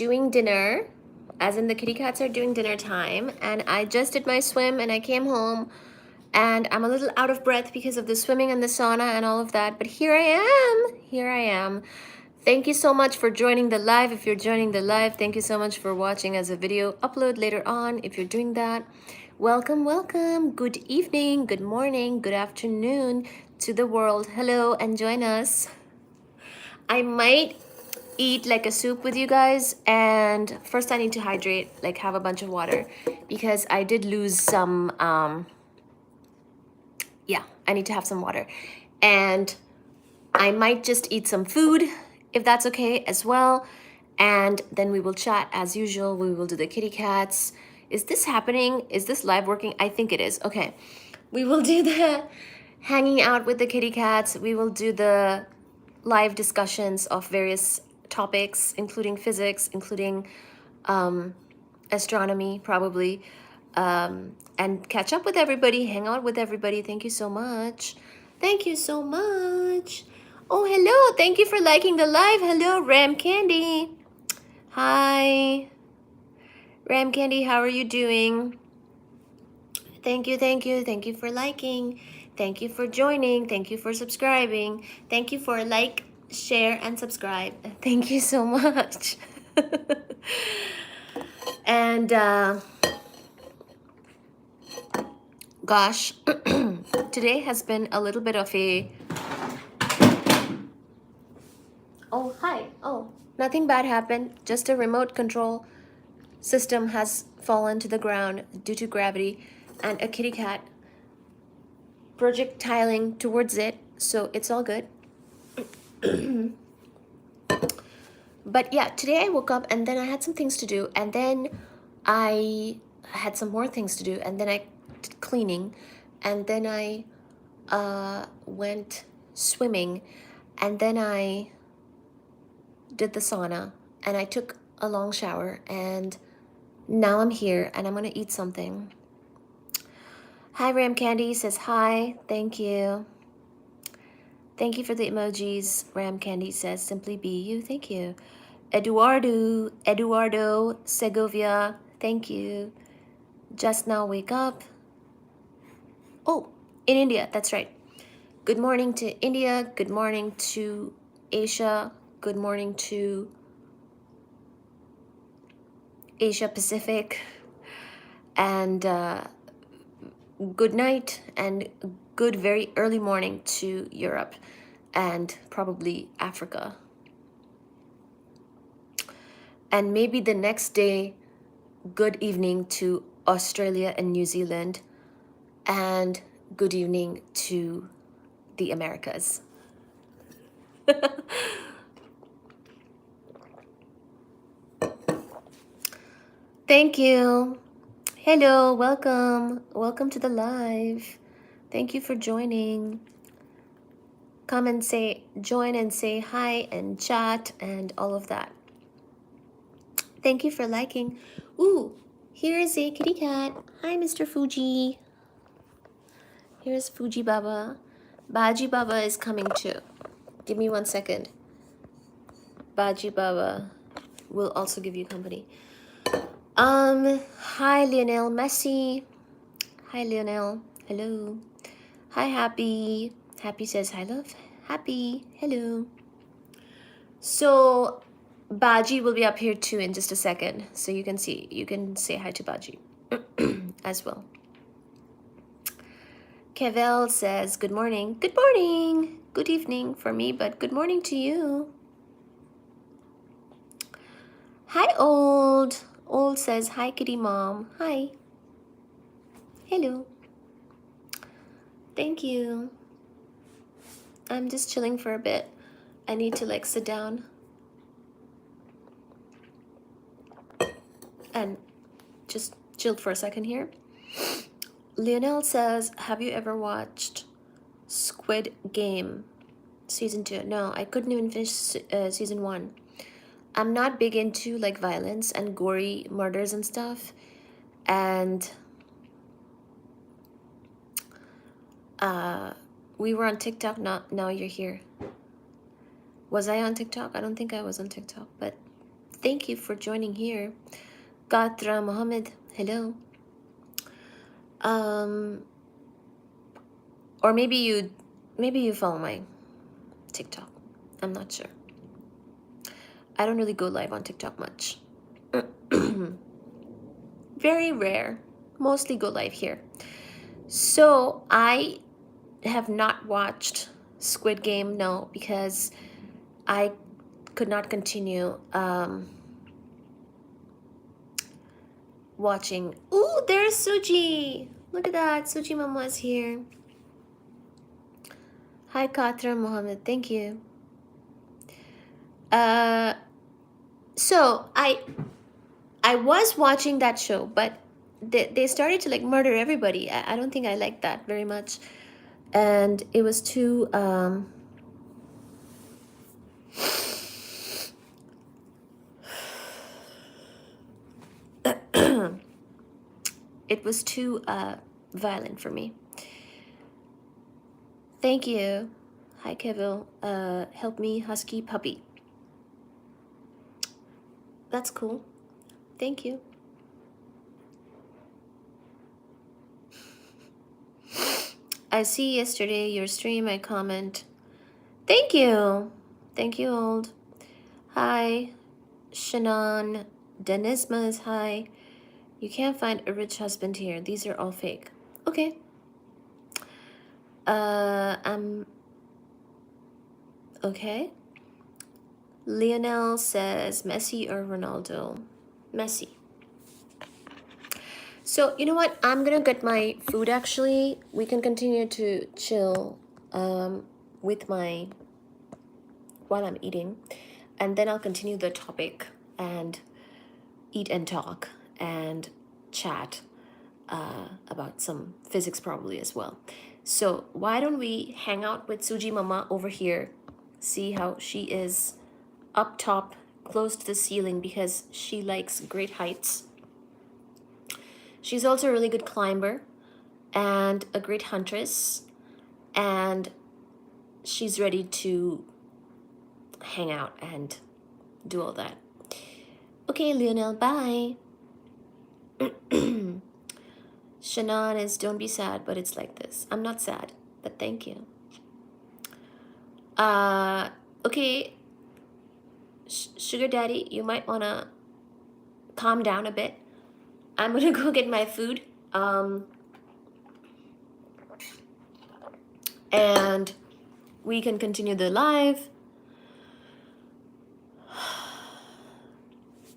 doing dinner, as in the kitty cats are doing dinner time, and I just did my swim and I came home and I'm a little out of breath because of the swimming and the sauna and all of that, but here I am. Here I am. Thank you so much for joining the live. If you're joining the live, thank you so much for watching as a video upload later on. If you're doing that, welcome, welcome. Good evening, good morning, good afternoon to the world. Hello, and join us. I might eat like a soup with you guys, and first I need to hydrate, like have a bunch of water, because I did lose some, yeah, I need to have some water. And I might just eat some food, if that's okay as well. And then we will chat as usual. We will do the kitty cats. Is this happening? Is this live working? I think it is. Okay. We will do the hanging out with the kitty cats. We will do the live discussions of various topics, including physics, including astronomy, probably, and catch up with everybody, hang out with everybody. Thank you so much. Thank you so much. Oh, hello. Thank you for liking the live. Hello, Ram Candy. Hi. Ram Candy, how are you doing? Thank you, thank you. Thank you for liking. Thank you for joining. Thank you for subscribing. Thank you for like, share, and subscribe. Thank you so much. And gosh, today has been a little bit of a... Oh, hi. Oh, nothing bad happened. Just a remote control system has fallen to the ground due to gravity, and a kitty cat projectiling towards it, so it's all good. But yeah, today I woke up and then I had some things to do, and then I had some more things to do, and then I did cleaning, and then I went swimming, and then I did the sauna, and I took a long shower, and now I'm here and I'm gonna eat something. Hi, Ram Candy says hi. Thank you. Thank you for the emojis. Ram Candy says simply be you. Thank you. Eduardo Segovia. Thank you. Just now wake up. Oh, in India. That's right. Good morning to India. Good morning to Asia. Good morning to Asia Pacific. And good night and good very early morning to Europe and probably Africa. And maybe the next day, good evening to Australia and New Zealand, and good evening to the Americas. Thank you. Hello, welcome. Welcome to the live. Thank you for joining. Come and say, join and say hi and chat and all of that. Thank you for liking. Ooh, here's a kitty cat. Hi, Mr. Fuji. Here's Fuji Baba. Baji Baba is coming too. Give me 1 second. Baji Baba will also give you company. Hi, Lionel Messi. Hi, Lionel. Hello. Hi, Happy. Happy says hi, love. Happy. Hello. So Baji will be up here too in just a second, so you can see, you can say hi to Baji as well. Kevel says good morning. Good morning. Good evening for me, but good morning to you. Hi, Old. Old says hi, kitty mom. Hi. Hello. Thank you. I'm just chilling for a bit. I need to like sit down and just chill for a second here. Lionel says, have you ever watched Squid Game season 2? No, I couldn't even finish season 1. I'm not big into like violence and gory murders and stuff. And we were on TikTok. Now you're here. Was I on TikTok? I don't think I was on TikTok, but Thank you for joining here. Gatra Mohammed, hello. Or maybe you follow my TikTok. I'm not sure. I don't really go live on TikTok much. Very rare. Mostly go live here. So I have not watched Squid Game, no, because I could not continue watching. Ooh, there's Suji. Look at that. Suji Mama is here. Hi, Katra Mohammed. Thank you. So I was watching that show, but they started to like murder everybody. I don't think I liked that very much, and it was too it was too violent for me. Thank you. Hi, Kevil. Help me, Husky Puppy. That's cool. Thank you. I see yesterday your stream. I comment. Thank you. Thank you, old. Hi, Shannon. Denismas, hi. You can't find a rich husband here. These are all fake. Okay. Okay. Lionel says Messi or Ronaldo? Messi. So, you know what? I'm gonna get my food actually. We can continue to chill with my while I'm eating, and then I'll continue the topic and eat and talk and chat about some physics probably as well. So why don't we hang out with Suji Mama over here, see how she is up top close to the ceiling because she likes great heights. She's also a really good climber and a great huntress, and she's ready to hang out and do all that. Okay, Lionel, bye. Shannon is don't be sad, but it's like this. I'm not sad, but thank you. Okay, Sugar Daddy, you might want to calm down a bit. I'm gonna go get my food. And we can continue the live.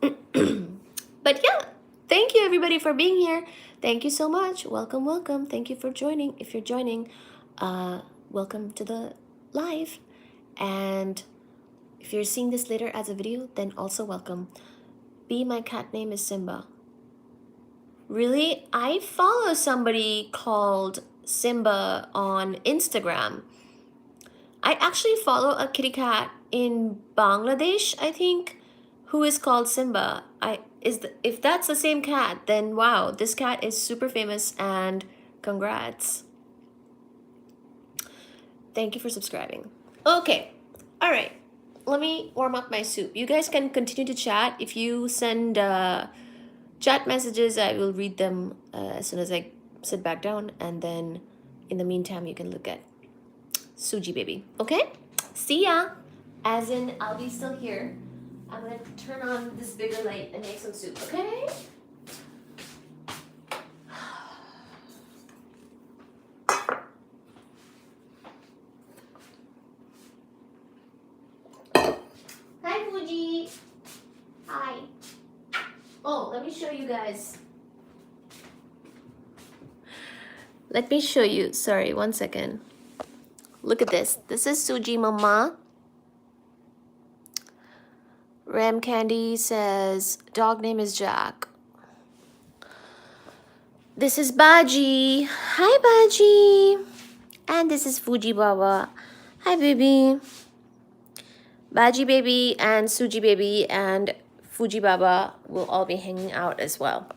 But yeah, thank you everybody for being here. Thank you so much. Welcome, welcome. Thank you for joining. If you're joining, welcome to the live. And if you're seeing this later as a video, then also welcome. B, my cat name is Simba. Really? I follow somebody called Simba on Instagram. I actually follow a kitty cat in Bangladesh, I think, who is called Simba. If that's the same cat, then wow, this cat is super famous and congrats. Thank you for subscribing. Okay, all right. Let me warm up my soup. You guys can continue to chat. If you send chat messages, I will read them as soon as I sit back down, and then in the meantime, you can look at Suji baby. Okay? See ya. As in, I'll be still here. I'm gonna turn on this bigger light and make some soup, okay? Hi, Fuji. Hi. Oh, let me show you guys. Let me show you. Sorry, one second. Look at this. This is Suji Mama. Ram Candy says, dog name is Jack. This is Baji. Hi, Baji. And this is Fuji Baba. Hi, baby. Baji baby and Suji baby and Fuji Baba will all be hanging out as well.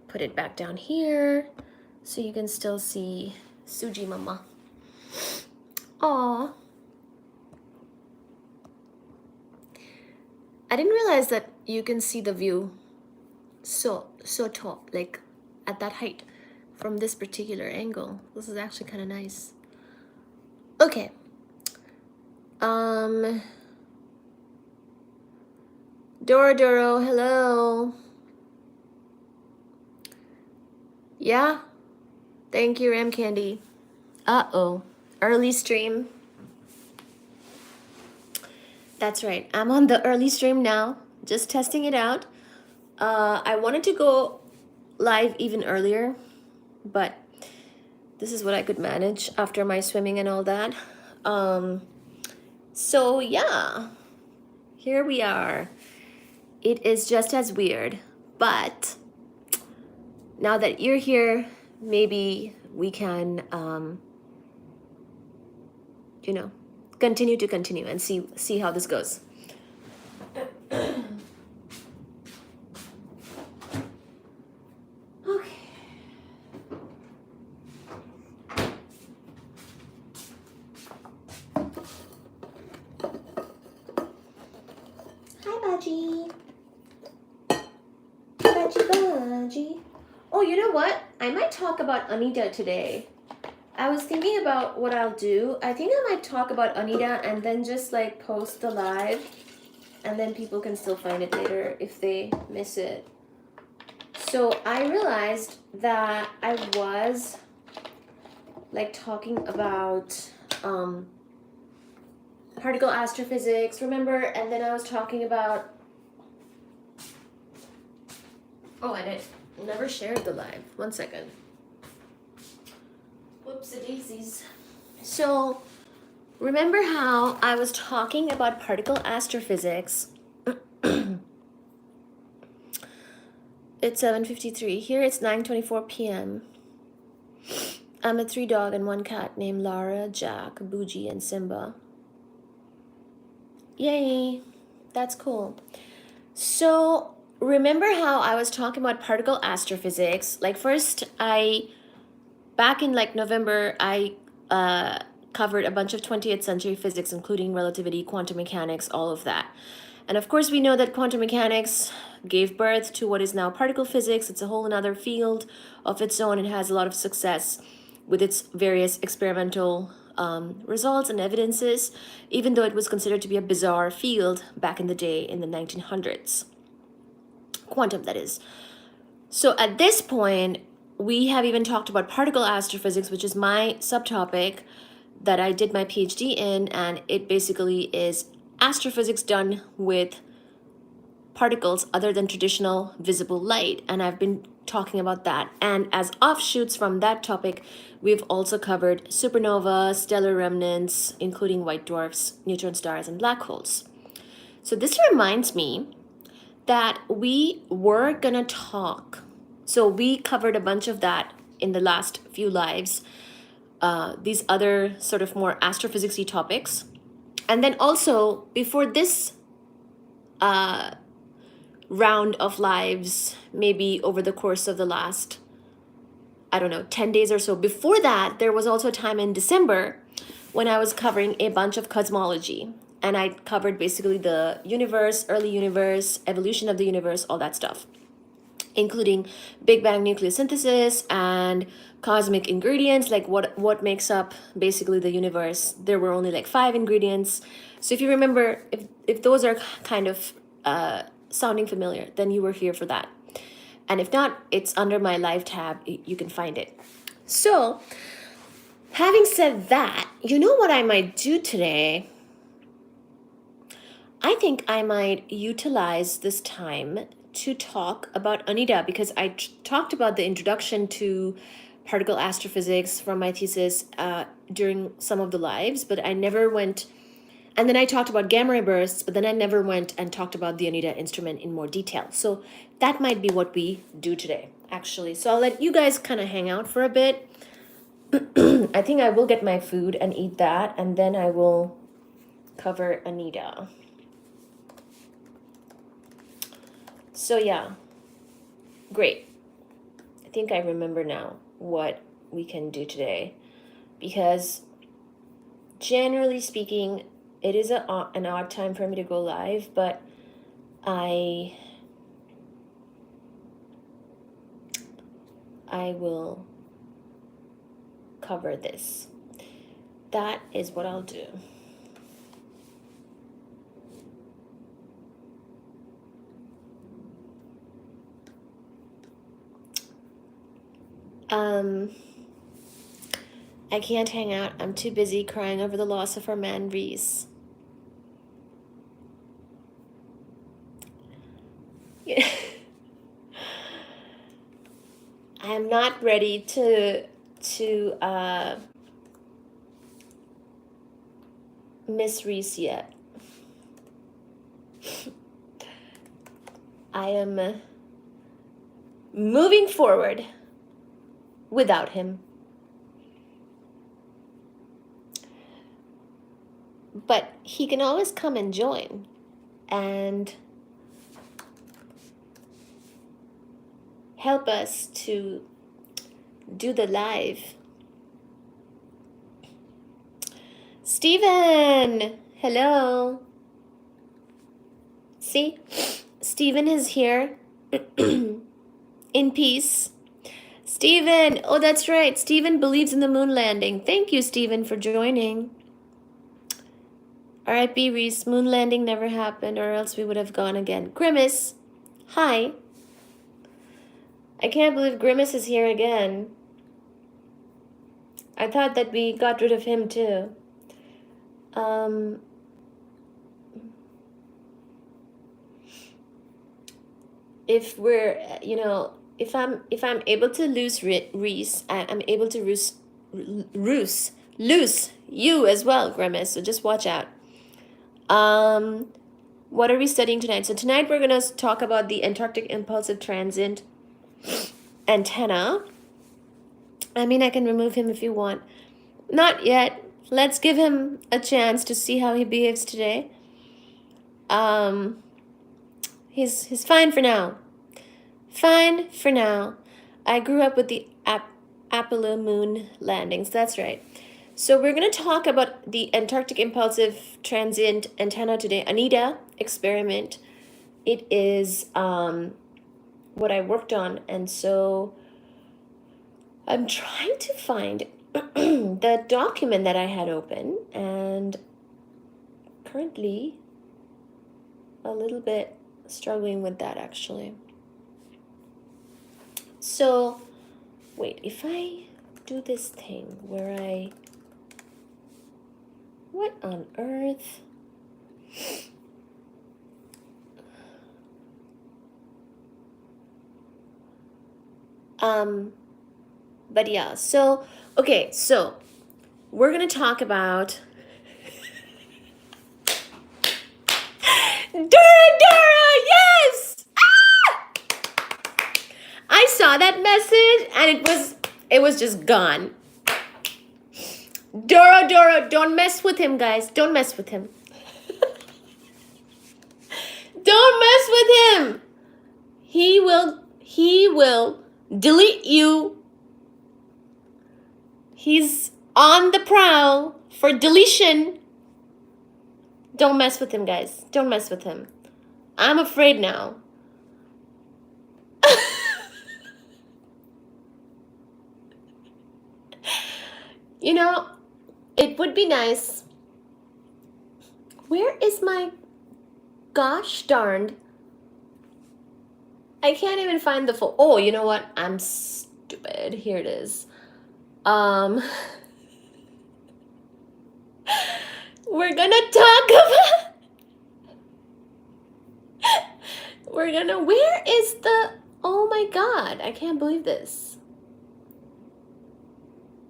Put it back down here so you can still see Suji Mama. Aww. I didn't realize that you can see the view so tall, like at that height from this particular angle. This is actually kind of nice. Okay. Doro, hello. Yeah. Thank you, Ram Candy. Uh-oh. Early stream. That's right. I'm on the early stream now. Just testing it out. I wanted to go live even earlier, but this is what I could manage after my swimming and all that. So yeah, here we are. It is just as weird, but now that you're here, maybe we can, you know, continue and see how this goes. Baji. Baji. Oh, you know what? I might talk about Anita today. I was thinking about what I'll do. I think I might talk about Anita and then just like post the live, and then people can still find it later if they miss it. So I realized that I was like talking about particle astrophysics, remember? And then I was talking about, oh, I never shared the live. 1 second. Whoopsie-daisies. So, remember how I was talking about particle astrophysics? It's 7:53. Here it's 9:24 p.m. I'm a 3-dog and 1 cat named Lara, Jack, Baji, and Simba. Yay! That's cool. So, remember how I was talking about particle astrophysics? Like first, back in like November, I covered a bunch of 20th century physics, including relativity, quantum mechanics, all of that. And of course, we know that quantum mechanics gave birth to what is now particle physics. It's a whole another field of its own. It has a lot of success with its various experimental results and evidences, even though it was considered to be a bizarre field back in the day in the 1900s. Quantum, that is. So at this point, we have even talked about particle astrophysics, which is my subtopic that I did my PhD in, and it basically is astrophysics done with particles other than traditional visible light, and I've been talking about that. And as offshoots from that topic, we've also covered supernova, stellar remnants, including white dwarfs, neutron stars, and black holes. So this reminds me that we were gonna talk. So we covered a bunch of that in the last few lives, these other sort of more astrophysics-y topics. And then also, before this round of lives, maybe over the course of the last, 10 days or so, before that, there was also a time in December when I was covering a bunch of cosmology. And I covered basically the universe, early universe, evolution of the universe, all that stuff, including Big Bang nucleosynthesis and cosmic ingredients, like what makes up basically the universe. There were only like 5 ingredients. So if you remember, if those are kind of sounding familiar, then you were here for that. And if not, it's under my live tab. You can find it. So, having said that, you know what I might do today? I think I might utilize this time to talk about Anita, because I talked about the introduction to particle astrophysics from my thesis during some of the lives, but I never went, and then I talked about gamma ray bursts, but then I never went and talked about the Anita instrument in more detail. So that might be what we do today, actually. So I'll let you guys kind of hang out for a bit. I think I will get my food and eat that, and then I will cover Anita. So yeah, great. I think I remember now what we can do today, because generally speaking, it is an odd time for me to go live, but I will cover this. That is what I'll do. I can't hang out. I'm too busy crying over the loss of our man Reese. Yeah. I am not ready to miss Reese yet. I am moving forward without him. But he can always come and join and help us to do the live. Steven, hello. See, Steven is here in peace. Steven, oh, that's right. Steven believes in the moon landing. Thank you, Steven, for joining. R.I.P. Reese, moon landing never happened, or else we would have gone again. Grimace, hi. I can't believe Grimace is here again. I thought that we got rid of him too. If we're, if I'm able to lose Reese, I'm able to lose you as well, Grimace. So just watch out. What are we studying tonight? So tonight we're gonna talk about the Antarctic Impulsive Transient antenna. I mean, I can remove him if you want. Not yet. Let's give him a chance to see how he behaves today. He's fine for now. Fine for now. I grew up with the Apollo moon landings. That's right. So we're going to talk about the Antarctic Impulsive Transient Antenna today. Anita experiment. It is what I worked on. And so I'm trying to find the document that I had open, and currently a little bit struggling with that actually. So wait, if I do this thing where what on earth? But yeah, so okay, so we're gonna talk about Dora, yes! Ah! I saw that message and it was just gone. Dora, don't mess with him, guys. Don't mess with him. Don't mess with him. He will delete you. He's on the prowl for deletion. Don't mess with him, guys. Don't mess with him. I'm afraid now. You know, it would be nice. Where is my gosh darned? I can't even find the full. Oh, you know what? I'm stupid. Here it is. We're gonna talk about. Where is the? Oh my God! I can't believe this.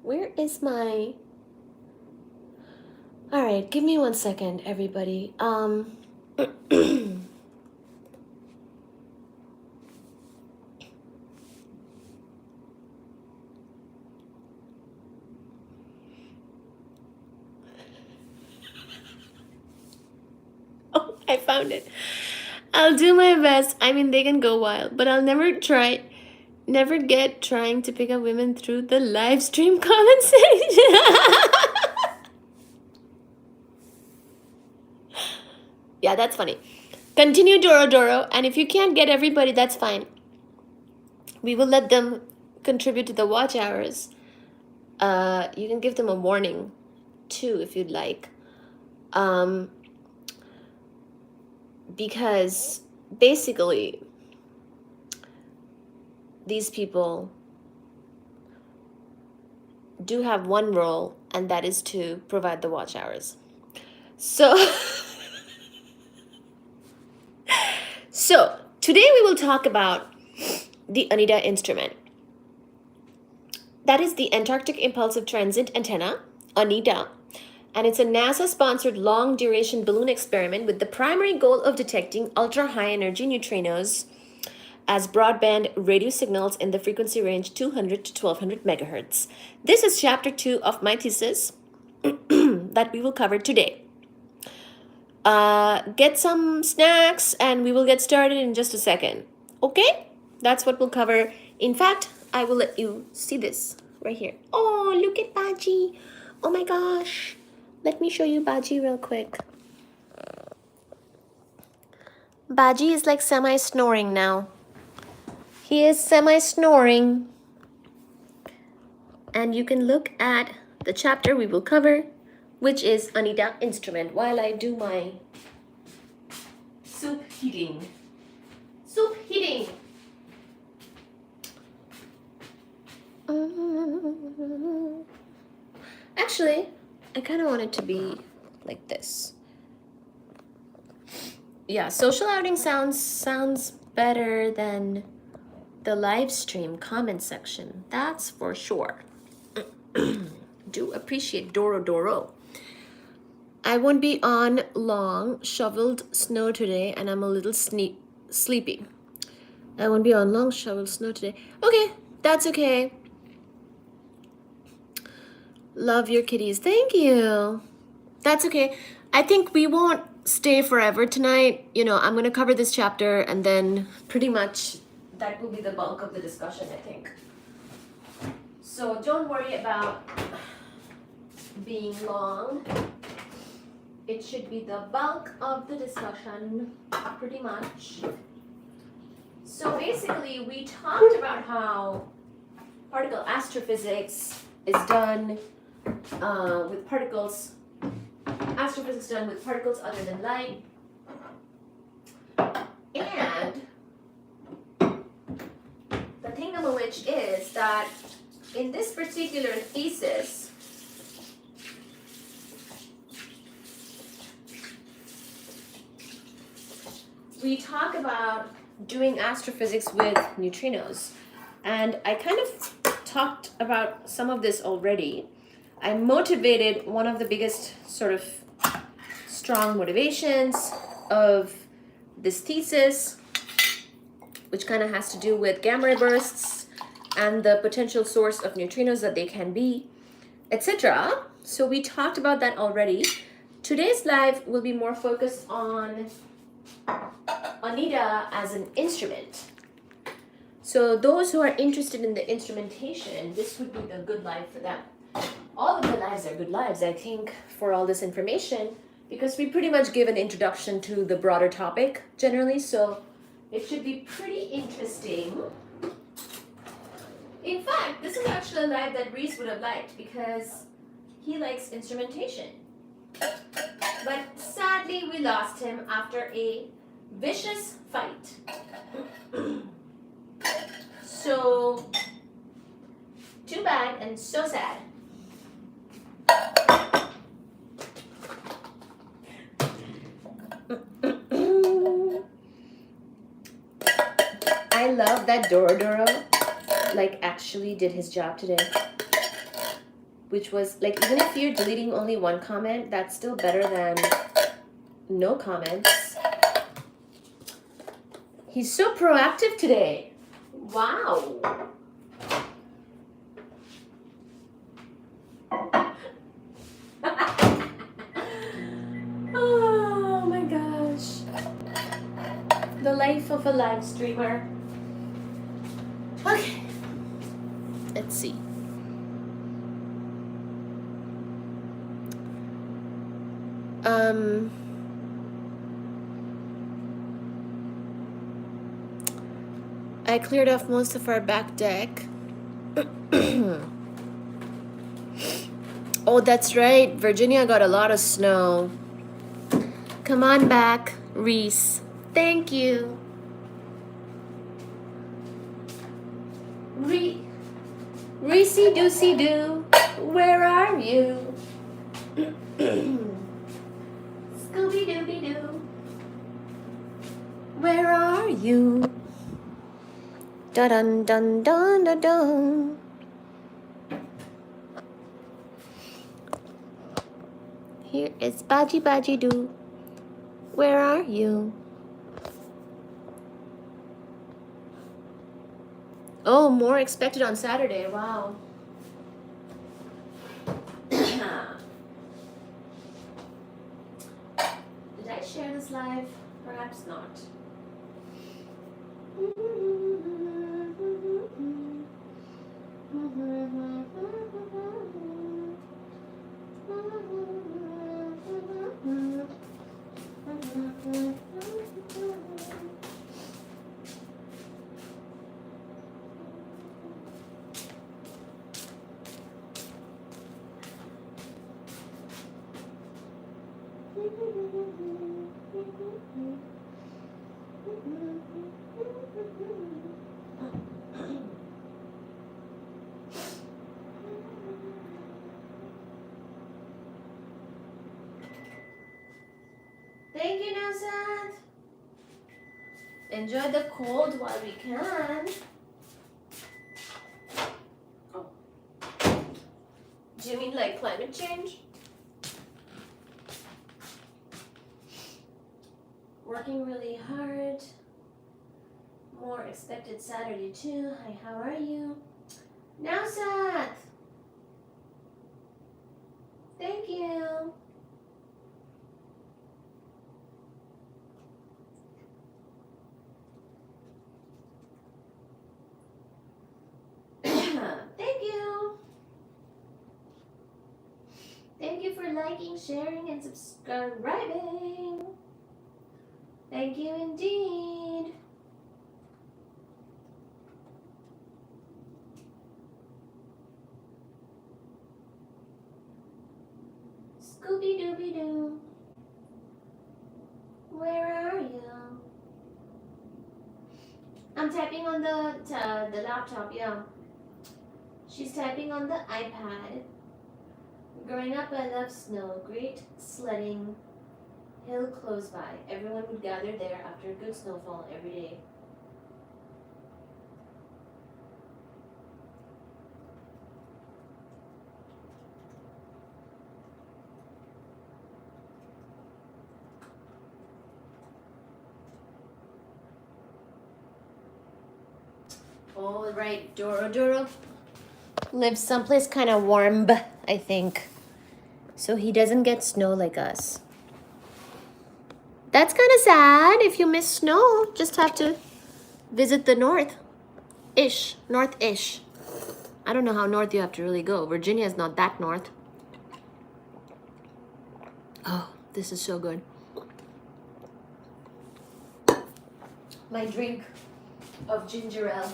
Where is my? All right, give me 1 second, everybody. Oh, I found it. I'll do my best. I mean, they can go wild, but I'll never get trying to pick up women through the live stream comment section. Yeah, that's funny. Continue Doro Doro, and if you can't get everybody, that's fine. We will let them contribute to the watch hours. You can give them a warning too if you'd like. Because basically these people do have one role, and that is to provide the watch hours. So so today we will talk about the Anita instrument. That is the Antarctic Impulsive Transit Antenna, Anita, and it's a NASA-sponsored long-duration balloon experiment with the primary goal of detecting ultra-high-energy neutrinos as broadband radio signals in the frequency range 200 to 1200 megahertz. This is chapter 2 of my thesis that we will cover today. Get some snacks and we will get started in just a second. Okay? That's what we'll cover. In fact, I will let you see this right here. Oh, look at Baji. Oh my gosh. Let me show you Baji real quick. Baji is like semi-snoring now. He is semi-snoring. And you can look at the chapter we will cover, which is Anita instrument, while I do my soup heating. Soup heating. Actually, I kind of want it to be like this. Yeah, social outing sounds better than the live stream comment section. That's for sure. Do appreciate Doro Doro. I won't be on long. Shoveled snow today, and I'm a little sleepy. I won't be on long. Shoveled snow today. Okay, that's okay. Love your kitties. Thank you. That's okay. I think we won't stay forever tonight. You know, I'm going to cover this chapter and then pretty much that will be the bulk of the discussion, I think. So don't worry about being long. It should be the bulk of the discussion, pretty much. So basically, we talked about how particle astrophysics is done with particles. Astrophysics done with particles other than light. And the thingamawitch is that in this particular thesis, we talk about doing astrophysics with neutrinos. And I kind of talked about some of this already. I motivated one of the biggest sort of strong motivations of this thesis, which kind of has to do with gamma ray bursts and the potential source of neutrinos that they can be, etc. So we talked about that already. Today's live will be more focused on Anita as an instrument. So those who are interested in the instrumentation, this would be the good live for them. All of the lives are good lives, I think, for all this information, because we pretty much give an introduction to the broader topic generally, so it should be pretty interesting. In fact, this is actually a live that Reese would have liked because he likes instrumentation. But sadly, we lost him after a vicious fight. So, too bad and so sad. I love that Doro Doro like actually did his job today. Which was like, even if you're deleting only one comment, that's still better than no comments. He's so proactive today. Wow. Oh my gosh. The life of a live streamer. Okay. Let's see. I cleared off most of our back deck. Oh, that's right. Virginia got a lot of snow. Come on back, Reese. Thank you. Reesey Doosey Doo, where are you? Scooby Dooby Doo, where are you? Dun dun dun dun dun dun. Here is Baji Baji Doo. Where are you? Oh, more expected on Saturday. Wow. Did I share this live? Perhaps not. Thank you, Nasat. Enjoy the cold while we can. Oh. Do you mean like climate change? Working really hard. More expected Saturday too. Hi, how are you? Nasat. Thank you. Thank you. Thank you for liking, sharing, and subscribing. Thank you indeed. Scooby Dooby Doo. Where are you? I'm typing on the laptop, yeah. She's typing on the iPad. Growing up, I loved snow. Great sledding. Hill close by. Everyone would gather there after a good snowfall every day. Oh, right. Doro lives someplace kind of warm, I think. So he doesn't get snow like us. That's kind of sad if you miss snow. Just have to visit the north-ish. North-ish. I don't know how north you have to really go. Virginia is not that north. Oh, this is so good. My drink of ginger ale.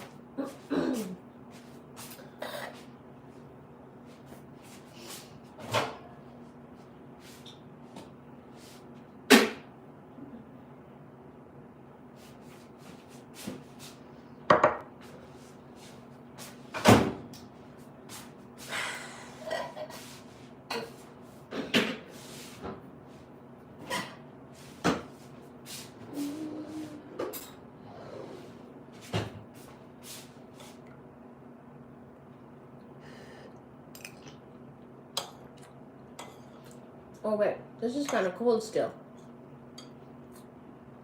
Oh wait, this is kind of cold still.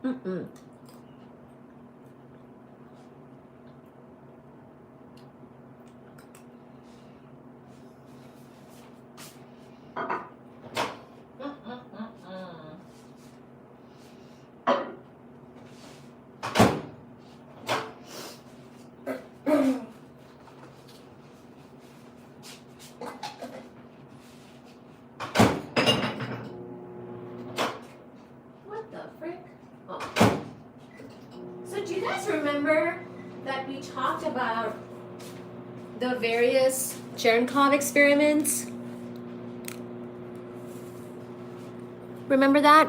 Mm-mm. What the frick? Oh. So do you guys remember that we talked about the various Cherenkov experiments. Remember that?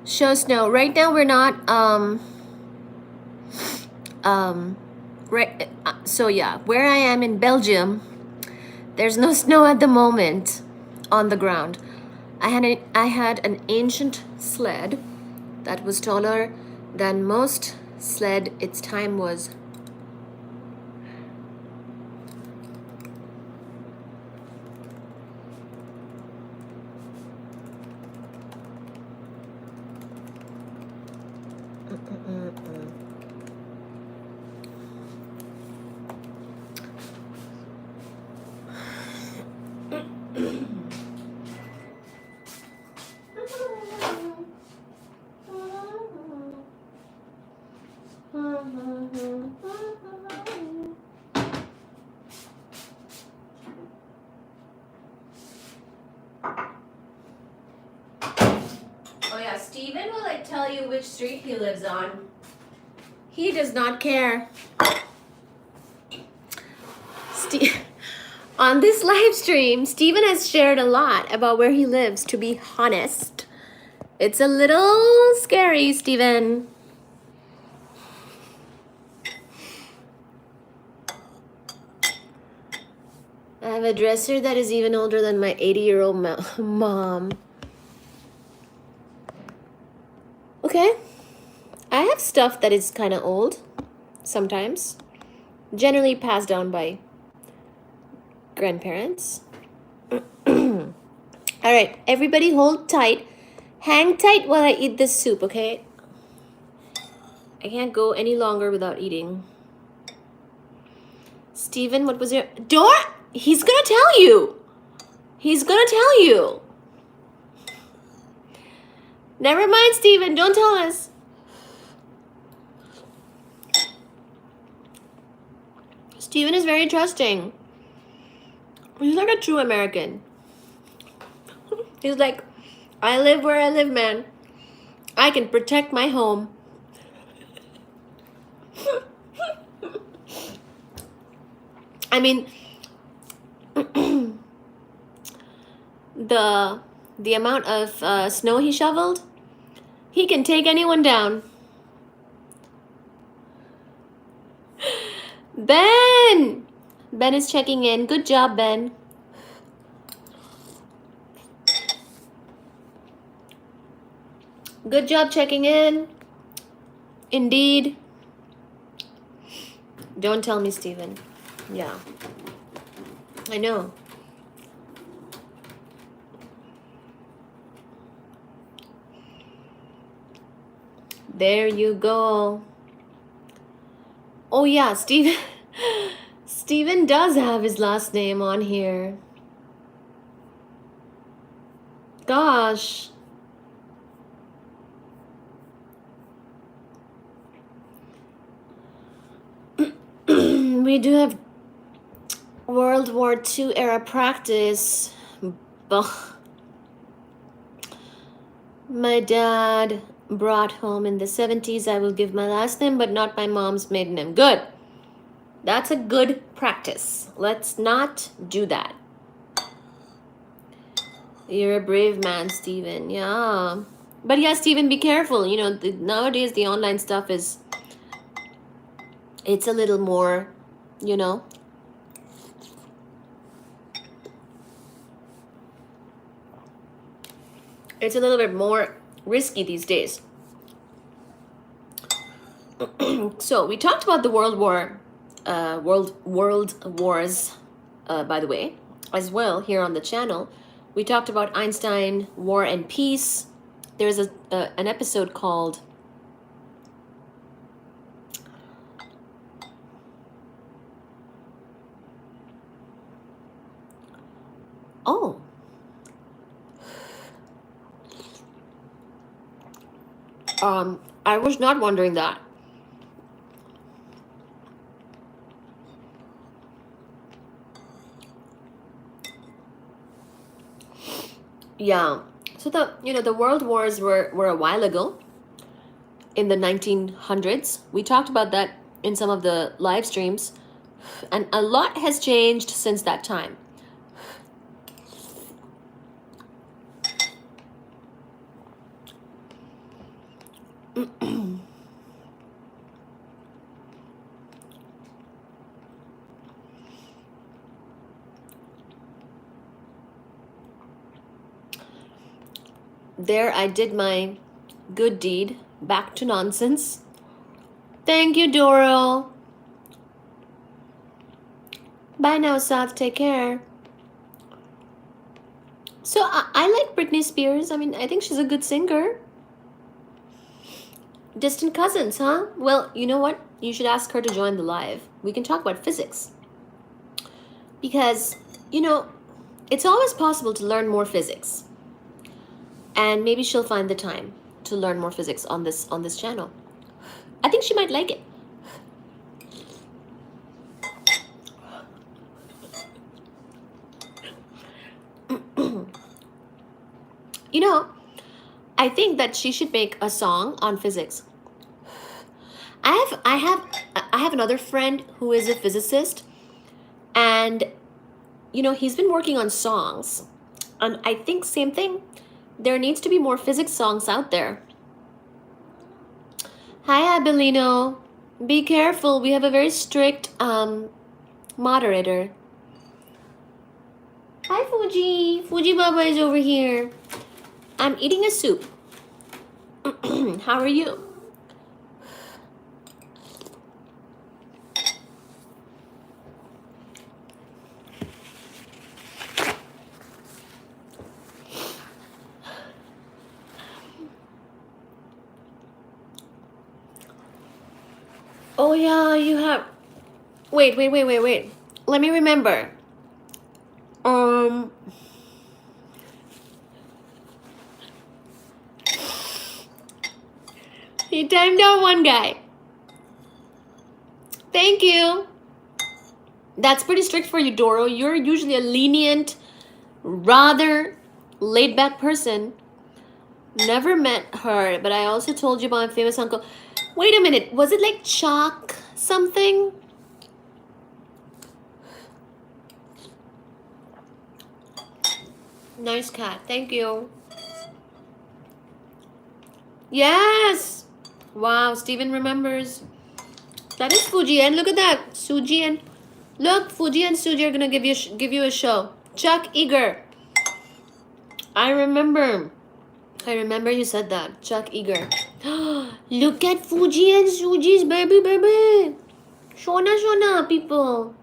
Show snow. Right now we're not right, so yeah, where I am in Belgium, there's no snow at the moment on the ground. I had an ancient sled that was taller than most sled. Its time was Oh yeah, Steven will like tell you which street he lives on. He does not care. On this live stream, Steven has shared a lot about where he lives, to be honest. It's a little scary, Steven. I have a dresser that is even older than my 80-year-old mom. Okay. I have stuff that is kind of old, sometimes. Generally passed down by grandparents. All right, everybody hold tight. Hang tight while I eat this soup, okay? I can't go any longer without eating. Steven, what was your... Door? He's gonna tell you. He's gonna tell you. Never mind, Steven. Don't tell us. Steven is very trusting. He's like a true American. He's like, I live where I live, man. I can protect my home. I mean, the amount of snow he shoveled, he can take anyone down. Ben! Ben is checking in. Good job, Ben. Good job checking in. Indeed. Don't tell me, Steven. Yeah. I know. There you go. Oh yeah, Steven. Steven does have his last name on here. Gosh. We do have World War II era practice. My dad brought home in the 70s. I will give my last name, but not my mom's maiden name. Good. That's a good practice. Let's not do that. You're a brave man, Steven. Yeah. But yeah, Steven, be careful. You know, nowadays the online stuff is... It's a little more, you know... It's a little bit more risky these days. So we talked about the world wars, by the way, as well here on the channel. We talked about Einstein, War and Peace. There's an episode called Oh. I was not wondering that. Yeah. So the world wars were a while ago, in the 1900s. We talked about that in some of the live streams, and a lot has changed since that time. There I did my good deed. Back to nonsense. Thank you, Doro. Bye now, Seth. Take care. So I like Britney Spears. I mean, I think she's a good singer. Distant cousins, huh? Well, you know what? You should ask her to join the live. We can talk about physics. Because, it's always possible to learn more physics. And maybe she'll find the time to learn more physics on this channel. I think she might like it. I think that she should make a song on physics. I have another friend who is a physicist, and he's been working on songs. And I think same thing. There needs to be more physics songs out there. Hi, Abelino. Be careful. We have a very strict moderator. Hi, Fuji. Fuji Baba is over here. I'm eating a soup. How are you? Oh yeah, you have... Wait. Let me remember. You timed out one guy. Thank you. That's pretty strict for you, Doro. You're usually a lenient, rather laid-back person. Never met her, but I also told you about my famous uncle. Wait a minute. Was it like chalk something? Nice cat. Thank you. Yes. Wow, Steven remembers. That is Fuji, and look at that. Suji and... Look, Fuji and Suji are going to give you a show. Chuck Eager. I remember you said that. Chuck Eager. Look at Fuji and Suji's baby. Shona, people.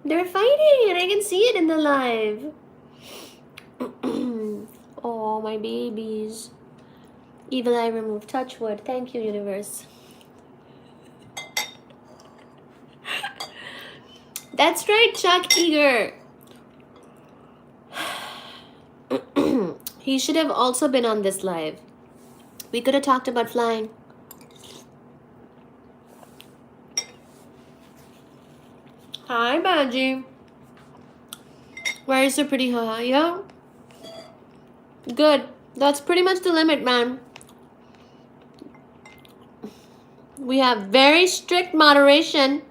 They're fighting, and I can see it in the live. Oh, my babies. Evil eye removed. Touch wood. Thank you, universe. That's right, Chuck Eager. He should have also been on this live. We could have talked about flying. Hi, Baji. Why are you so pretty, haha? Yeah? Good. That's pretty much the limit, man. We have very strict moderation.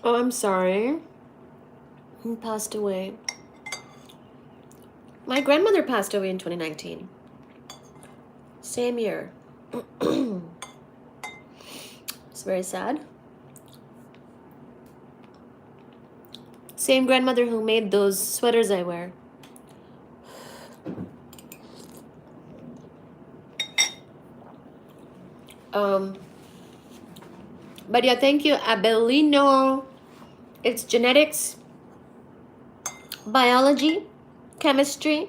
Oh, I'm sorry. He passed away. My grandmother passed away in 2019. Same year. It's very sad. Same grandmother who made those sweaters I wear. But yeah, thank you, Abelino. It's genetics, biology, chemistry,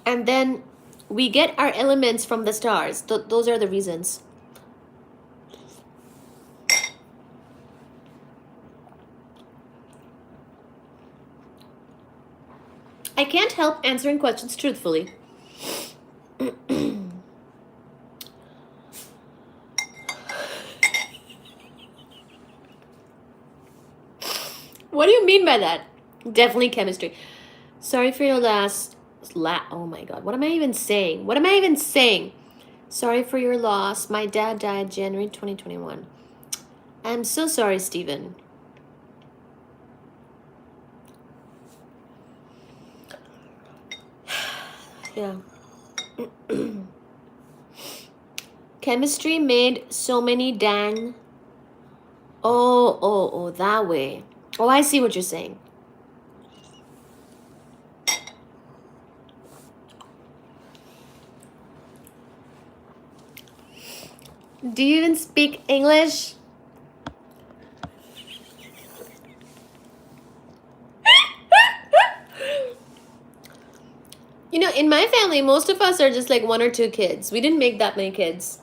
and then we get our elements from the stars. Those are the reasons. I can't help answering questions truthfully. What do you mean by that? Definitely chemistry. Sorry for your oh my god, what am I even saying? What am I even saying? Sorry for your loss. My dad died January 2021. I'm so sorry, Stephen. Yeah. Chemistry made so many dang. Oh, that way. Oh, I see what you're saying. Do you even speak English? You know, in my family, most of us are just like 1 or 2 kids. We didn't make that many kids.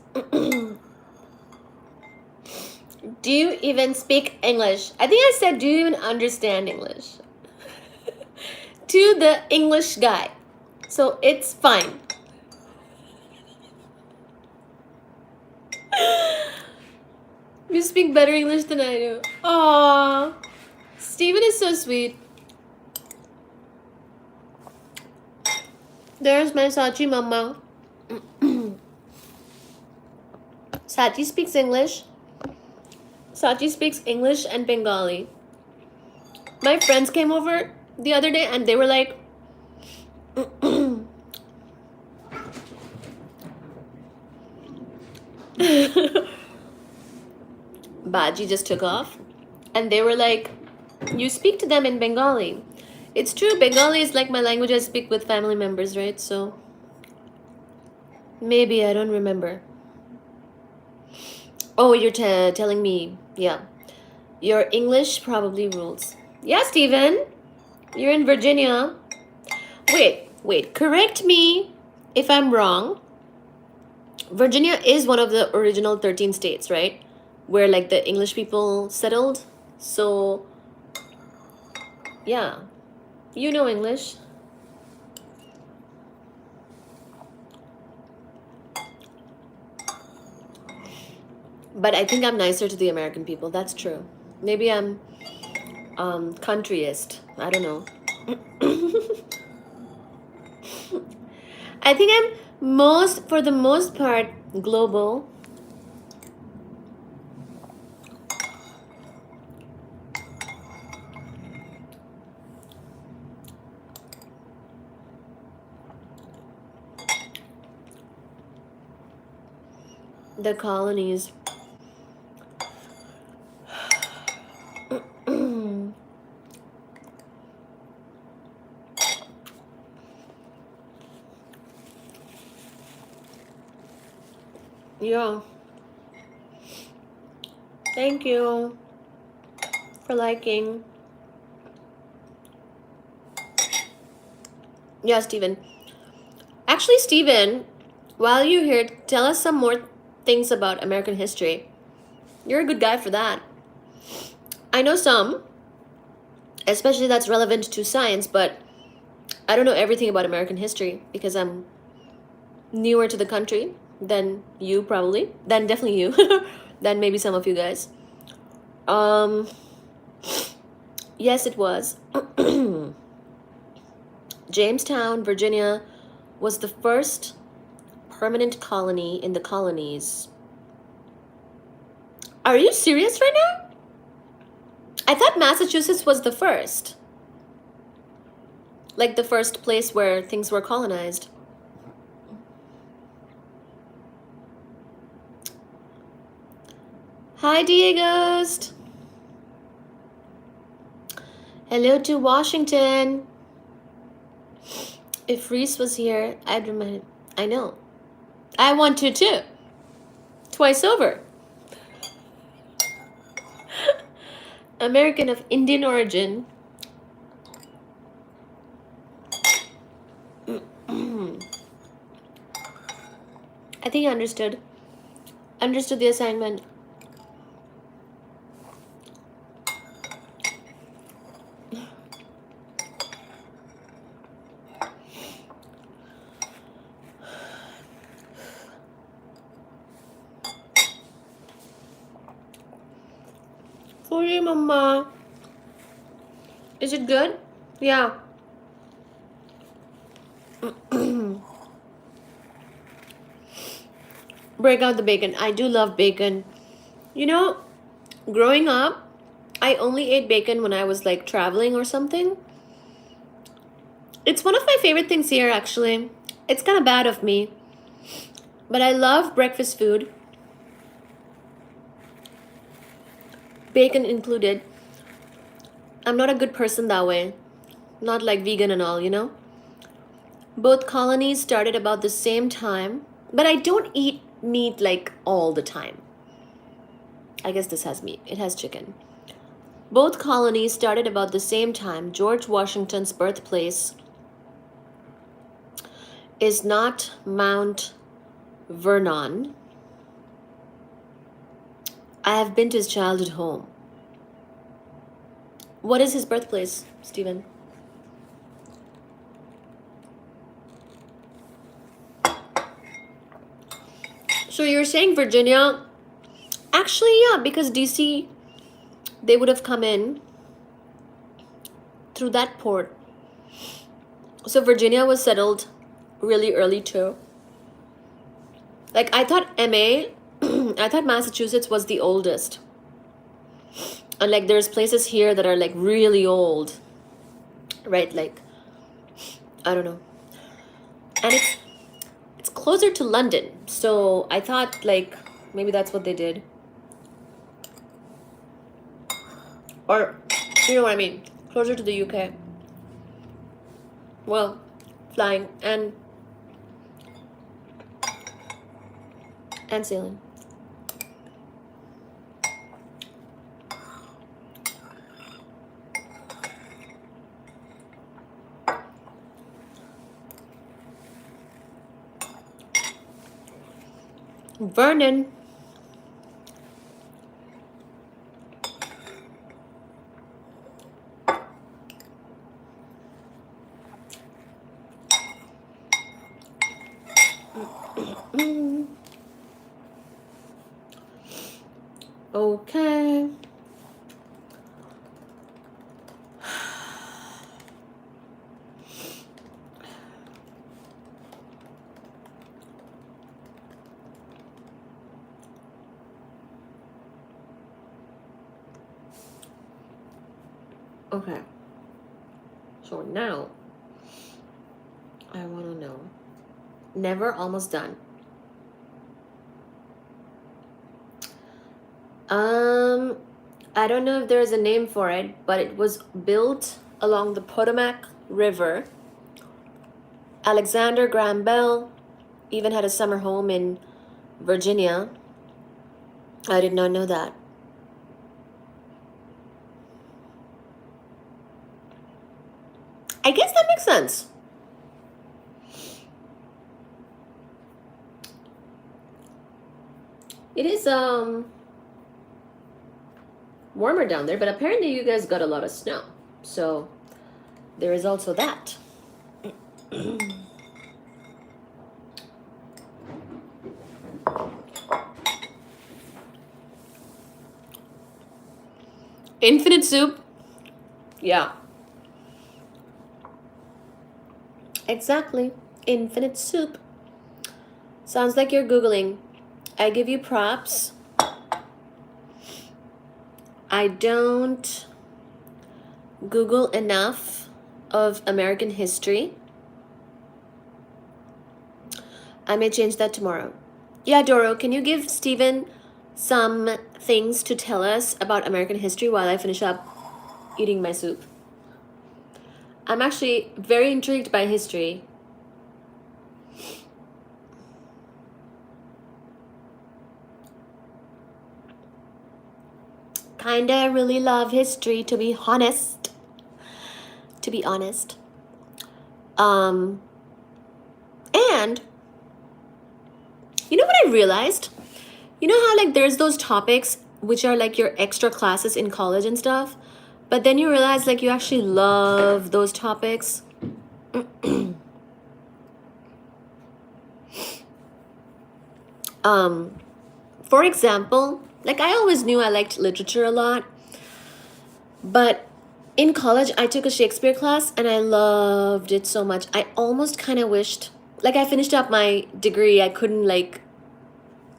Do you even speak English? I think I said, do you even understand English? To the English guy. So it's fine. You speak better English than I do. Aww. Steven is so sweet. There's my Sachi mama. Sachi speaks English. Sachi speaks English and Bengali. My friends came over the other day and they were like, Baji just took off. And they were like, you speak to them in Bengali. It's true, Bengali is like my language I speak with family members, right? So maybe, I don't remember. Oh, you're telling me, yeah. Your English probably rules. Yeah, Steven. You're in Virginia. Wait, correct me if I'm wrong. Virginia is one of the original 13 states, right? Where like the English people settled. So, yeah. You know English. But I think I'm nicer to the American people. That's true. Maybe I'm countryist. I don't know. I think I'm for the most part, global. The colonies. Yeah. Thank you for liking. Yeah, Steven. Actually, Steven, while you're here, tell us some more things about American history. You're a good guy for that. I know some, especially that's relevant to science, but I don't know everything about American history because I'm newer to the country than you probably. Than definitely you. Than maybe some of you guys. Yes, it was. Jamestown, Virginia was the first permanent colony in the colonies. Are you serious right now? I thought Massachusetts was the first. Like the first place where things were colonized. Hi, Dieghost. Hello to Washington. If Reese was here, I'd remind him. I know. I want to too. Twice over. American of Indian origin. I think I understood. Understood the assignment. Sorry, Mama. Is it good? Yeah. Break out the bacon. I do love bacon. You know, growing up, I only ate bacon when I was like traveling or something. It's one of my favorite things here, actually. It's kind of bad of me, but I love breakfast food, bacon included. I'm not a good person that way. Not like vegan and all, you know? Both colonies started about the same time, but I don't eat meat like all the time. I guess this has meat. It has chicken. Both colonies started about the same time. George Washington's birthplace is not Mount Vernon. I have been to his childhood home. What is his birthplace, Stephen? So you're saying Virginia? Actually, yeah, because DC, they would have come in through that port. So Virginia was settled really early too. Like I thought I thought Massachusetts was the oldest. And like there's places here that are like really old. Right? Like I don't know. And it's closer to London. So I thought like maybe that's what they did. Or you know what I mean? Closer to the UK. Well, flying and sailing. Vernon. Okay. Okay. So now I want to know. Never, almost done. I don't know if there's a name for it, but it was built along the Potomac River. Alexander Graham Bell even had a summer home in Virginia. I did not know that. I guess that makes sense. It is warmer down there, but apparently you guys got a lot of snow. So there is also that. Infinite soup? Yeah. Exactly. Infinite soup. Sounds like you're Googling. I give you props. I don't Google enough of American history. I may change that tomorrow. Yeah, Doro, can you give Steven some things to tell us about American history while I finish up eating my soup? I'm actually very intrigued by history. Kinda really love history, to be honest. To be honest. And you know what I realized? You know how like there's those topics which are like your extra classes in college and stuff, but then you realize like you actually love those topics. For example, like I always knew I liked literature a lot, but in college, I took a Shakespeare class and I loved it so much. I almost kind of wished, like, I finished up my degree. I couldn't, like,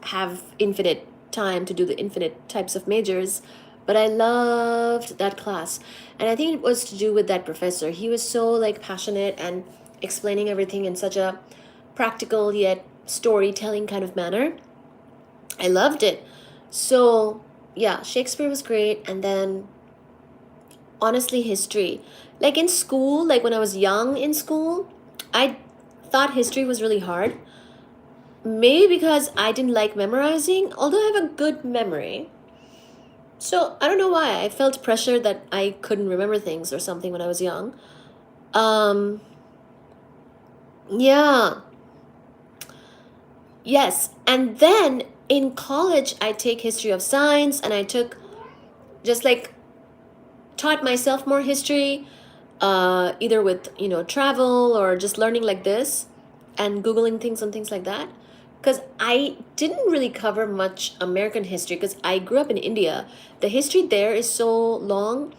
have infinite time to do the infinite types of majors, but I loved that class. And I think it was to do with that professor. He was so, like, passionate and explaining everything in such a practical yet storytelling kind of manner. I loved it. So, yeah, Shakespeare was great. And then, honestly, history. Like in school, like when I was young in school, I thought history was really hard. Maybe because I didn't like memorizing, although I have a good memory. So I don't know why. I felt pressure that I couldn't remember things or something when I was young. Um, yeah, yes. And then in college, I take history of science and I took just like taught myself more history, either with, travel or just learning like this and Googling things and things like that. Because I didn't really cover much American history because I grew up in India. The history there is so long,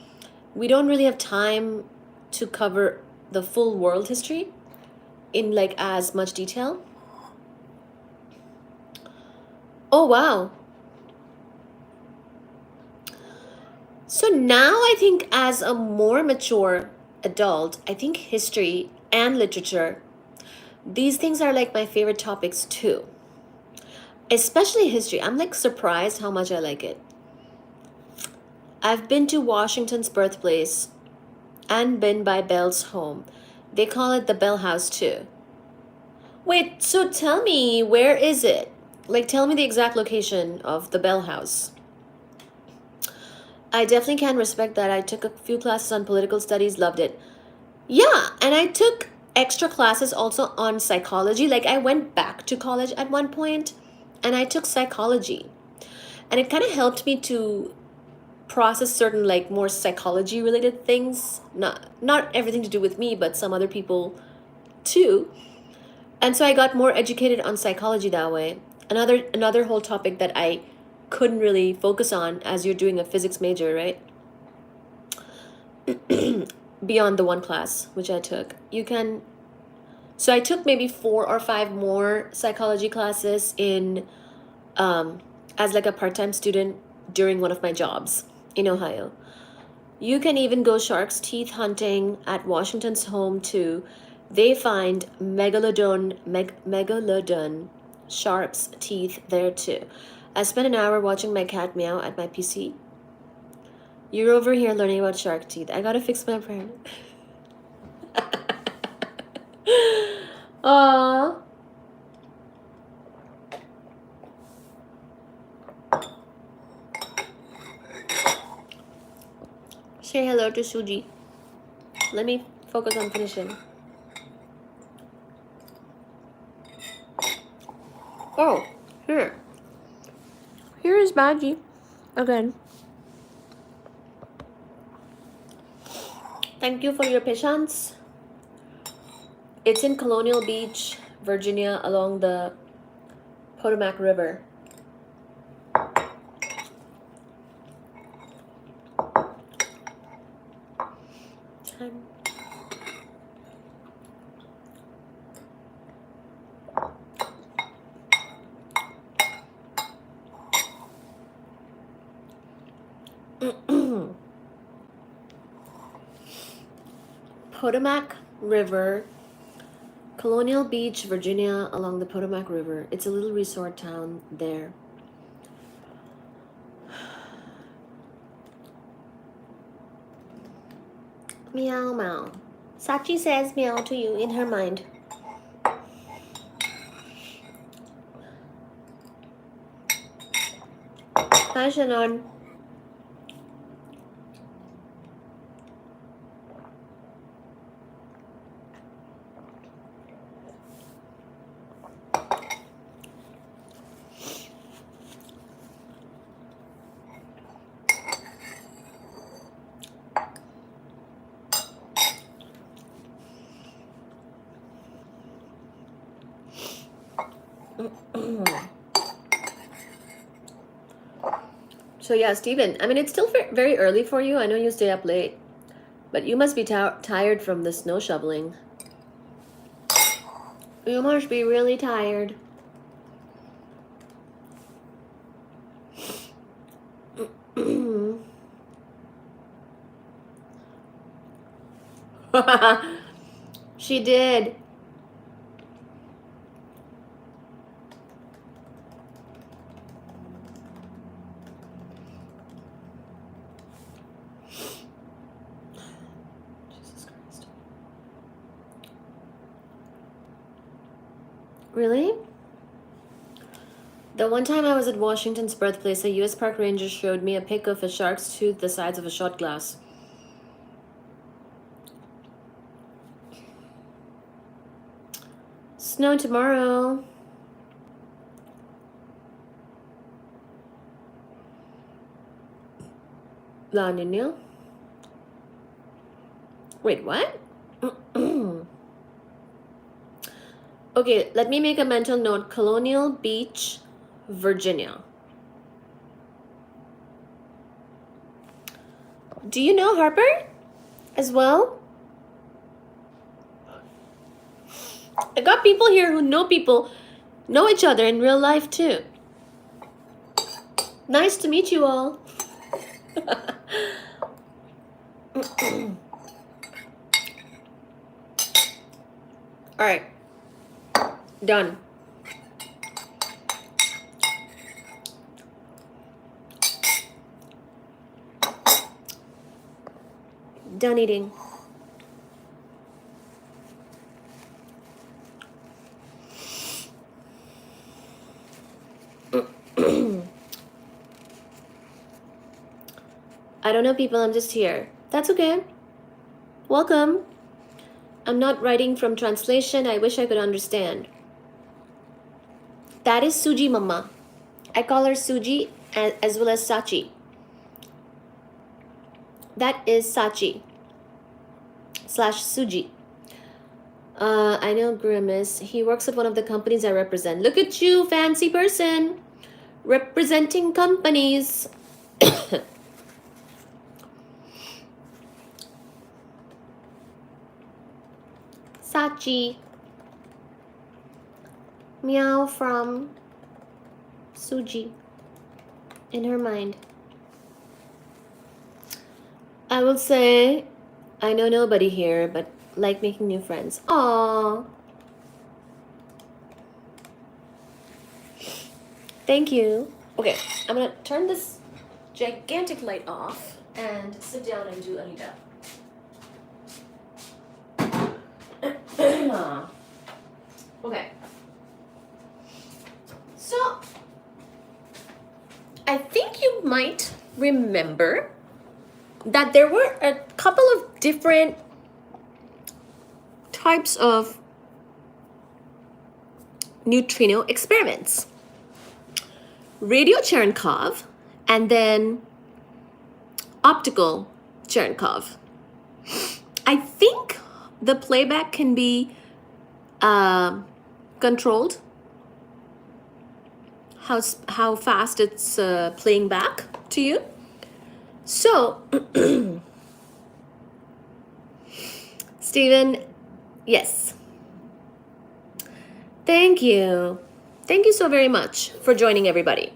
we don't really have time to cover the full world history in like as much detail. Oh, wow. So now I think as a more mature adult, I think history and literature, these things are like my favorite topics too. Especially history. I'm like surprised how much I like it. I've been to Washington's birthplace and been by Bell's home. They call it the Bell House too. Wait, so tell me, where is it? Like, tell me the exact location of the Bell House. I definitely can respect that. I took a few classes on political studies, loved it. Yeah, and I took extra classes also on psychology. Like, I went back to college at one point and I took psychology. And it kind of helped me to process certain like more psychology related things, not everything to do with me, but some other people too. And so I got more educated on psychology that way. Another whole topic that I couldn't really focus on as you're doing a physics major, right? Beyond the one class which I took. You can So I took maybe 4 or 5 more psychology classes in as like a part-time student during one of my jobs in Ohio. You can even go shark's teeth hunting at Washington's home too. They find megalodon shark's teeth there too. I spent an hour watching my cat meow at my PC. You're over here learning about shark teeth. I gotta fix my brain. Aww. Say hello to Suji. Let me focus on finishing. Oh, here. Here is Baji. Again. Thank you for your patience. It's in Colonial Beach, Virginia, along the Potomac River. Time. Potomac River, Colonial Beach, Virginia, along the Potomac River. It's a little resort town there. Meow meow. Sachi says meow to you in her mind. Hi, Shannon. So yeah, Steven, I mean, it's still very early for you. I know you stay up late. But you must be tired from the snow shoveling. You must be really tired. She did. Jesus Christ. Really? The one time I was at Washington's birthplace, a U.S. park ranger showed me a pic of a shark's tooth the size of a shot glass. Snow tomorrow. La Nina. Wait, what? Okay, let me make a mental note. Colonial Beach, Virginia. Do you know Harper as well? I got people here who know each other in real life too. Nice to meet you all. All right. Done. Done eating. I don't know people, I'm just here. That's okay. Welcome. I'm not writing from translation. I wish I could understand. That is Suji Mama. I call her Suji as well as Sachi. That is Sachi / Suji. I know Grimace. He works at one of the companies I represent. Look at you, fancy person. Representing companies. Sachi. Meow from Suji in her mind. I will say, I know nobody here, but like making new friends. Aww. Thank you. Okay, I'm gonna turn this gigantic light off and sit down and do Anita. Okay. So, I think you might remember that there were a couple of different types of neutrino experiments. Radio Cherenkov and then optical Cherenkov. I think the playback can be controlled, how fast it's playing back to you. So, Stephen, yes. Thank you. Thank you so very much for joining, everybody.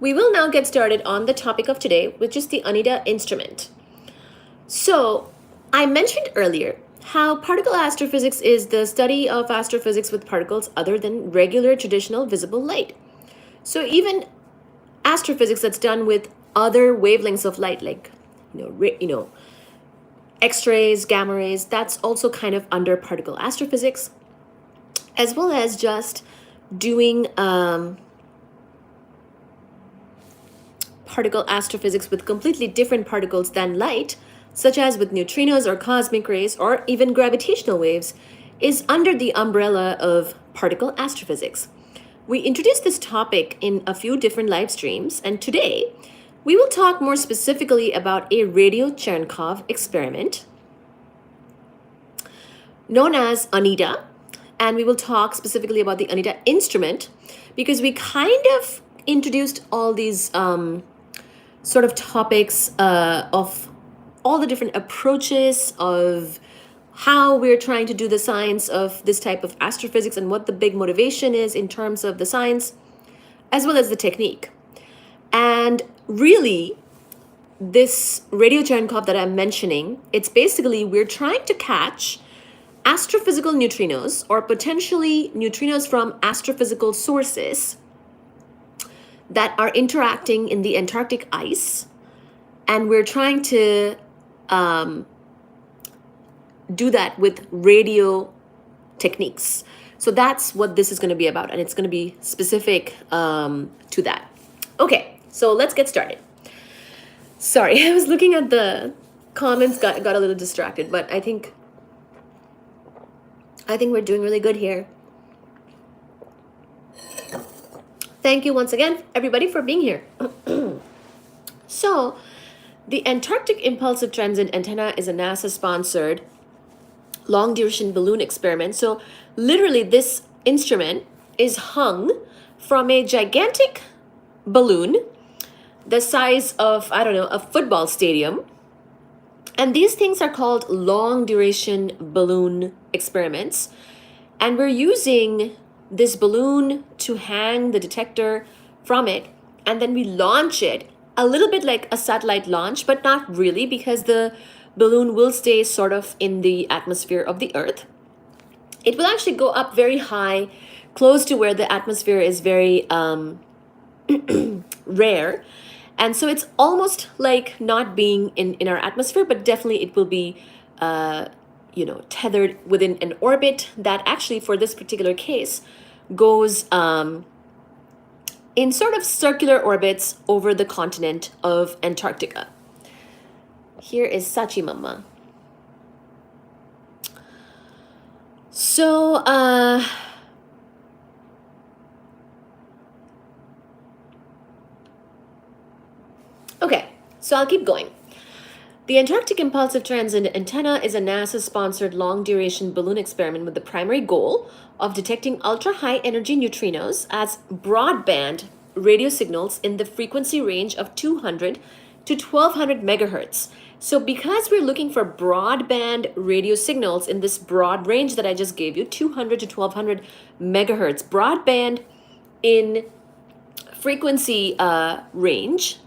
We will now get started on the topic of today, which is the Anita instrument. So, I mentioned earlier how particle astrophysics is the study of astrophysics with particles other than regular traditional visible light. So even astrophysics that's done with other wavelengths of light, like X-rays, gamma rays, that's also kind of under particle astrophysics, as well as just doing particle astrophysics with completely different particles than light, such as with neutrinos or cosmic rays or even gravitational waves, is under the umbrella of particle astrophysics. We introduced this topic in a few different live streams, and today we will talk more specifically about a radio Cherenkov experiment known as Anita, and we will talk specifically about the Anita instrument because we kind of introduced all these sort of topics of all the different approaches of how we're trying to do the science of this type of astrophysics and what the big motivation is in terms of the science, as well as the technique. And really, this radio Cherenkov that I'm mentioning, it's basically we're trying to catch astrophysical neutrinos or potentially neutrinos from astrophysical sources that are interacting in the Antarctic ice. And we're trying to do that with radio techniques. So that's what this is going to be about. And it's going to be specific to that. Okay, so let's get started. Sorry, I was looking at the comments, got a little distracted, but I think we're doing really good here. Thank you once again, everybody, for being here. So, the Antarctic Impulsive Transient Antenna is a NASA-sponsored long-duration balloon experiment. So, literally, this instrument is hung from a gigantic balloon the size of, I don't know, a football stadium. And these things are called long-duration balloon experiments. And we're using this balloon to hang the detector from it, and then we launch it a little bit like a satellite launch, but not really, because the balloon will stay sort of in the atmosphere of the Earth. It will actually go up very high, close to where the atmosphere is very rare. And so it's almost like not being in our atmosphere, but definitely it will be tethered within an orbit that actually, for this particular case, goes in sort of circular orbits over the continent of Antarctica. Here is Sachi Mama. So, okay, so I'll keep going. The Antarctic Impulsive Transient Antenna is a NASA-sponsored long-duration balloon experiment with the primary goal of detecting ultra-high energy neutrinos as broadband radio signals in the frequency range of 200 to 1200 megahertz. So because we're looking for broadband radio signals in this broad range that I just gave you, 200 to 1200 megahertz, broadband in frequency range,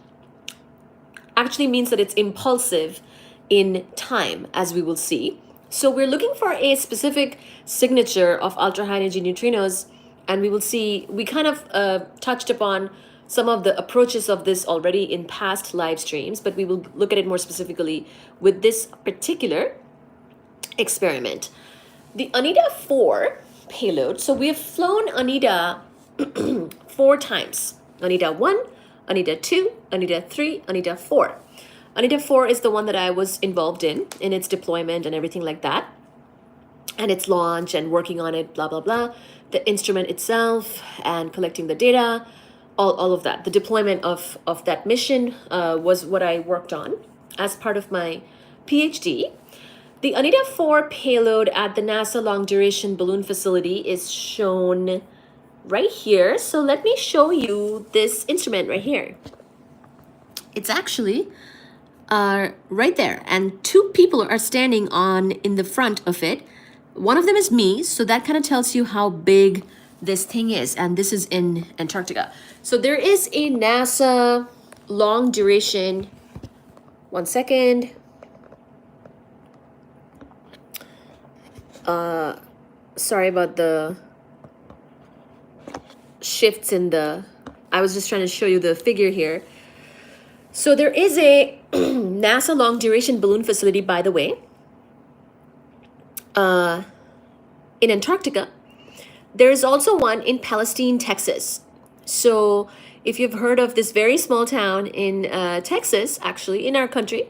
actually means that it's impulsive in time, as we will see. So we're looking for a specific signature of ultra-high energy neutrinos, and we will see, we kind of touched upon some of the approaches of this already in past live streams, but we will look at it more specifically with this particular experiment. The Anita 4 payload, so we have flown Anita 4 times. Anita 1, Anita 2, Anita 3, Anita 4. Anita 4 is the one that I was involved in its deployment and everything like that. And its launch and working on it, blah, blah, blah. The instrument itself and collecting the data, all of that. The deployment of that mission was what I worked on as part of my PhD. The Anita 4 payload at the NASA Long Duration Balloon Facility is shown right here. So let me show you this instrument right here. It's actually right there, and 2 people are standing in the front of it. One of them is me, so that kind of tells you how big this thing is, and this is in Antarctica. So there is a NASA long duration, one second. Sorry about the shifts in I was just trying to show you the figure here. So there is a NASA long duration balloon facility, by the way, in Antarctica. There is also one in Palestine, Texas. So if you've heard of this very small town in Texas, actually in our country,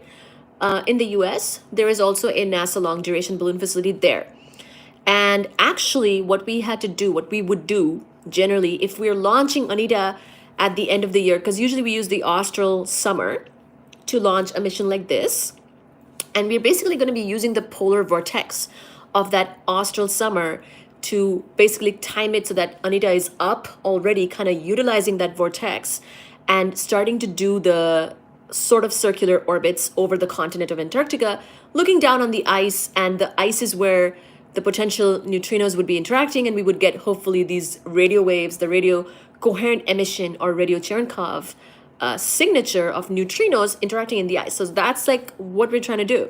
in the US, there is also a NASA long duration balloon facility there. And actually what we would do generally if we're launching Anita at the end of the year, because usually we use the austral summer to launch a mission like this. And we're basically going to be using the polar vortex of that austral summer to basically time it so that Anita is up already, kind of utilizing that vortex and starting to do the sort of circular orbits over the continent of Antarctica, looking down on the ice, and the ice is where the potential neutrinos would be interacting, and we would get hopefully these radio waves, the radio coherent emission or radio Cherenkov signature of neutrinos interacting in the ice. So that's like what we're trying to do.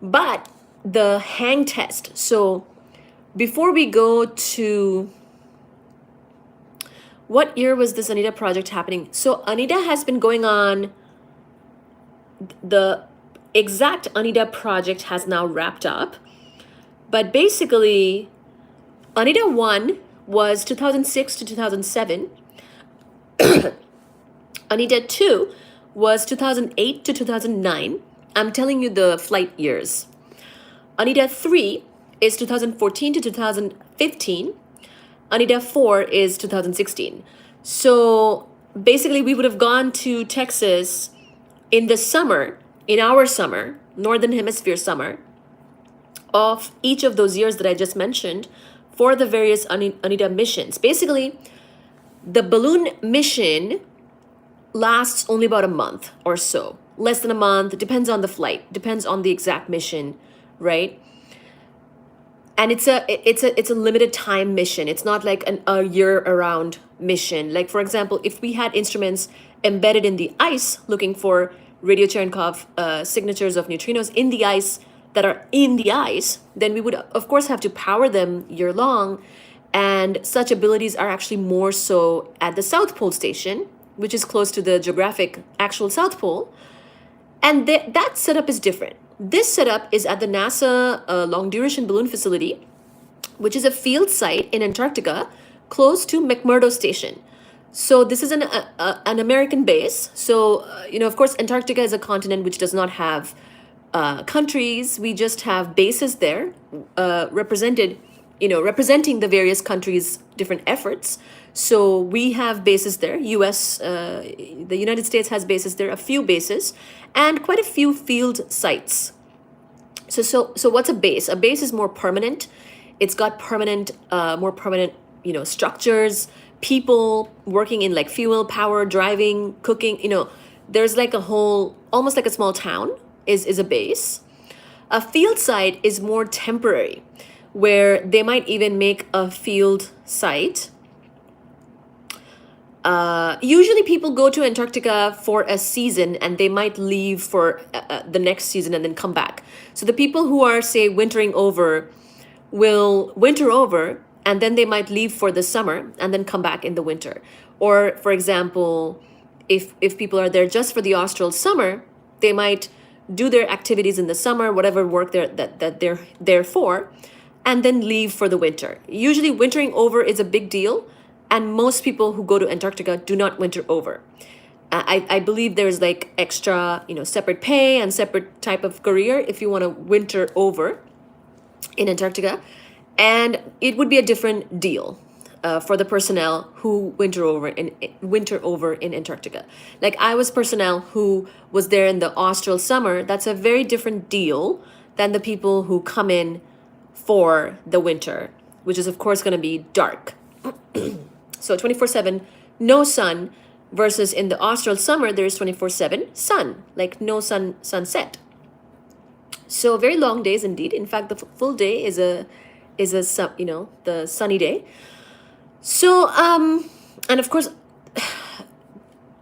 But the hang test. So before we go to what year was this Anita project happening? So Anita has been going on, the exact Anita project has now wrapped up. But basically, Anita 1 was 2006 to 2007. Anita 2 was 2008 to 2009. I'm telling you the flight years. Anita 3 is 2014 to 2015. Anita 4 is 2016. So basically, we would have gone to Texas in the summer, in our summer, Northern Hemisphere summer, of each of those years that I just mentioned for the various Anita missions. Basically, the balloon mission lasts only about a month or so, less than a month. It depends on the flight, depends on the exact mission, right? And it's a limited time mission. It's not like a year-around mission. Like, for example, if we had instruments embedded in the ice looking for radio Cherenkov signatures of neutrinos in the ice that are in the ice, then we would, of course, have to power them year-long. And such abilities are actually more so at the South Pole Station, which is close to the geographic actual South Pole. And that setup is different. This setup is at the NASA Long Duration Balloon Facility, which is a field site in Antarctica close to McMurdo Station. So this is an American base. So, of course, Antarctica is a continent which does not have countries. We just have bases there representing the various countries' different efforts. So we have bases there. The United States has bases there, a few bases, and quite a few field sites. So what's a base? A base is more permanent. It's got more permanent, structures, people working in like fuel, power, driving, cooking. There's like a whole, almost like a small town is a base. A field site is more temporary, where they might even make a field site. Usually people go to Antarctica for a season and they might leave for the next season and then come back. So the people who are, say, wintering over will winter over and then they might leave for the summer and then come back in the winter. Or, for example, if people are there just for the austral summer, they might do their activities in the summer, whatever work that they're there for, and then leave for the winter. Usually wintering over is a big deal, and most people who go to Antarctica do not winter over. I believe there's like extra, separate pay and separate type of career if you want to winter over in Antarctica. And it would be a different deal for the personnel who winter over in Antarctica. Like I was personnel who was there in the austral summer. That's a very different deal than the people who come in for the winter, which is of course going to be dark. So 24/7, no sun, versus in the austral summer, there's 24/7 sun, like no sunset. So very long days indeed. In fact, the full day is the sunny day. So, and of course,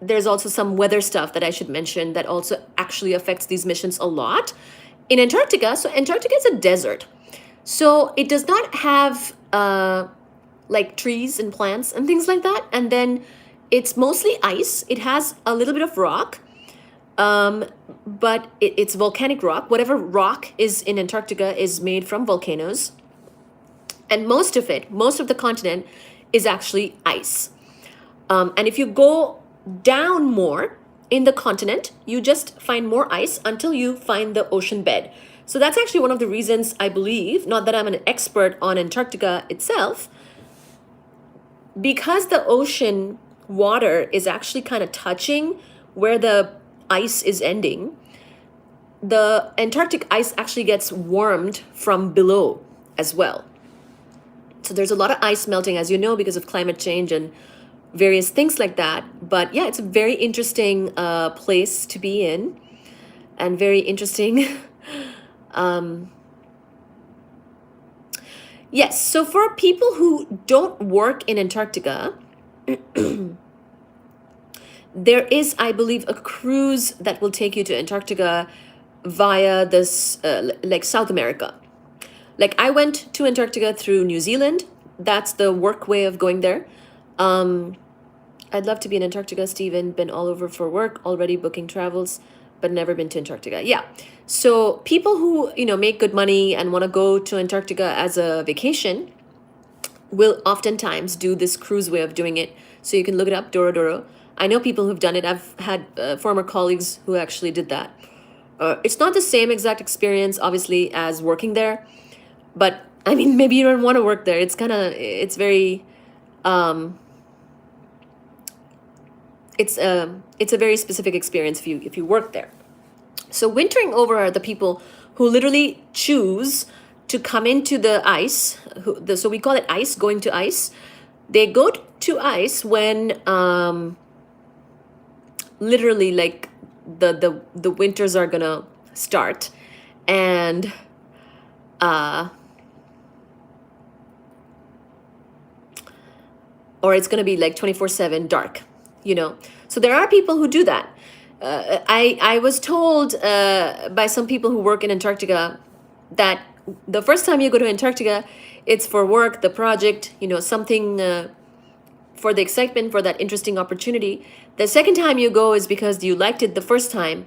there's also some weather stuff that I should mention that also actually affects these missions a lot. In Antarctica, so Antarctica is a desert. So it does not have like trees and plants and things like that. And then it's mostly ice. It has a little bit of rock, but it's volcanic rock. Whatever rock is in Antarctica is made from volcanoes. And most of the continent is actually ice. And if you go down more in the continent, you just find more ice until you find the ocean bed. So that's actually one of the reasons I believe, not that I'm an expert on Antarctica itself, because the ocean water is actually kind of touching where the ice is ending, the Antarctic ice actually gets warmed from below as well. So there's a lot of ice melting, as you know, because of climate change and various things like that. But yeah, it's a very interesting place to be in, and very interesting. um, yes, so for people who don't work in Antarctica, there is, I believe, a cruise that will take you to Antarctica via this, like South America. Like I went to Antarctica through New Zealand. That's the work way of going there. I'd love to be in Antarctica, Stephen. Been all over for work, already booking travels, but never been to Antarctica. Yeah. So people who, make good money and want to go to Antarctica as a vacation will oftentimes do this cruise way of doing it. So you can look it up, Doro Doro. I know people who've done it. I've had former colleagues who actually did that. It's not the same exact experience, obviously, as working there. But, I mean, maybe you don't want to work there. It's very, it's a very specific experience if you work there. So wintering over are the people who literally choose to come into the ice. So we call it ice, going to ice. They go to ice when literally like the winters are gonna start, and or it's gonna be like 24/7 dark, So there are people who do that. I was told by some people who work in Antarctica that the first time you go to Antarctica, it's for work, the project, something for the excitement, for that interesting opportunity. The second time you go is because you liked it the first time.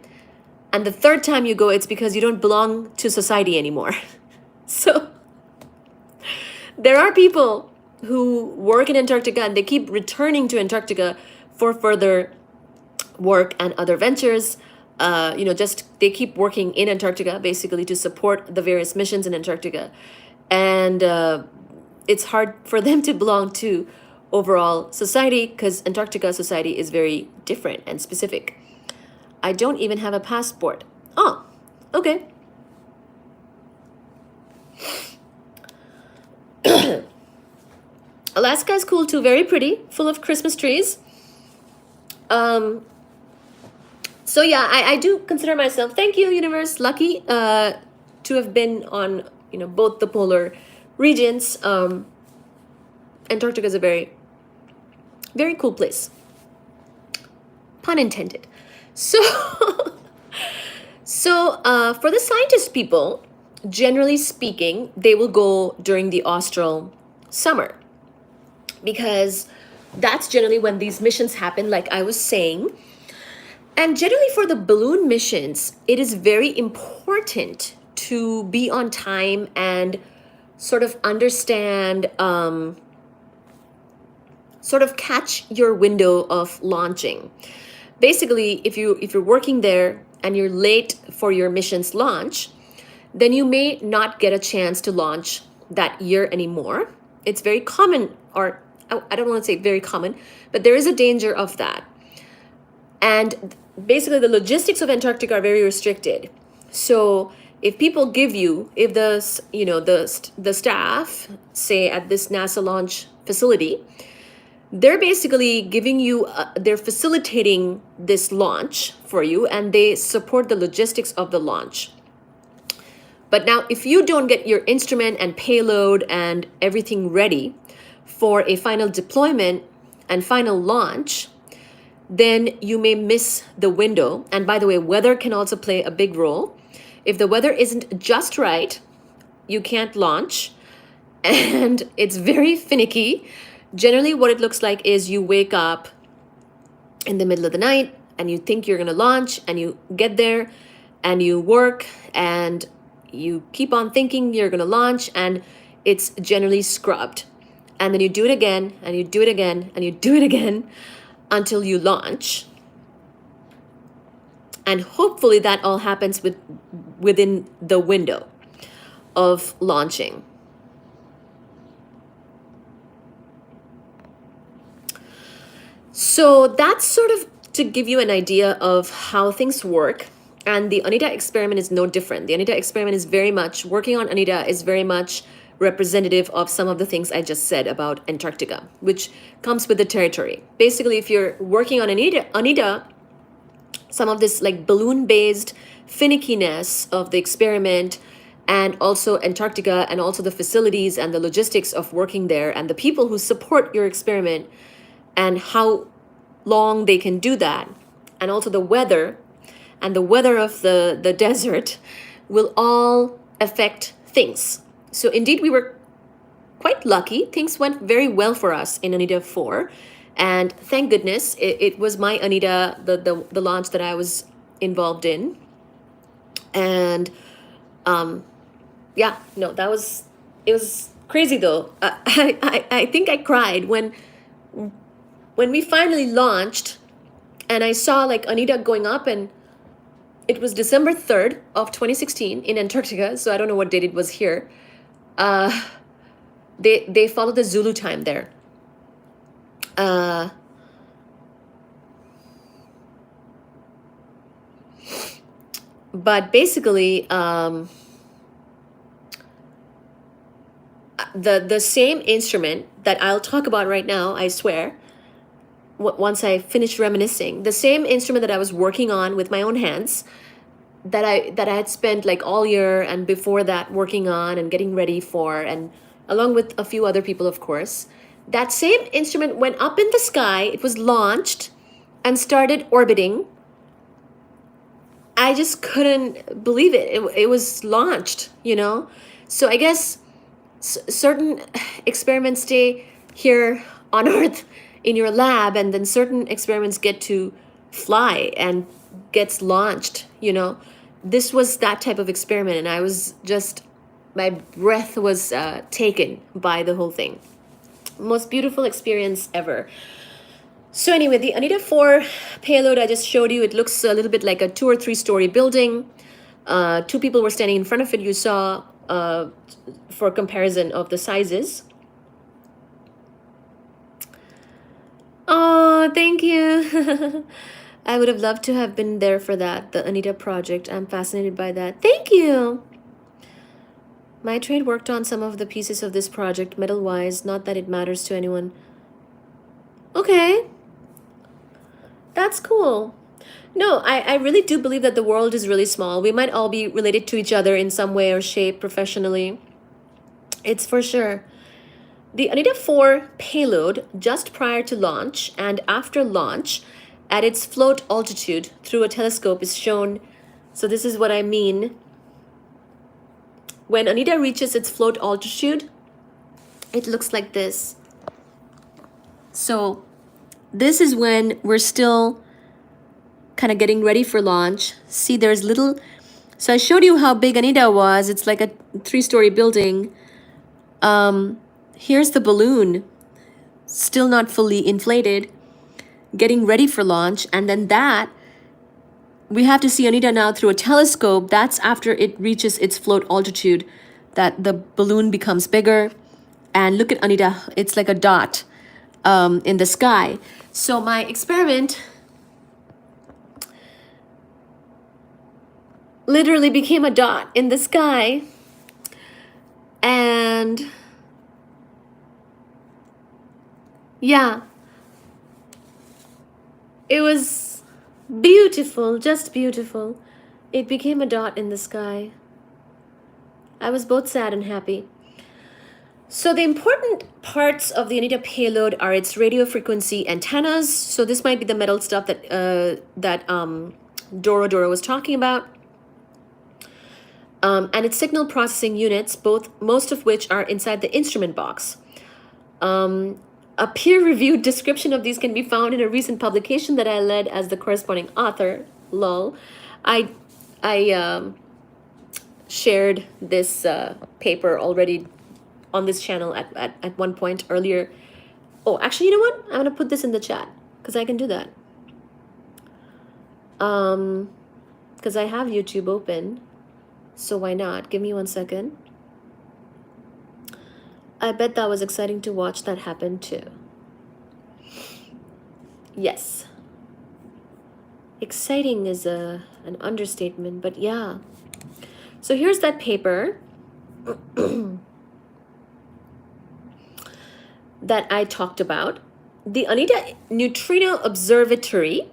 And the third time you go, it's because you don't belong to society anymore. So there are people who work in Antarctica and they keep returning to Antarctica for further work and other ventures. Just they keep working in Antarctica basically to support the various missions in Antarctica. And it's hard for them to belong to overall society because Antarctica society is very different and specific. I don't even have a passport. Oh, okay. Alaska is cool too, very pretty, full of Christmas trees. So yeah, I do consider myself, thank you, universe, lucky to have been on, both the polar regions. Antarctica is a very, very cool place. Pun intended. So, for the scientist people, generally speaking, they will go during the austral summer because that's generally when these missions happen, like I was saying. And generally for the balloon missions, it is very important to be on time and sort of understand, sort of catch your window of launching. Basically, if you're working there and you're late for your mission's launch, then you may not get a chance to launch that year anymore. It's very common, or I don't want to say very common, but there is a danger of that. And basically the logistics of Antarctica are very restricted. So if people give you, if the staff, say at this NASA launch facility, they're basically giving you, they're facilitating this launch for you, and they support the logistics of the launch. But now, if you don't get your instrument and payload and everything ready for a final deployment and final launch, then you may miss the window. And by the way, weather can also play a big role. If the weather isn't just right, you can't launch, and it's very finicky. Generally, what it looks like is you wake up in the middle of the night and you think you're going to launch, and you get there and you work and you keep on thinking you're going to launch, and it's generally scrubbed. And then you do it again and you do it again and you do it again until you launch. And hopefully that all happens within the window of launching. So that's sort of to give you an idea of how things work. And the Anita experiment is no different. The Anita experiment is very much, working on Anita is very much representative of some of the things I just said about Antarctica, which comes with the territory. Basically, if you're working on Anita, some of this like balloon-based finickiness of the experiment, and also Antarctica, and also the facilities and the logistics of working there, and the people who support your experiment, and how long they can do that, and also the weather, and the weather of the desert will all affect things. So indeed, we were quite lucky. Things went very well for us in Anita 4. And thank goodness it was my Anita, the launch that I was involved in. And yeah, no, it was crazy though. I think I cried when we finally launched and I saw like Anita going up, and it was December 3rd of 2016 in Antarctica. So I don't know what date it was here. They follow the Zulu time there. But basically, the same instrument that I'll talk about right now, I swear, once I finish reminiscing, the same instrument that I was working on with my own hands, that I had spent like all year and before that working on and getting ready for, and along with a few other people, of course, that same instrument went up in the sky. It was launched and started orbiting. I just couldn't believe it. It was launched, you know? So I guess certain experiments stay here on Earth in your lab, and then certain experiments get to fly and gets launched, you know? This was that type of experiment, and I was just, my breath was taken by the whole thing. Most beautiful experience ever. So anyway, the Anita 4 payload I just showed you, it looks a little bit like a 2 or 3 story building. 2 people were standing in front of it. You saw for comparison of the sizes. Oh, thank you. I would have loved to have been there for that, the Anita project. I'm fascinated by that. Thank you. My trade worked on some of the pieces of this project, metal-wise, not that it matters to anyone. Okay. That's cool. No, I really do believe that the world is really small. We might all be related to each other in some way or shape professionally. It's for sure. The Anita 4 payload, just prior to launch and after launch, at its float altitude through a telescope is shown. So this is what I mean. When Anita reaches its float altitude, it looks like this. So this is when we're still kind of getting ready for launch. See, there's little, so I showed you how big Anita was. It's like a 3-story building. Here's the balloon, still not fully inflated, getting ready for launch. And then that, we have to see Anita now through a telescope. That's after it reaches its float altitude, that the balloon becomes bigger. And look at Anita, it's like a dot in the sky. So my experiment literally became a dot in the sky. And yeah, it was beautiful, just beautiful. It became a dot in the sky. I was both sad and happy. So the important parts of the Anita payload are its radio frequency antennas. So this might be the metal stuff that Doro was talking about. And its signal processing units, most of which are inside the instrument box. A peer-reviewed description of these can be found in a recent publication that I led as the corresponding author. Lol. I shared this paper already on this channel at one point earlier. Oh, actually, you know what? I'm going to put this in the chat because I can do that. Because I have YouTube open. So why not? Give me 1 second. I bet that was exciting to watch that happen too. Yes. Exciting is an understatement, but yeah. So here's that paper. that I talked about. The Anita Neutrino Observatory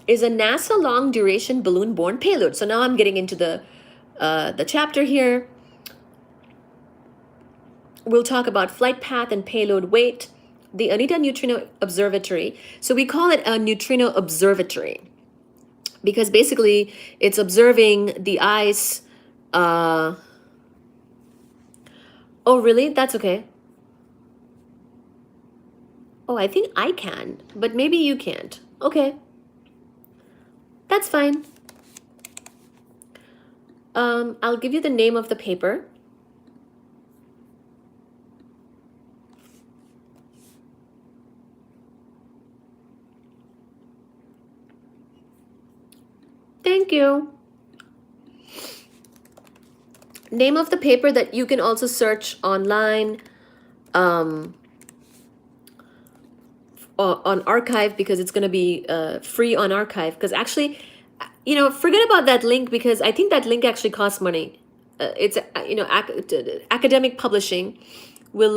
is a NASA long duration balloon borne payload. So now I'm getting into the chapter here. We'll talk about flight path and payload weight. The Anita Neutrino Observatory. So we call it a neutrino observatory because basically it's observing the ice. Oh, really? That's okay. Oh, I think I can, but maybe you can't. Okay, that's fine. I'll give you the name of the paper. Thank you. Name of the paper that you can also search online on archive because it's going to be free on archive. Because actually, forget about that link because I think that link actually costs money. It's academic publishing will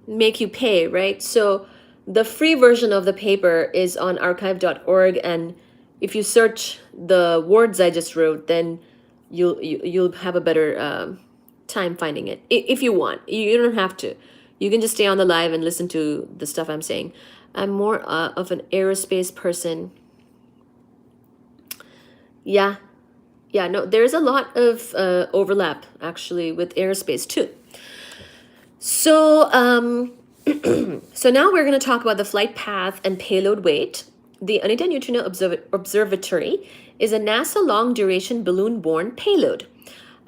make you pay, right? So the free version of the paper is on archive.org, and if you search the words I just wrote, then you'll have a better time finding it if you want. You don't have to. You can just stay on the live and listen to the stuff I'm saying. I'm more of an aerospace person. Yeah, no, there's a lot of overlap actually with aerospace too. So, so now we're going to talk about the flight path and payload weight. The Anita Neutrino Observatory is a NASA long-duration balloon-borne payload.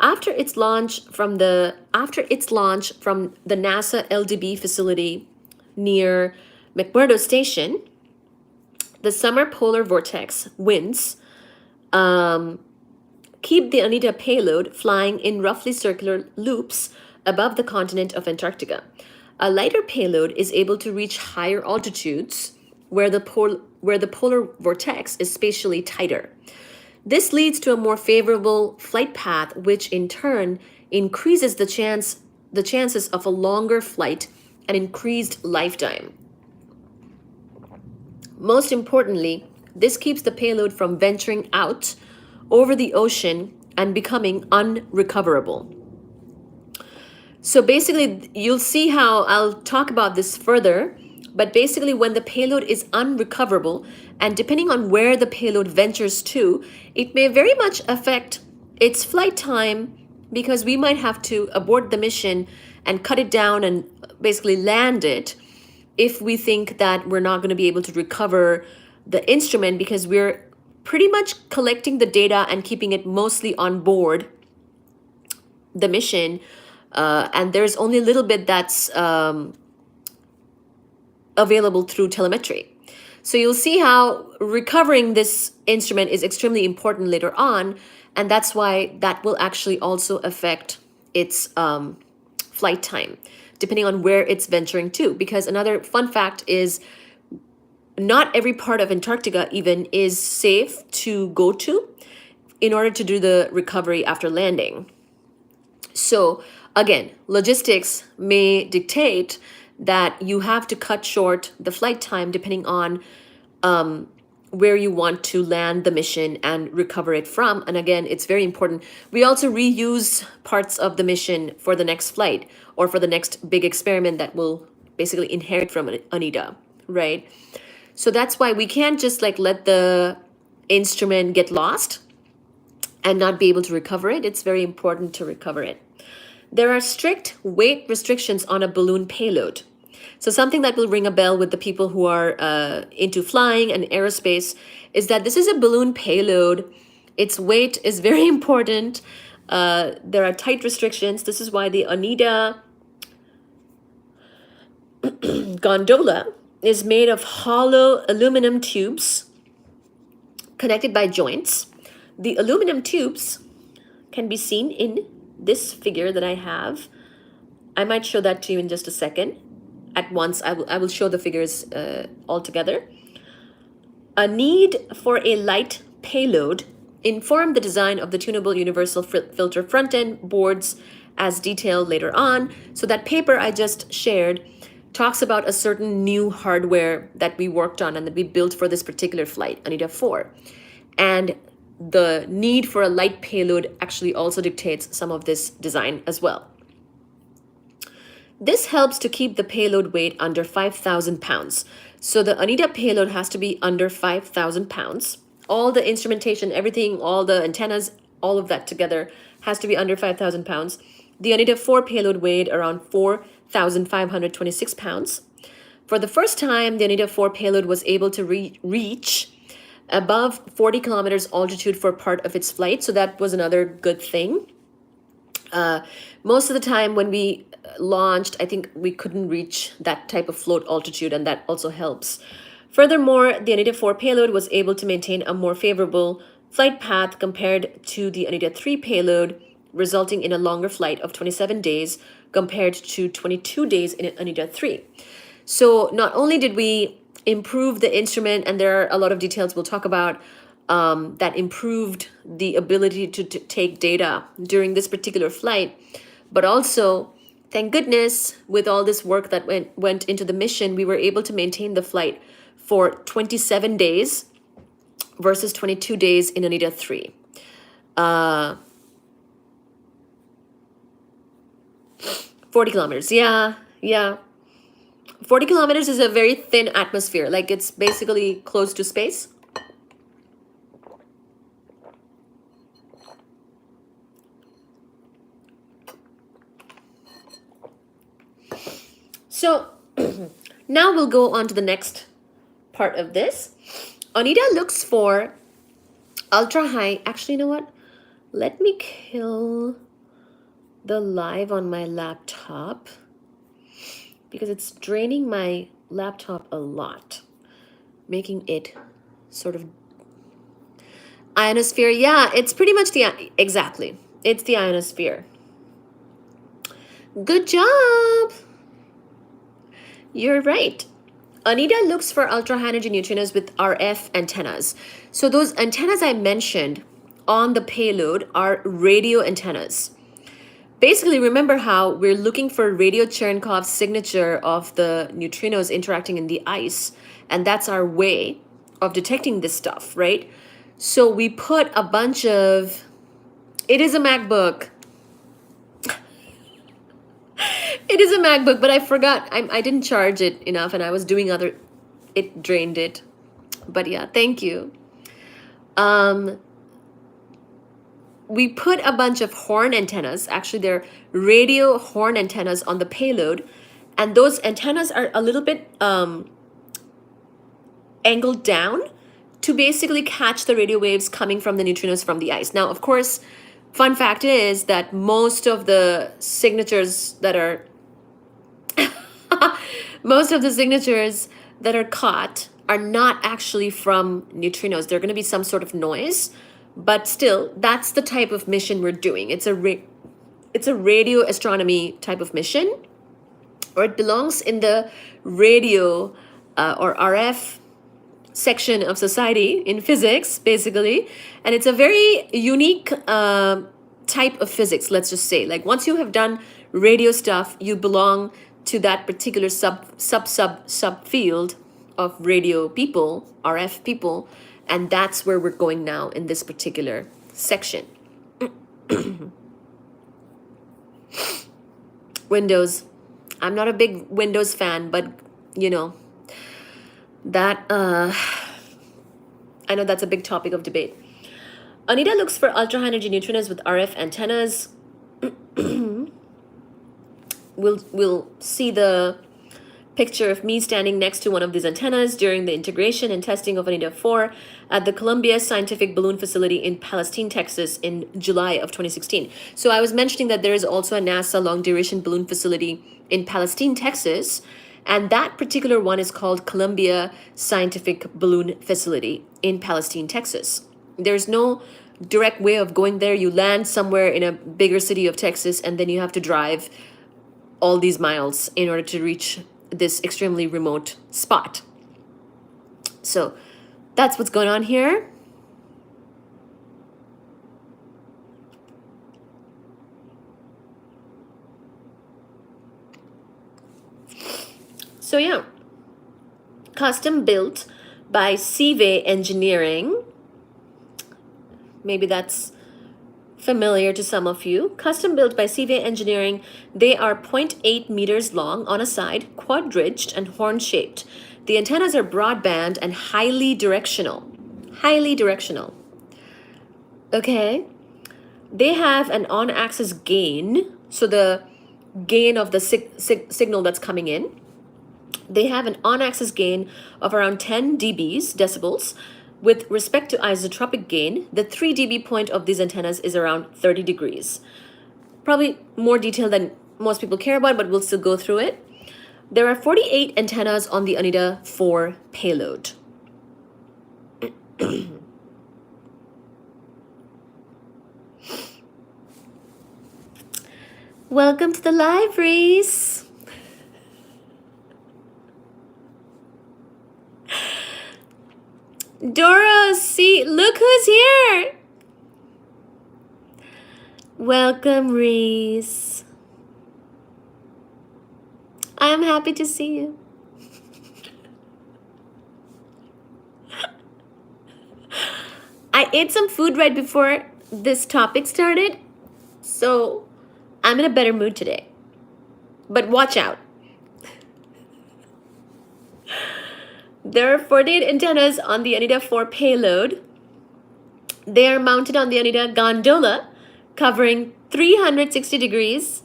After its launch from the NASA LDB facility near McMurdo Station, the summer polar vortex winds keep the Anita payload flying in roughly circular loops above the continent of Antarctica. A lighter payload is able to reach higher altitudes where the polar vortex is spatially tighter. This leads to a more favorable flight path, which in turn increases the chances of a longer flight and increased lifetime. Most importantly, this keeps the payload from venturing out over the ocean and becoming unrecoverable. So basically, you'll see how I'll talk about this further, but basically when the payload is unrecoverable, and depending on where the payload ventures to, it may very much affect its flight time because we might have to abort the mission and cut it down and basically land it if we think that we're not going to be able to recover the instrument because we're pretty much collecting the data and keeping it mostly on board the mission. And there's only a little bit that's available through telemetry. So you'll see how recovering this instrument is extremely important later on, and that's why that will actually also affect its flight time, depending on where it's venturing to. Because another fun fact is not every part of Antarctica even is safe to go to in order to do the recovery after landing. So again, logistics may dictate that you have to cut short the flight time depending on where you want to land the mission and recover it from. And again, it's very important. We also reuse parts of the mission for the next flight or for the next big experiment that will basically inherit from Anita, right? So that's why we can't just let the instrument get lost and not be able to recover it. It's very important to recover it. There are strict weight restrictions on a balloon payload. So something that will ring a bell with the people who are into flying and aerospace is that this is a balloon payload. Its weight is very important. There are tight restrictions. This is why the Anita gondola is made of hollow aluminum tubes connected by joints. The aluminum tubes can be seen in this figure that I have. I might show that to you in just a second. At once, I will show the figures all together. A need for a light payload informed the design of the tunable universal filter front-end boards as detailed later on. So that paper I just shared talks about a certain new hardware that we worked on and that we built for this particular flight, Anita 4. And the need for a light payload actually also dictates some of this design as well. This helps to keep the payload weight under 5,000 pounds. So the Anita payload has to be under 5,000 pounds. All the instrumentation, everything, all the antennas, all of that together has to be under 5,000 pounds. The Anita 4 payload weighed around 4,526 pounds. For the first time, the Anita 4 payload was able to reach above 40 kilometers altitude for part of its flight. So that was another good thing. Most of the time when we launched, I think we couldn't reach that type of float altitude, and that also helps. Furthermore, the Anita 4 payload was able to maintain a more favorable flight path compared to the Anita 3 payload, resulting in a longer flight of 27 days compared to 22 days in Anita 3. So not only did we improve the instrument, and there are a lot of details we'll talk about, that improved the ability to take data during this particular flight, but also, thank goodness, with all this work that went into the mission, we were able to maintain the flight for 27 days versus 22 days in Anita 3. 40 kilometers, yeah. 40 kilometers is a very thin atmosphere, like it's basically close to space. So now we'll go on to the next part of this. Anita looks for ultra high. Actually, you know what? Let me kill the live on my laptop because it's draining my laptop a lot, making it sort of ionosphere. Yeah, it's pretty much exactly. It's the ionosphere. Good job. You're right. Anita looks for ultra-high energy neutrinos with RF antennas. So those antennas I mentioned on the payload are radio antennas. Basically, remember how we're looking for radio Chernkov's signature of the neutrinos interacting in the ice, and that's our way of detecting this stuff, right? So we put a bunch of... It is a MacBook. It is a MacBook, but I forgot. I didn't charge it enough, and I was doing other... It drained it. But yeah, thank you. We put a bunch of horn antennas. Actually, they're radio horn antennas on the payload. And those antennas are a little bit angled down to basically catch the radio waves coming from the neutrinos from the ice. Now, of course, fun fact is that most of the signatures that are caught are not actually from neutrinos. They're going to be some sort of noise, but still, that's the type of mission we're doing. It's a radio astronomy type of mission, or it belongs in the radio or RF section of society in physics, basically. And it's a very unique type of physics, let's just say. Like once you have done radio stuff, you belong to that particular subfield of radio people, RF people, and that's where we're going now in this particular section. Windows. I'm not a big Windows fan, but you know, that I know that's a big topic of debate. Anita looks for ultra high energy neutrinos with RF antennas. We'll see the picture of me standing next to one of these antennas during the integration and testing of Anita 4 at the Columbia Scientific Balloon Facility in Palestine, Texas in July of 2016. So I was mentioning that there is also a NASA long duration balloon facility in Palestine, Texas, and that particular one is called Columbia Scientific Balloon Facility in Palestine, Texas. There's no direct way of going there. You land somewhere in a bigger city of Texas, and then you have to drive all these miles in order to reach this extremely remote spot. So that's what's going on here. So yeah, custom built by Seaway Engineering. Maybe that's familiar to some of you. Custom built by Seaway Engineering. They are 0.8 meters long on a side, quad-ridged and horn-shaped. The antennas are broadband and highly directional. Highly directional. Okay. They have an on-axis gain, so the gain of the signal that's coming in. They have an on-axis gain of around 10 dBs, decibels. With respect to isotropic gain, the 3 dB point of these antennas is around 30 degrees. Probably more detail than most people care about, but we'll still go through it. There are 48 antennas on the Anita 4 payload. Welcome to the live, Reese. Dora, see, look who's here. Welcome, Reese. I am happy to see you. I ate some food right before this topic started, so I'm in a better mood today. But watch out. There are 48 antennas on the Anita 4 payload. They are mounted on the Anita gondola, covering 360 degrees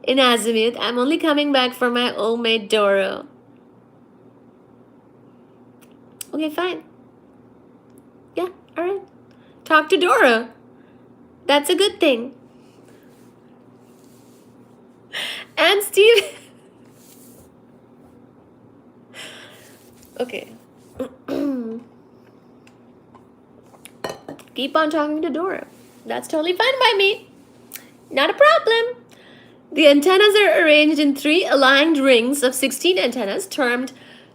in azimuth. I'm only coming back for my old mate Doro. Okay, fine. Yeah, all right. Talk to Doro. That's a good thing. And Steve. Okay. Keep on talking to Dora. That's totally fine by me. Not a problem. The antennas are arranged in 3 aligned rings of 16 antennas termed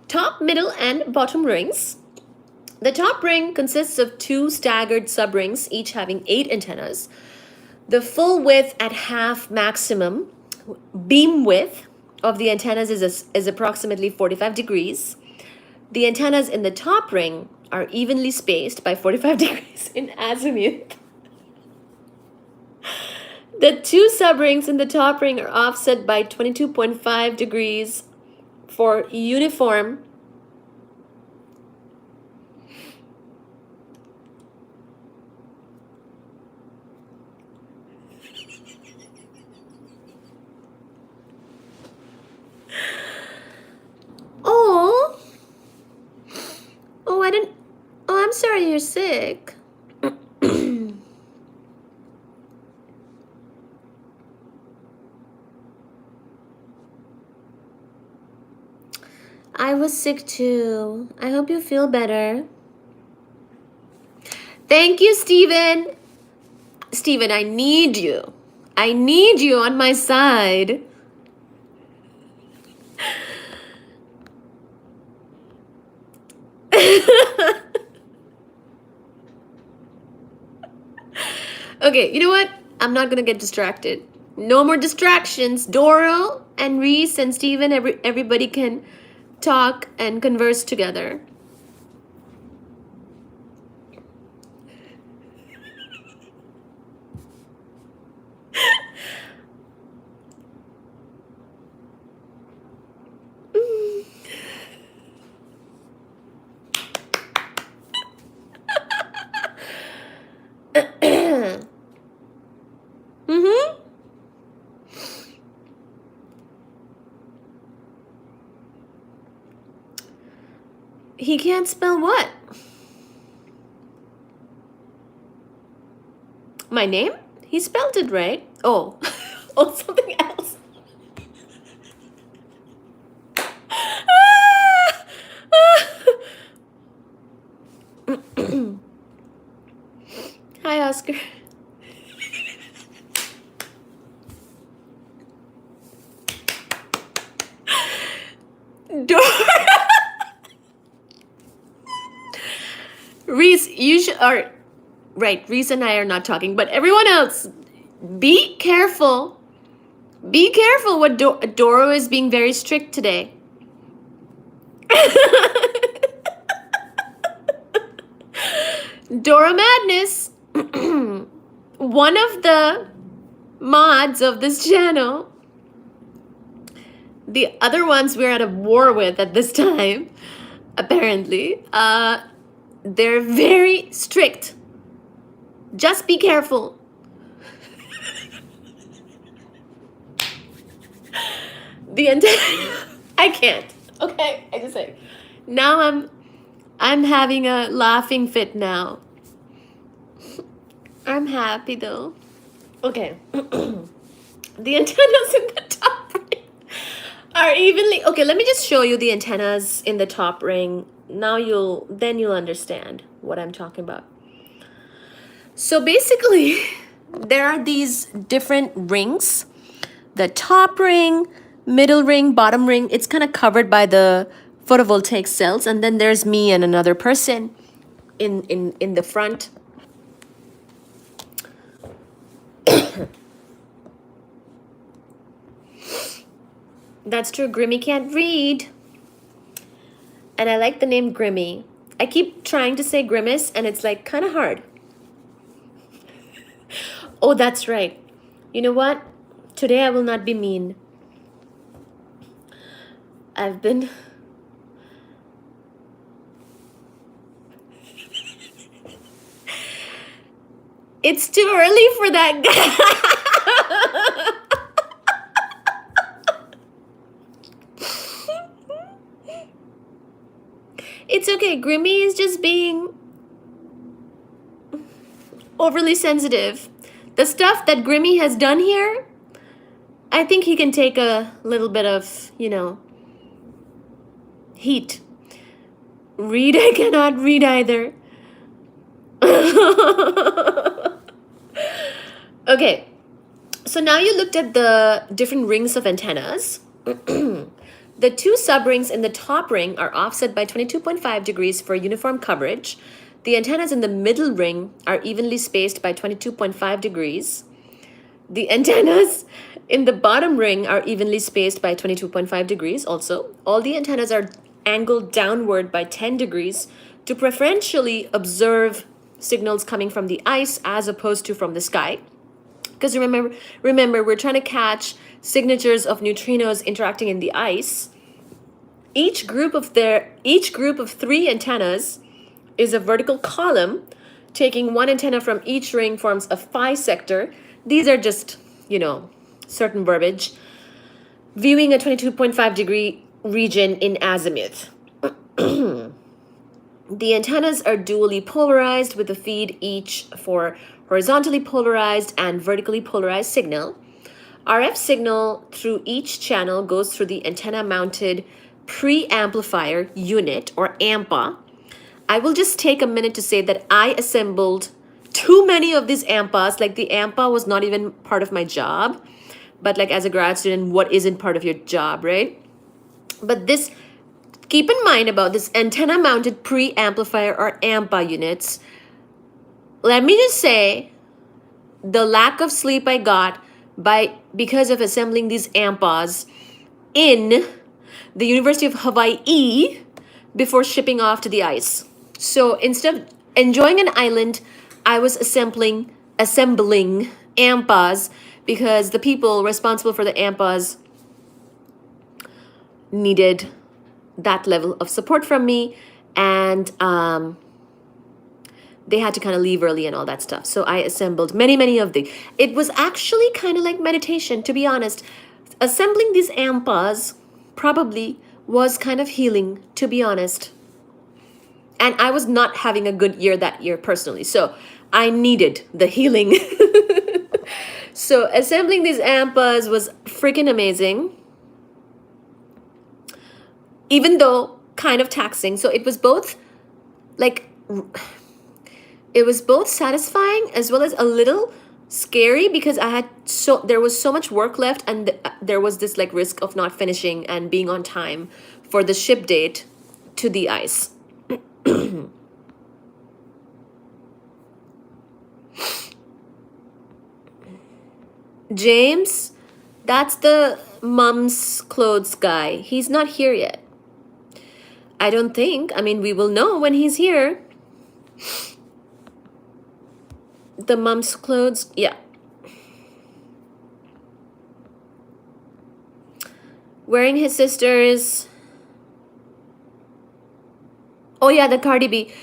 top, middle, and bottom rings. The top ring consists of 2 staggered subrings, each having 8 antennas. The full width at half maximum beam width of the antennas is approximately 45 degrees. The antennas in the top ring are evenly spaced by 45 degrees in azimuth. The 2 subrings in the top ring are offset by 22.5 degrees for uniform I'm sorry you're sick. I was sick too. I hope you feel better. Thank you, Steven. Steven, I need you. I need you on my side. Okay, you know what? I'm not gonna get distracted. No more distractions. Doro and Reese and Steven, everybody can talk and converse together. He can't spell what? My name? He spelled it right. Oh, oh, something else. Hi, Oscar. Reese, you are right. Reese and I are not talking, but everyone else, be careful Be careful. What Doro is being very strict today. Dora Madness. One of the mods of this channel. The other ones we're at a war with at this time, apparently. They're very strict. Just be careful. The entire I can't. Okay, I just say. Now I'm having a laughing fit now. I'm happy though. Okay. The antennas in the top ring are evenly. Okay, let me just show you the antennas in the top ring. Now you'll understand what I'm talking about. So basically, there are these different rings. The top ring, middle ring, bottom ring, it's kind of covered by the photovoltaic cells, and then there's me and another person in the front. That's true. Grimmy can't read. And I like the name Grimmy. I keep trying to say Grimace, and it's like kind of hard. Oh, that's right. You know what? Today I will not be mean. I've been... It's too early for that guy. It's okay. Grimmy is just being overly sensitive. The stuff that Grimmy has done here, I think he can take a little bit of, heat. Read, I cannot read either. Okay, so now you looked at the different rings of antennas. The two sub-rings in the top ring are offset by 22.5 degrees for uniform coverage. The antennas in the middle ring are evenly spaced by 22.5 degrees. The antennas in the bottom ring are evenly spaced by 22.5 degrees also. All the antennas are angled downward by 10 degrees to preferentially observe signals coming from the ice as opposed to from the sky. Because remember, we're trying to catch signatures of neutrinos interacting in the ice. Each group of 3 antennas is a vertical column. Taking one antenna from each ring forms a phi sector. These are just, certain verbiage. Viewing a 22.5 degree region in azimuth. The antennas are dually polarized with a feed each for horizontally polarized and vertically polarized signal. RF signal through each channel goes through the antenna-mounted preamplifier unit, or AMPA. I will just take a minute to say that I assembled too many of these AMPAs. Like, the AMPA was not even part of my job. But like, as a grad student, what isn't part of your job, right? But this, keep in mind about this antenna-mounted preamplifier or AMPA units. Let me just say, the lack of sleep I got because of assembling these AMPAs in the University of Hawaii before shipping off to the ice. So instead of enjoying an island, I was assembling AMPAs because the people responsible for the AMPAs needed that level of support from me, and they had to kind of leave early and all that stuff. So I assembled many of the. It was actually kind of like meditation, to be honest. Assembling these AMPAs probably was kind of healing, to be honest. And I was not having a good year that year personally. So I needed the healing. So assembling these AMPAs was freaking amazing. Even though kind of taxing. So it was both satisfying as well as a little scary, because there was so much work left, and there was this like risk of not finishing and being on time for the ship date to the ice. James, That's the mom's clothes guy. He's not here yet. I don't think. I mean, we will know when he's here. The mom's clothes, yeah. Wearing his sister's. Oh yeah, the Cardi B.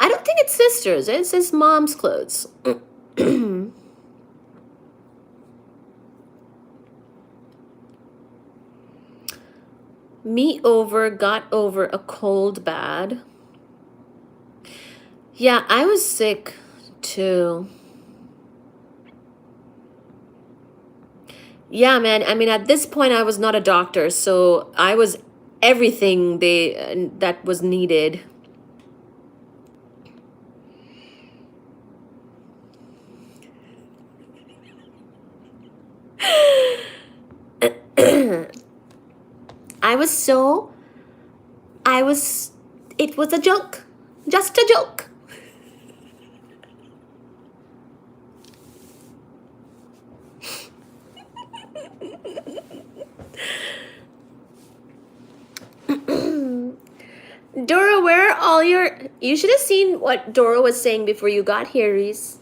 I don't think it's sisters. It's his mom's clothes. Got over a cold bad. Yeah, I was sick too. Yeah, man. I mean, at this point, I was not a doctor, so I was everything that was needed. It was a joke. Just a joke. Dora, where are all your... You should have seen what Dora was saying before you got here, Reese.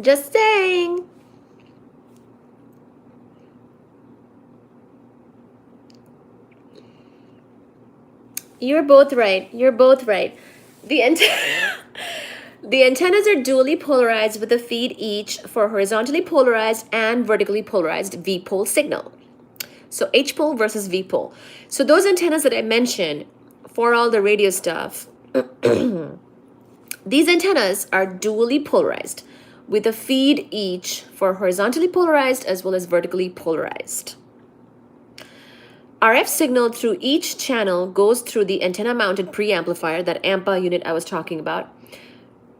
Just saying. You're both right. You're both right. The antennas are dually polarized with a feed each for horizontally polarized and vertically polarized V-pole signal. So H-pole versus V-pole. So those antennas that I mentioned for all the radio stuff, these antennas are dually polarized with a feed each for horizontally polarized as well as vertically polarized. RF signal through each channel goes through the antenna-mounted preamplifier, that AMPA unit I was talking about.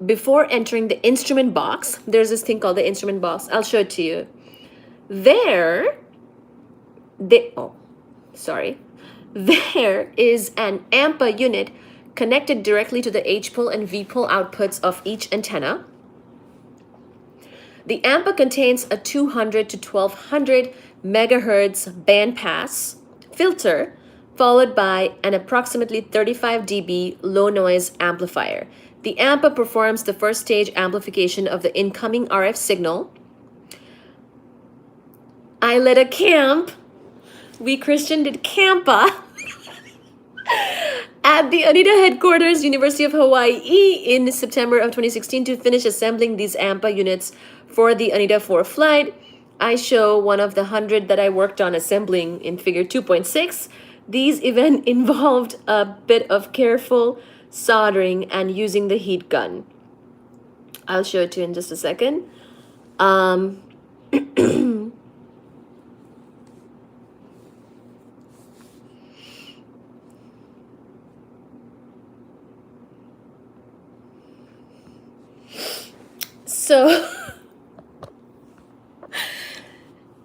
Before entering the instrument box, there's this thing called the instrument box. I'll show it to you. There is an AMPA unit connected directly to the H-pole and V-pole outputs of each antenna. The AMPA contains a 200 to 1200 megahertz bandpass filter, followed by an approximately 35 dB low noise amplifier. The AMPA performs the first stage amplification of the incoming RF signal. I led a camp. We Christian did campa at the Anita headquarters, University of Hawaii, in September of 2016 to finish assembling these AMPA units for the Anita 4 flight. I show one of the 100 that I worked on assembling in figure 2.6. These events involved a bit of careful soldering and using the heat gun. I'll show it to you in just a second.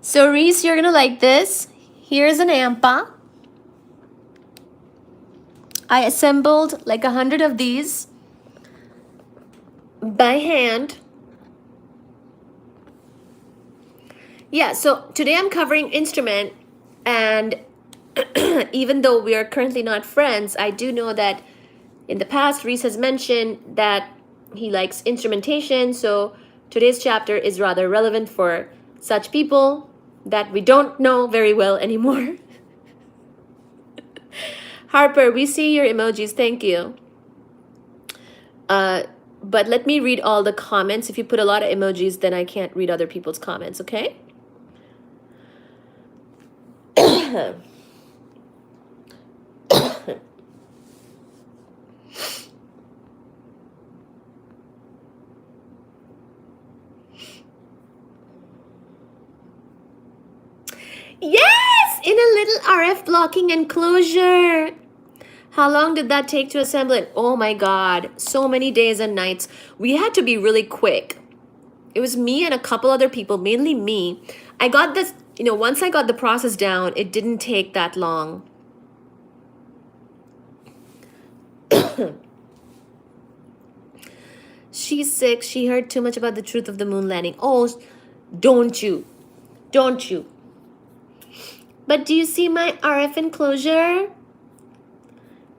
So Reese, you're gonna like this. Here's an AMPA. I assembled like 100 of these by hand. Yeah, so today I'm covering instrument, and even though we are currently not friends, I do know that in the past Reese has mentioned that he likes instrumentation, so today's chapter is rather relevant for such people that we don't know very well anymore. Harper, we see your emojis, thank you. But let me read all the comments. If you put a lot of emojis, then I can't read other people's comments, okay? Yes, in a little RF blocking enclosure. How long did that take to assemble it? Oh my God, so many days and nights. We had to be really quick. It was me and a couple other people, mainly me. I got this, once I got the process down, it didn't take that long. she's sick. She heard too much about the truth of the moon landing. Oh, don't you? Don't you? But do you see my RF enclosure?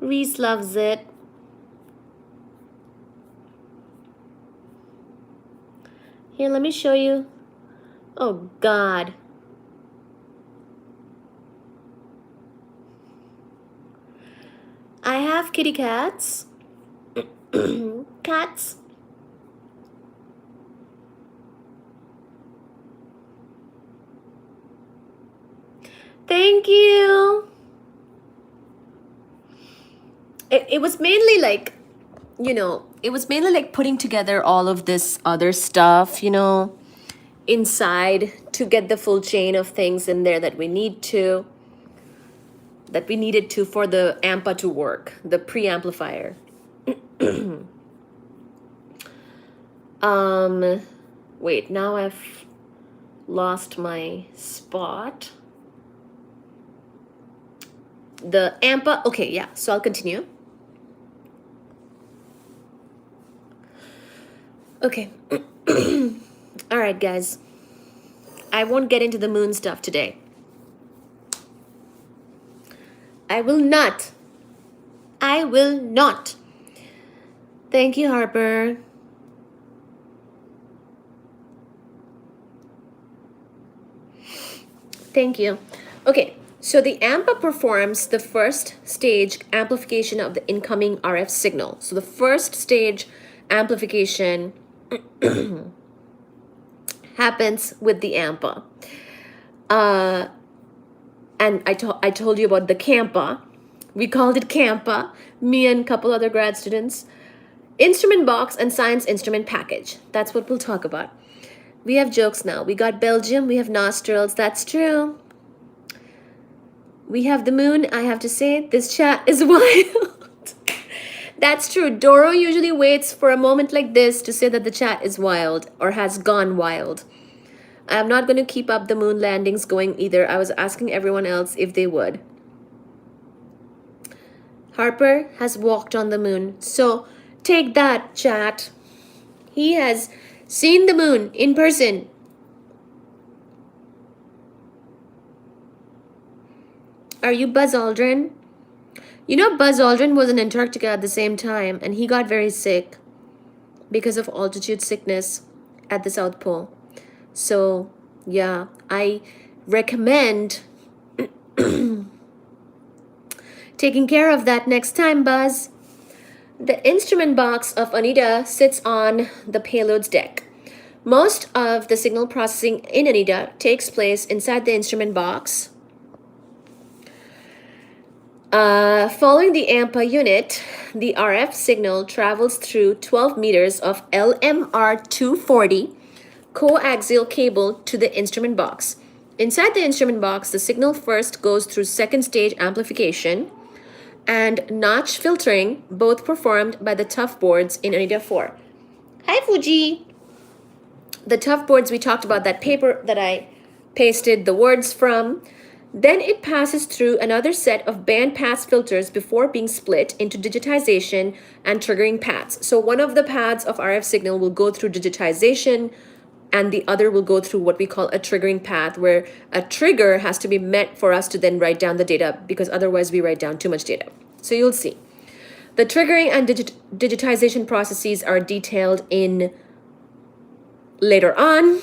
Reese loves it. Here, let me show you. Oh, God. I have kitty cats. Cats. Thank you. It was mainly like, you know, it was mainly like putting together all of this other stuff, you know, inside to get the full chain of things in there that we needed to for the AMPA to work, the preamplifier. Wait, now I've lost my spot. The AMPA, okay, yeah, so I'll continue. Okay. All right, guys. I won't get into the moon stuff today. I will not. I will not. Thank you, Harper. Thank you. Okay, so the AMPA performs the first stage amplification of the incoming RF signal. So the first stage amplification happens with the AMPA. And I told you about the CAMPA. We called it CAMPA, me and a couple other grad students. Instrument box and science instrument package. That's what we'll talk about. We have jokes now. We got Belgium, we have nostrils. That's true. We have the moon. I have to say, this chat is wild. That's true. Doro usually waits for a moment like this to say that the chat is wild or has gone wild. I'm not going to keep up the moon landings going either. I was asking everyone else if they would. Harper has walked on the moon. So take that, chat. He has seen the moon in person. Are you Buzz Aldrin? You know, Buzz Aldrin was in Antarctica at the same time, and he got very sick because of altitude sickness at the South Pole. So, yeah, I recommend taking care of that next time, Buzz. The instrument box of Anita sits on the payload's deck. Most of the signal processing in Anita takes place inside the instrument box. Following the AMPA unit, the RF signal travels through 12 meters of LMR240 coaxial cable to the instrument box. Inside the instrument box, the signal first goes through second stage amplification and notch filtering, both performed by the tough boards in Anita 4. Hi, Fuji! The tough boards, we talked about that paper that I pasted the words from. Then it passes through another set of bandpass filters before being split into digitization and triggering pads. So one of the pads of RF signal will go through digitization and the other will go through what we call a triggering path, where a trigger has to be met for us to then write down the data, because otherwise we write down too much data. So you'll see. The triggering and digitization processes are detailed in later on.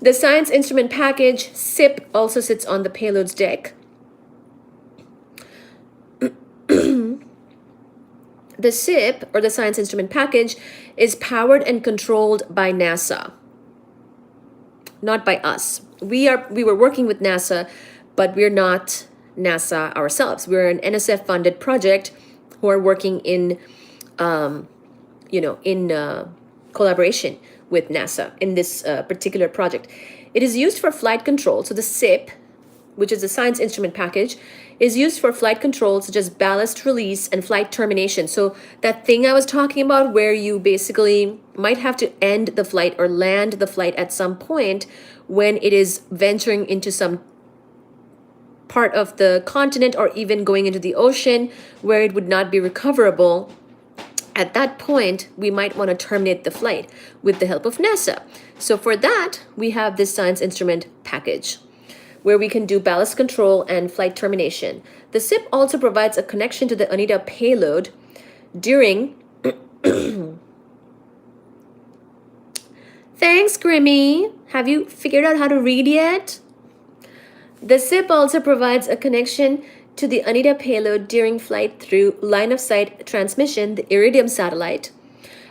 The science instrument package, SIP, also sits on the payload's deck. The SIP, or the science instrument package, is powered and controlled by NASA, not by us. We were working with NASA, but we're not NASA ourselves. We're an NSF-funded project who are working in, collaboration with NASA in this particular project. It is used for flight control. So the SIP, which is the science instrument package, is used for flight control such as ballast release and flight termination. So that thing I was talking about where you basically might have to end the flight or land the flight at some point when it is venturing into some part of the continent or even going into the ocean where it would not be recoverable. At that point, we might want to terminate the flight with the help of NASA. So for that, we have this science instrument package where we can do ballast control and flight termination. The SIP also provides a connection to the Anita payload during... Thanks, Grimmy. Have you figured out how to read yet? The SIP also provides a connection to the Anita payload during flight through line-of-sight transmission, the Iridium satellite,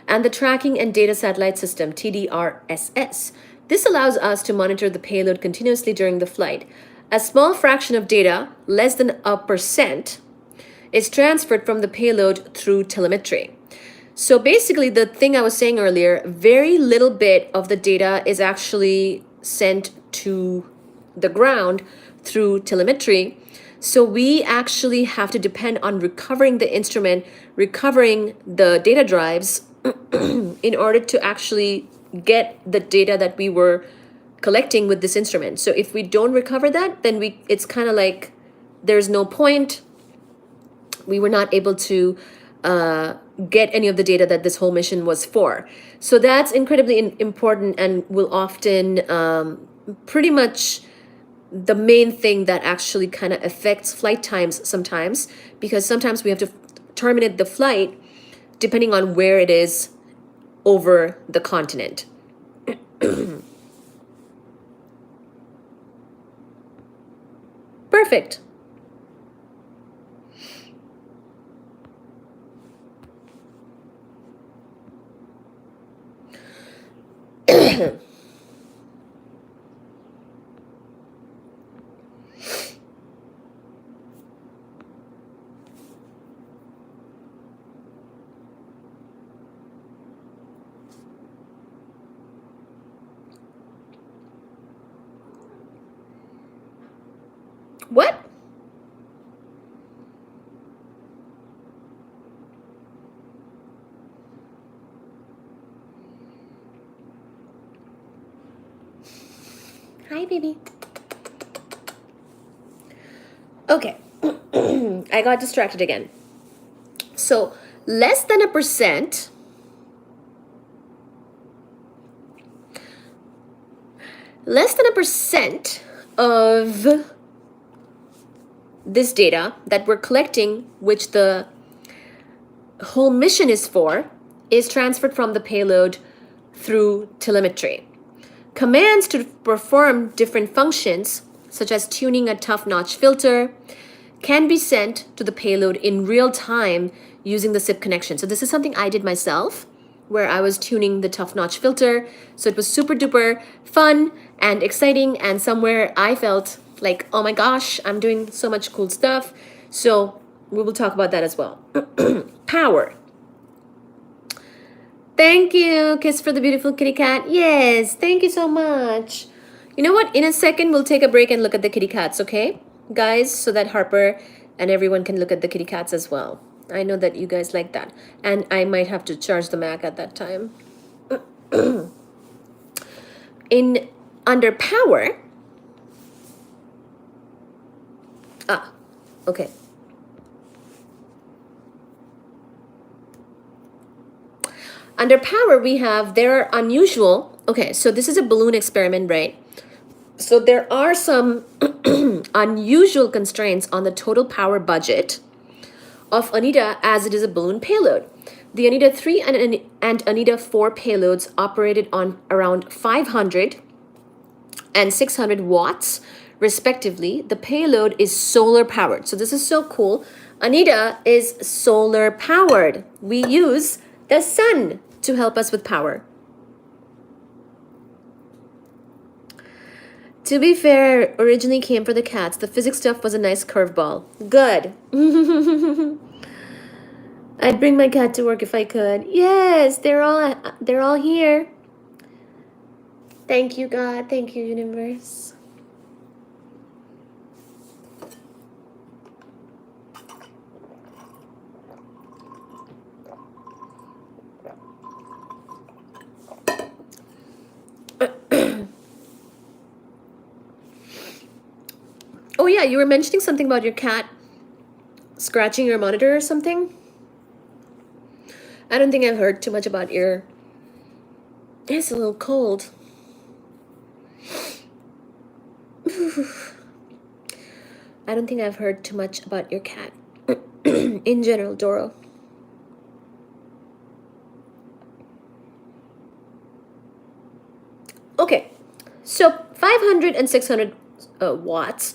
and the Tracking and Data Satellite System, TDRSS. This allows us to monitor the payload continuously during the flight. A small fraction of data, less than 1%, is transferred from the payload through telemetry. So basically, the thing I was saying earlier, very little bit of the data is actually sent to the ground through telemetry. So we actually have to depend on recovering the instrument, recovering the data drives in order to actually get the data that we were collecting with this instrument. So if we don't recover that, then it's kind of like there's no point. We were not able to get any of the data that this whole mission was for. So that's incredibly important and will often pretty much the main thing that actually kind of affects flight times sometimes, because sometimes we have to terminate the flight depending on where it is over the continent. Perfect. What? Hi, baby. Okay. I got distracted again. So less than 1%, of this data that we're collecting, which the whole mission is for, is transferred from the payload through telemetry. Commands to perform different functions, such as tuning a tough notch filter, can be sent to the payload in real time using the SIP connection. So this is something I did myself, where I was tuning the tough notch filter. So it was super duper fun and exciting, and somewhere I felt like, oh my gosh, I'm doing so much cool stuff. So we will talk about that as well. Power. Thank you, Kiss for the beautiful kitty cat. Yes, thank you so much. You know what? In a second, we'll take a break and look at the kitty cats, okay? Guys, so that Harper and everyone can look at the kitty cats as well. I know that you guys like that. And I might have to charge the Mac at that time. Under power... okay. Under power, we have, there are unusual, okay, so this is a balloon experiment, right? So there are some unusual constraints on the total power budget of Anita as it is a balloon payload. The Anita 3 and Anita 4 payloads operated on around 500 and 600 watts, respectively. The payload is solar powered. So this is so cool. Anita is solar powered. We use the sun to help us with power. To be fair, originally came for the cats. The physics stuff was a nice curveball. Good. I'd bring my cat to work if I could. Yes, they're all here. Thank you, God. Thank you, universe. Oh yeah, you were mentioning something about your cat scratching your monitor or something? I don't think I've heard too much about your... It's a little cold. I don't think I've heard too much about your cat in general, Doro. Okay, so 500 and 600 watts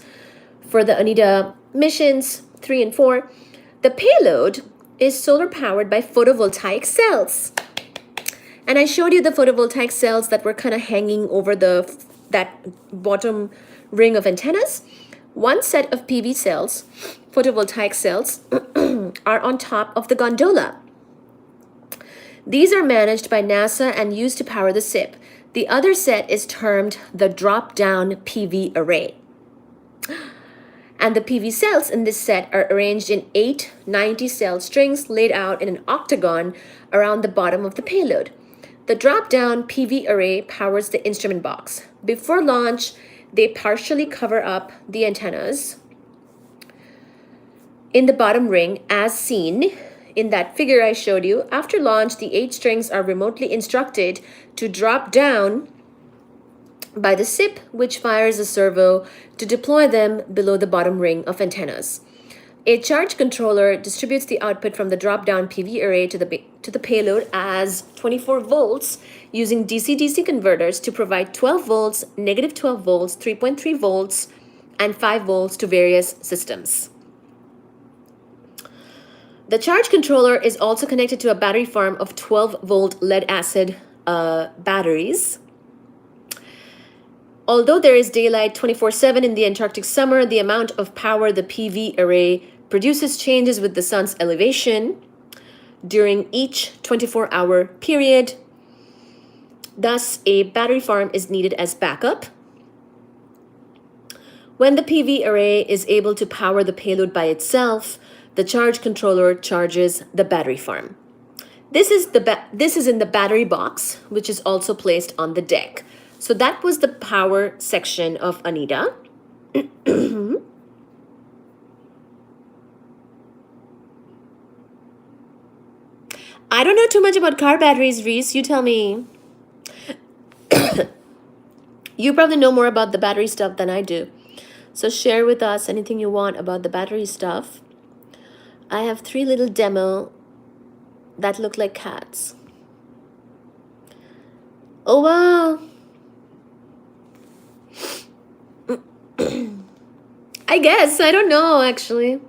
for the Anita missions 3 and 4. The payload is solar powered by photovoltaic cells. And I showed you the photovoltaic cells that were kind of hanging over that bottom ring of antennas. One set of PV cells, photovoltaic cells, are on top of the gondola. These are managed by NASA and used to power the SIP. The other set is termed the drop-down PV array. And the PV cells in this set are arranged in 8 90-cell strings laid out in an octagon around the bottom of the payload. The drop-down PV array powers the instrument box. Before launch, they partially cover up the antennas in the bottom ring as seen in that figure I showed you. After launch, the 8 strings are remotely instructed to drop down by the SIP, which fires a servo to deploy them below the bottom ring of antennas. A charge controller distributes the output from the drop-down PV array to the payload as 24 volts using DC-DC converters to provide 12 volts, negative 12 volts, 3.3 volts, and 5 volts to various systems. The charge controller is also connected to a battery farm of 12-volt lead-acid batteries. Although there is daylight 24/7 in the Antarctic summer, the amount of power the PV array produces changes with the sun's elevation during each 24-hour period. Thus, a battery farm is needed as backup. When the PV array is able to power the payload by itself, the charge controller charges the battery farm. This is in the battery box, which is also placed on the deck. So that was the power section of Anita. I don't know too much about car batteries, Reese. You tell me. You probably know more about the battery stuff than I do. So share with us anything you want about the battery stuff. I have 3 little demo that look like cats. Oh, wow. I guess. I don't know, actually.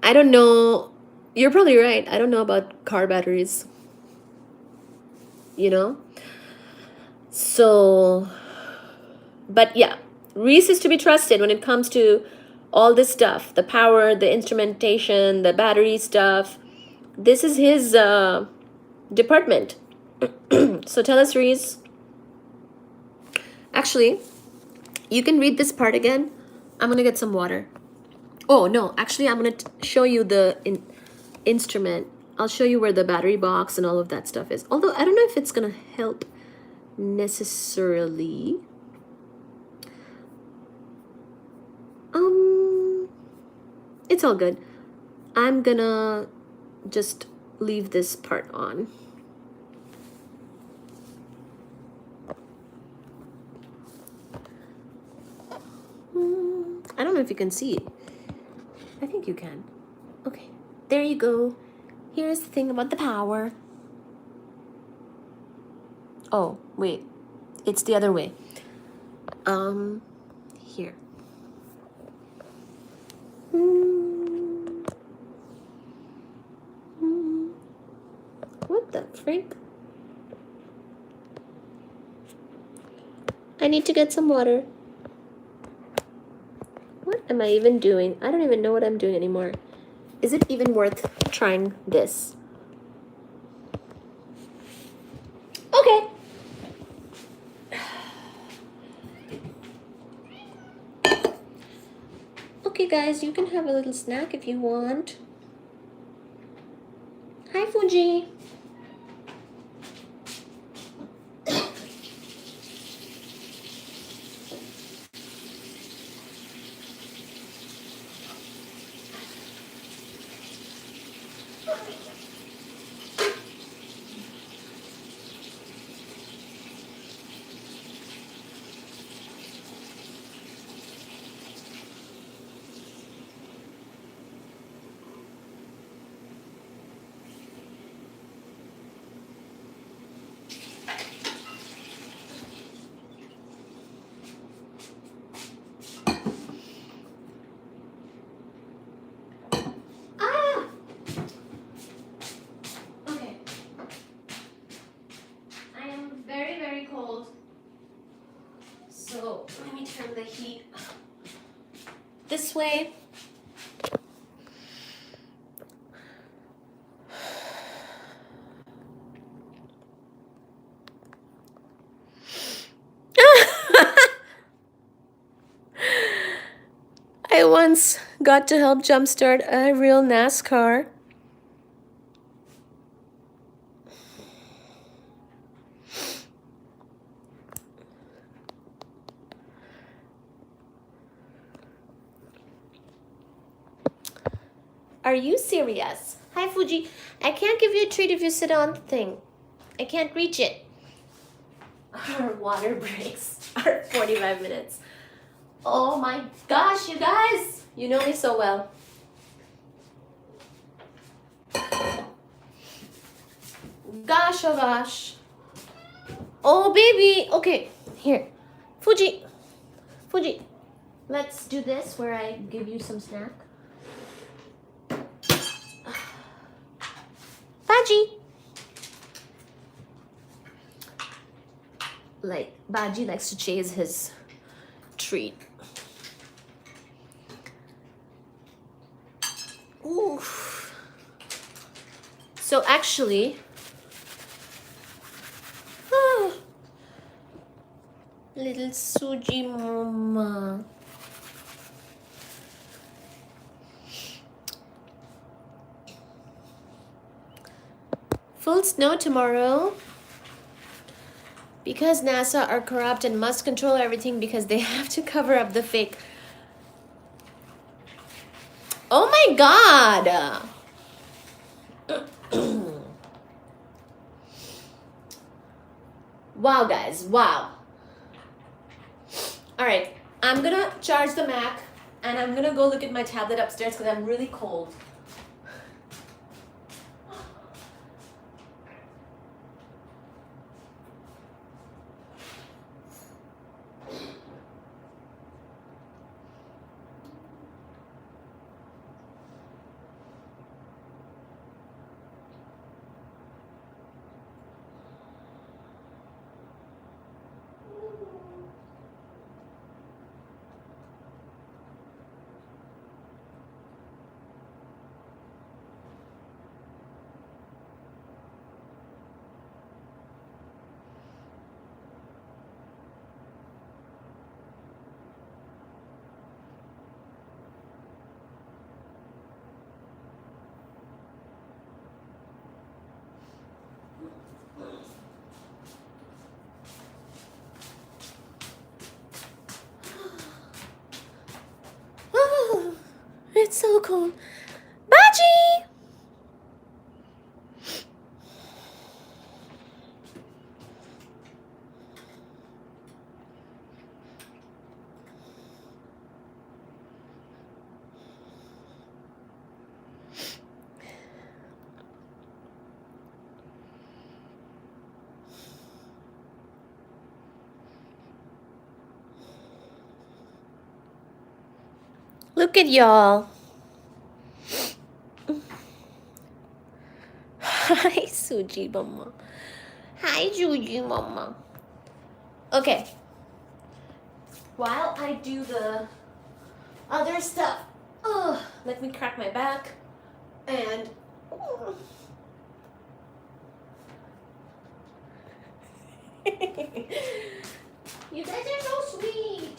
I don't know. You're probably right. I don't know about car batteries. You know? So, but yeah, Reese is to be trusted when it comes to all this stuff. The power, the instrumentation, the battery stuff. This is his department. So tell us, Reese. Actually, you can read this part again. I'm gonna get some water. Oh no, actually I'm gonna show you the instrument. I'll show you where the battery box and all of that stuff is. Although I don't know if it's gonna help necessarily. It's all good. I'm gonna just leave this part on. I don't know if you can see it. I think you can. Okay, there you go. Here's the thing about the power. Oh, wait. It's the other way. Here. What the freak? I need to get some water. What am I even doing? I don't even know what I'm doing anymore. Is it even worth trying this? Okay. Okay, guys, you can have a little snack if you want. Hi, Fuji. Ah! Okay. I am very, very cold. So let me turn the heat this way. I once got to help jumpstart a real NASCAR. Are you serious? Hi, Fuji. I can't give you a treat if you sit on the thing. I can't reach it. Our water breaks are 45 minutes. Oh my gosh, you guys! You know me so well. Gosh, oh gosh. Oh, baby. Okay, here. Fuji. Fuji. Let's do this where I give you some snack. Baji. Like, Baji likes to chase his treat. Oof. So actually, little Suji mama. Full snow tomorrow. Because NASA are corrupt and must control everything because they have to cover up the fake. Oh my god! Wow, guys, wow. Alright, I'm gonna charge the Mac and I'm gonna go look at my tablet upstairs because I'm really cold. Oh, it's so cold. Baji! Look at y'all. Hi, Suji Mama. Hi, Juji Mama. Okay. While I do the other stuff, let me crack my back and. You guys are so sweet.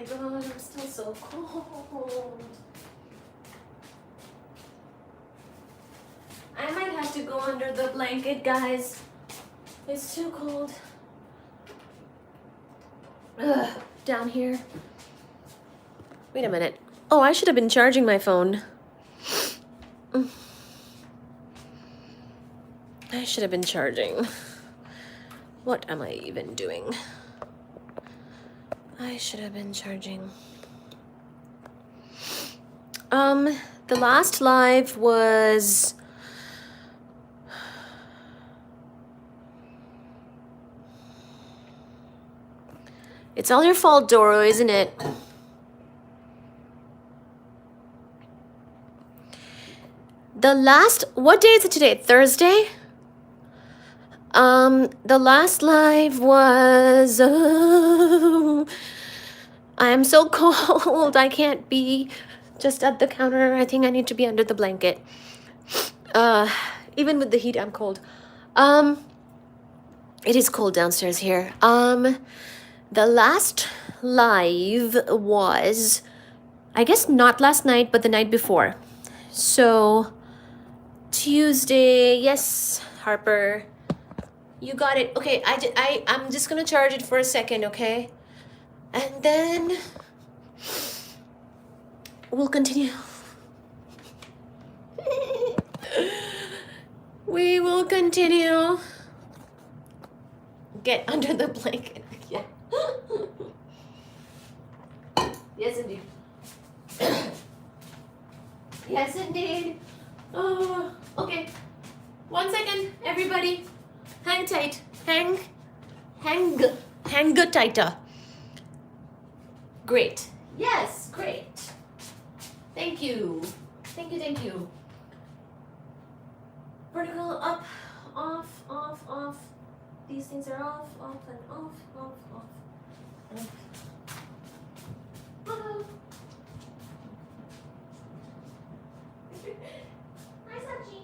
god, I'm still so cold. I might have to go under the blanket, guys. It's too cold. Ugh, down here. Wait a minute. Oh, I should have been charging my phone. I should have been charging. What am I even doing? I should have been charging. The last live was... It's all your fault, Doro, isn't it? The last... What day is it today? Thursday? The last live was... I am so cold. I can't be just at the counter. I think I need to be under the blanket. Even with the heat, I'm cold. It is cold downstairs here. The last live was, I guess not last night, but the night before. So, Tuesday, yes, Harper, you got it. Okay, I'm just gonna charge it for a second, okay? And then we'll continue. We will continue. Get under the blanket. Yeah. Yes, indeed. Yes, indeed. Oh, okay. 1 second, everybody. Hang tight. Hang tighter. Great. Yes, great. Thank you. Thank you. Vertical up, off. These things are off, and off. Oh. Hi, Sachi.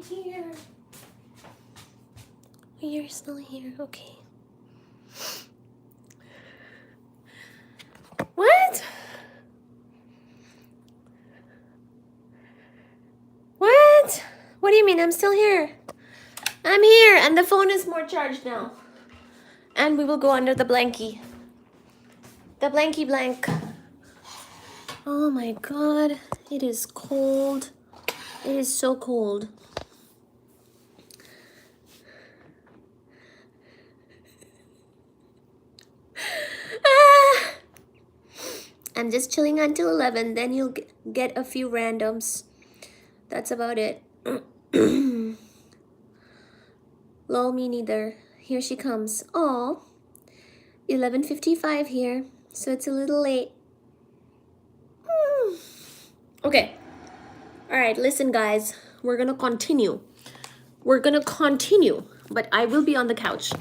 here. You're still here, okay. What? What? What do you mean? I'm still here. I'm here, and the phone is more charged now. And we will go under the blankie. The blankie blank. Oh my god, it is cold. It is so cold. Ah! I'm just chilling until 11, then you'll get a few randoms. That's about it. Lol, me neither. Here she comes. Aw. 11:55 here, so it's a little late. Okay. Alright, listen guys. We're gonna continue. But I will be on the couch.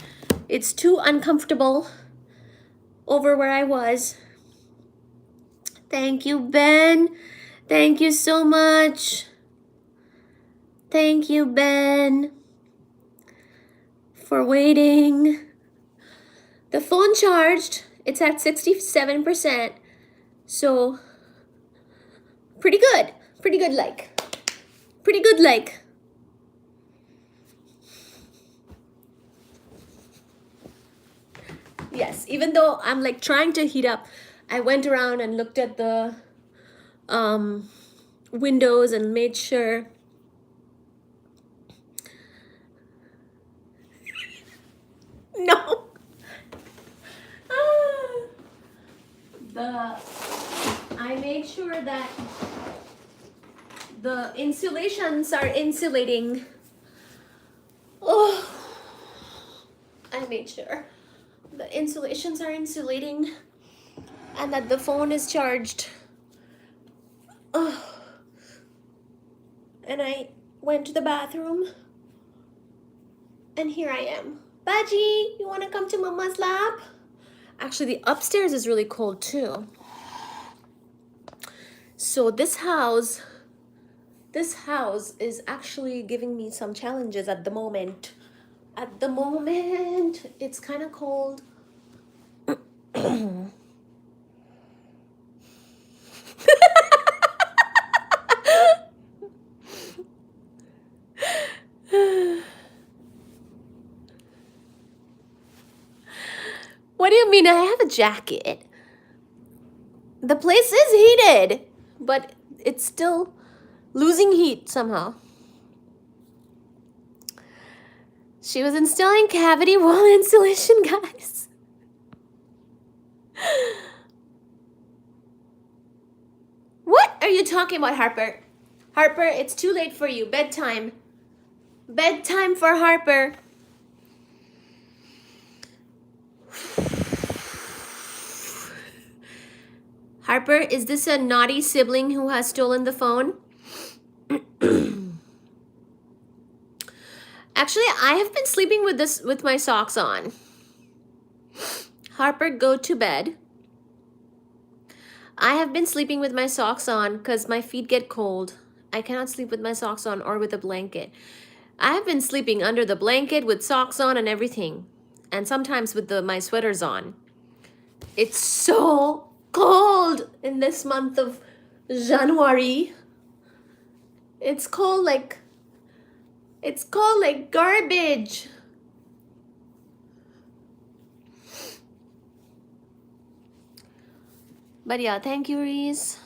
It's too uncomfortable over where I was. Thank you, Ben. Thank you so much. Thank you, Ben, for waiting. The phone charged. It's at 67%. So, pretty good. Pretty good like. Pretty good like. Yes, even though I'm like trying to heat up, I went around and looked at the windows and made sure. No. I made sure that the insulations are insulating. Oh, I made sure the insulations are insulating and that the phone is charged. Oh. And I went to the bathroom and here I am. Baji, you want to come to Mama's lap? Actually, the upstairs is really cold too. So this house is actually giving me some challenges at the moment. At the moment, it's kind of cold. What do you mean? I have a jacket. The place is heated, but it's still losing heat somehow. She was installing cavity wall insulation, guys. What are you talking about, Harper? Harper, it's too late for you. Bedtime. Bedtime for Harper. Harper, is this a naughty sibling who has stolen the phone? Actually, I have been sleeping with my socks on. Harper, go to bed. I have been sleeping with my socks on because my feet get cold. I cannot sleep with my socks on or with a blanket. I have been sleeping under the blanket with socks on and everything. And sometimes with my sweaters on. It's so cold in this month of January. It's cold like garbage. But yeah, thank you, Reese.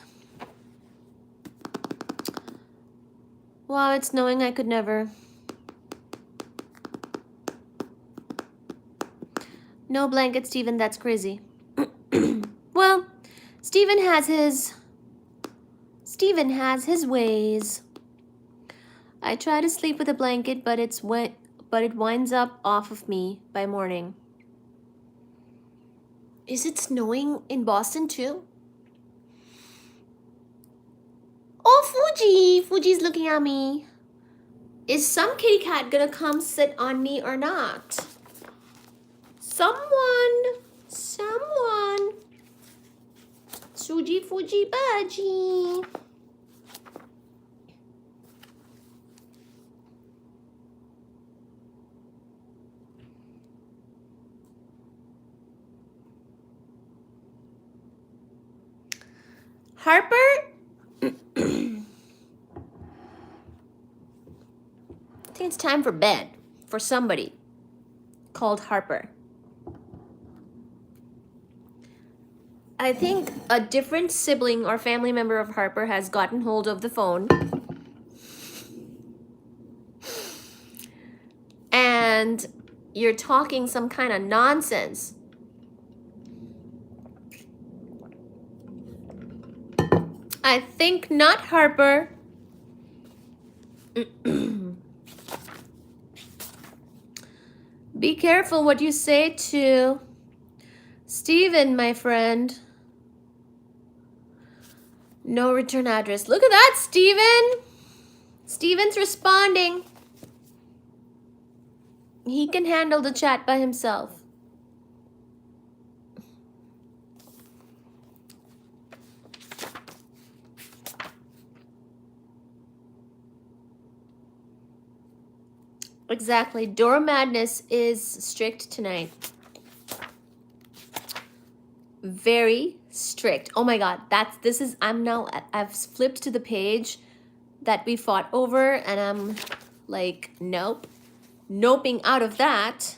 Wow, it's snowing. I could never. No blanket, Steven. That's crazy. Well, Steven has his ways. I try to sleep with a blanket, but it winds up off of me by morning. Is it snowing in Boston too? Oh, Fuji! Fuji's looking at me. Is some kitty cat gonna come sit on me or not? Someone. Suji, Fuji, Baji. Harper? I think it's time for bed for somebody called Harper. I think a different sibling or family member of Harper has gotten hold of the phone and you're talking some kind of nonsense. I think not, Harper. Be careful what you say to Steven, my friend. No return address. Look at that, Steven. Steven's responding. He can handle the chat by himself. Exactly. Door Madness is strict tonight. Very strict. Oh my god, I've flipped to the page that we fought over and I'm like, nope. Noping out of that.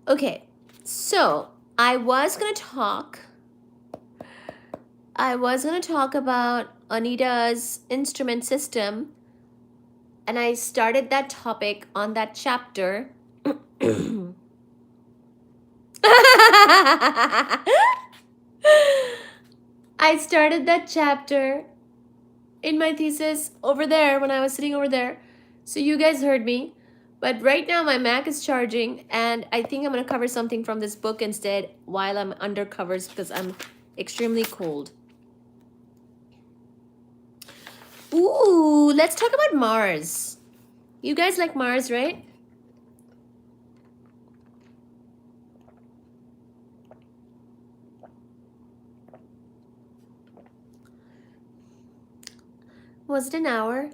Okay. So, I was going to talk about Anita's instrument system, and I started that topic on that chapter. I started that chapter in my thesis over there when I was sitting over there. So you guys heard me. But right now my Mac is charging and I think I'm going to cover something from this book instead while I'm under covers because I'm extremely cold. Ooh, let's talk about Mars. You guys like Mars, right? Was it an hour?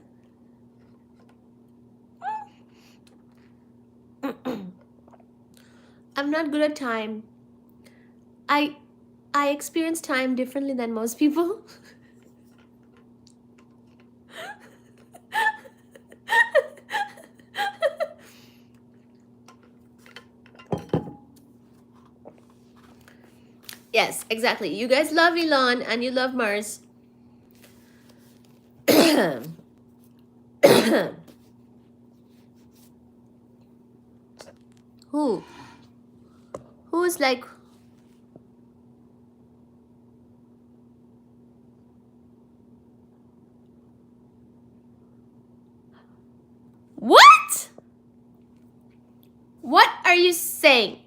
I'm not good at time. I experience time differently than most people. Yes, exactly. You guys love Elon and you love Mars. Who? Who's like... What? What are you saying?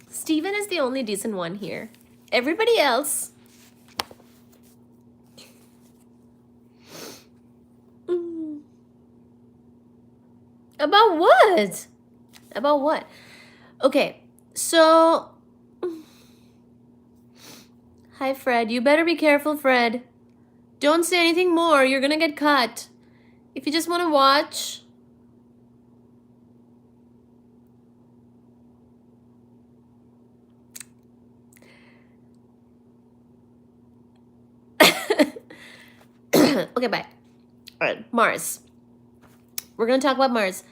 Steven is the only decent one here. Everybody else... About what? About what? Okay, so... Hi, Fred. You better be careful, Fred. Don't say anything more. You're gonna get cut. If you just want to watch... Okay, bye. All right, Mars. We're going to talk about Mars.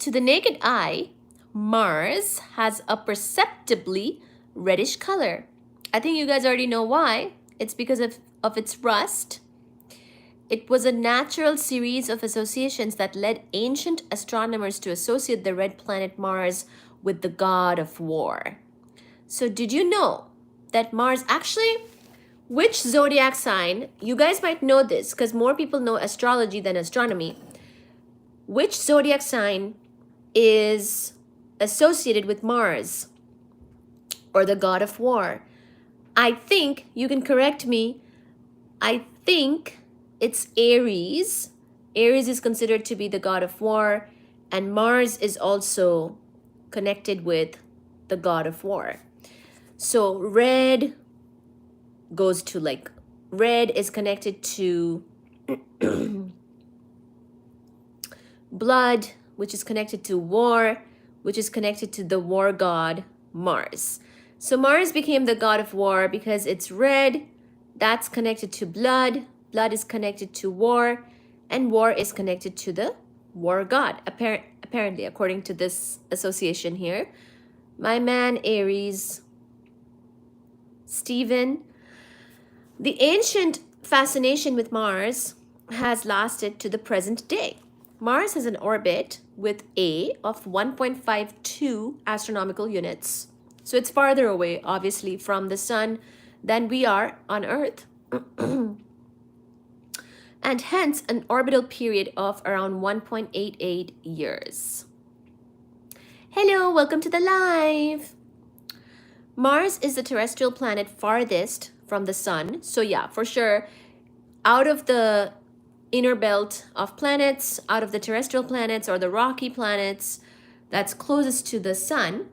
To the naked eye, Mars has a perceptibly reddish color. I think you guys already know why. It's because of its rust. It was a natural series of associations that led ancient astronomers to associate the red planet Mars with the god of war. So did you know that Mars actually... Which zodiac sign, you guys might know this because more people know astrology than astronomy. Which zodiac sign is associated with Mars or the god of war? I think, you can correct me, I think it's Aries. Aries is considered to be the god of war And Mars is also connected with the god of war. So red goes to like, red is connected to blood, which is connected to war, which is connected to the war god Mars. So Mars became the god of war because it's red, that's connected to blood, blood is connected to war, and war is connected to the war god, apparently, according to this association here. My man Aries, Stephen. The ancient fascination with Mars has lasted to the present day. Mars has an orbit with A of 1.52 astronomical units. So it's farther away, obviously, from the sun than we are on Earth. And hence an orbital period of around 1.88 years. Hello, welcome to the live. Mars is the terrestrial planet farthest from the sun. So yeah, for sure, out of the inner belt of planets, out of the terrestrial planets or the rocky planets that's closest to the sun,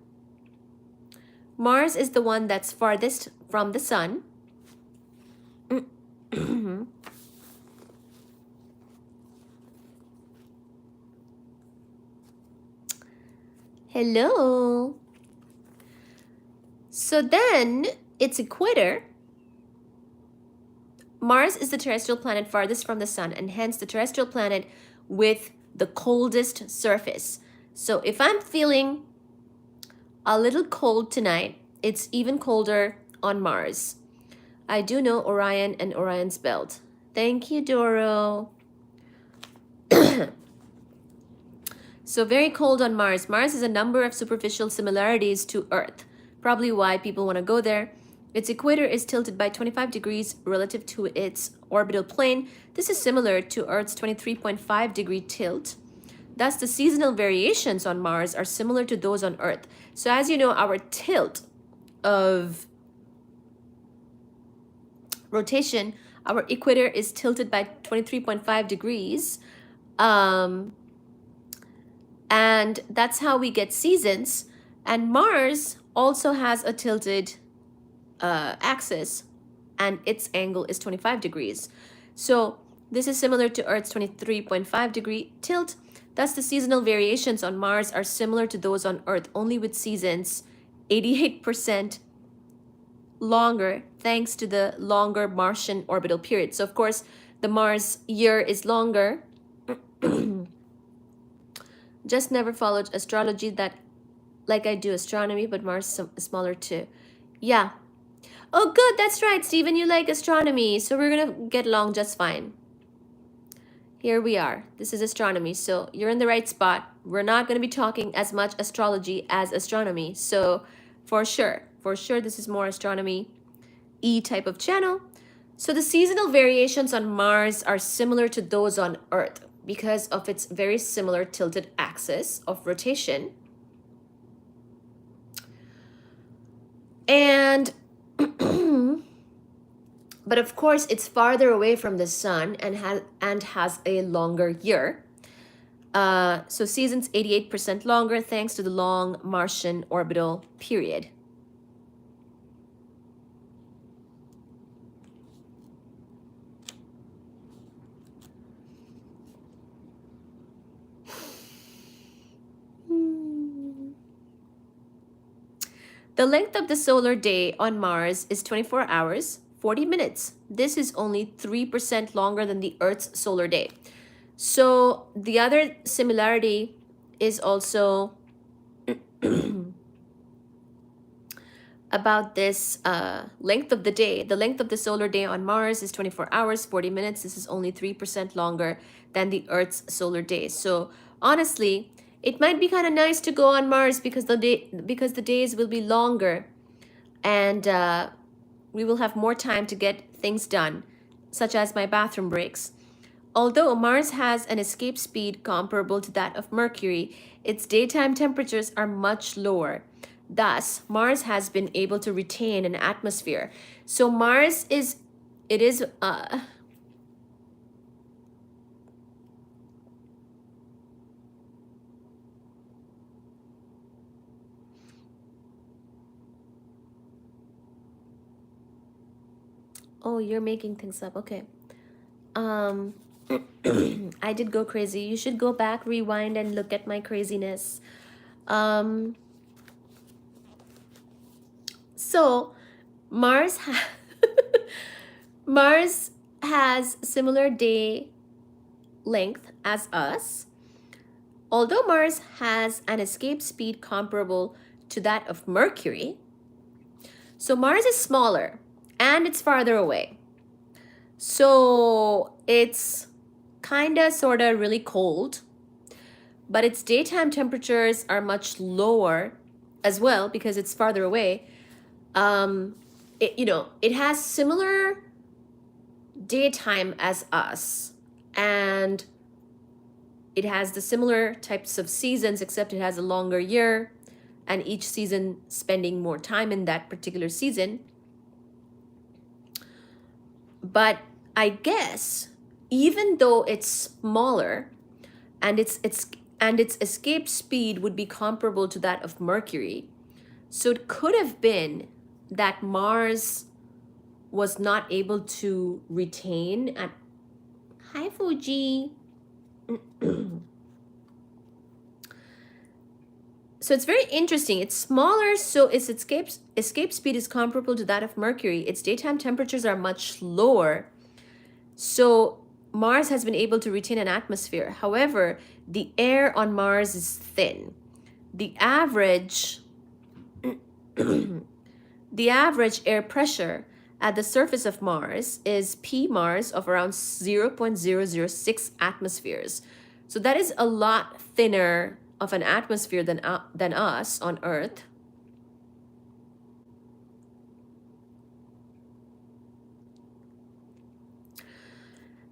Mars is the one that's farthest from the sun. Hello. So then its equator. Mars is the terrestrial planet farthest from the sun and hence the terrestrial planet with the coldest surface. So if I'm feeling a little cold tonight, it's even colder on Mars. I do know Orion and Orion's belt. Thank you, Doro. So very cold on Mars. Mars has a number of superficial similarities to Earth, probably why people want to go there. Its equator is tilted by 25 degrees relative to its orbital plane. This is similar to Earth's 23.5 degree tilt. Thus, the seasonal variations on Mars are similar to those on Earth. So as you know, our tilt of rotation, our equator is tilted by 23.5 degrees. And that's how we get seasons. And Mars also has a tilted axis, and its angle is 25 degrees. So this is similar to Earth's 23.5 degree tilt. Thus, the seasonal variations on Mars are similar to those on Earth, only with seasons 88% longer, thanks to the longer Martian orbital period. So, of course, the Mars year is longer. Just never followed astrology that like I do astronomy, but Mars is smaller too. Yeah. Oh, good. That's right, Stephen. You like astronomy, so we're going to get along just fine. Here we are. This is astronomy, so you're in the right spot. We're not going to be talking as much astrology as astronomy. So for sure, this is more astronomy E type of channel. So the seasonal variations on Mars are similar to those on Earth because of its very similar tilted axis of rotation. And but of course it's farther away from the sun and has a longer year. So seasons 88% longer thanks to the long Martian orbital period. The length of the solar day on Mars is 24 hours, 40 minutes. This is only 3% longer than the Earth's solar day. So the other similarity is also about this length of the day. The length of the solar day on Mars is 24 hours, 40 minutes. This is only 3% longer than the Earth's solar day. So honestly, it might be kind of nice to go on Mars because the days will be longer and we will have more time to get things done, such as my bathroom breaks. Although Mars has an escape speed comparable to that of Mercury, its daytime temperatures are much lower. Thus, Mars has been able to retain an atmosphere. So Mars is Oh, you're making things up. Okay. Um, I did go crazy. You should go back, rewind, and look at my craziness. Um, so Mars ha Mars has similar day length as us, although Mars has an escape speed comparable to that of Mercury. So Mars is smaller and it's farther away. So it's kind of sort of really cold, but its daytime temperatures are much lower as well because it's farther away. It has similar daytime as us, and it has the similar types of seasons, except it has a longer year, and each season spending more time in that particular season. But I guess even though it's smaller and its escape speed would be comparable to that of Mercury, so it could have been that Mars was not able to retain at Hi Fuji. So it's very interesting. It's smaller, so its escape speed is comparable to that of Mercury. Its daytime temperatures are much lower, so Mars has been able to retain an atmosphere. However, the air on Mars is thin. The average the average air pressure at the surface of Mars is P Mars of around 0.006 atmospheres. So that is a lot thinner of an atmosphere than us on Earth.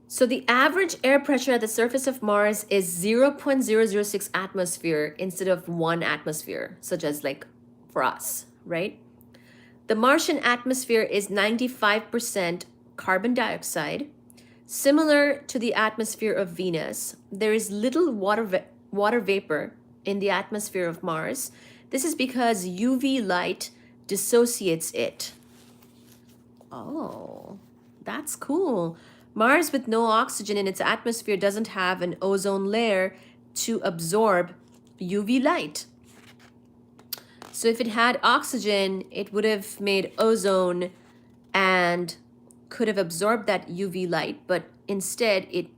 So the average air pressure at the surface of Mars is 0.006 atmosphere instead of 1 atmosphere, such as like for us, right? The Martian atmosphere is 95% carbon dioxide. Similar to the atmosphere of Venus, there is little water vapor in the atmosphere of Mars. This is because UV light dissociates it. Oh, that's cool. Mars with no oxygen in its atmosphere doesn't have an ozone layer to absorb UV light. So if it had oxygen, it would have made ozone and could have absorbed that UV light, but instead it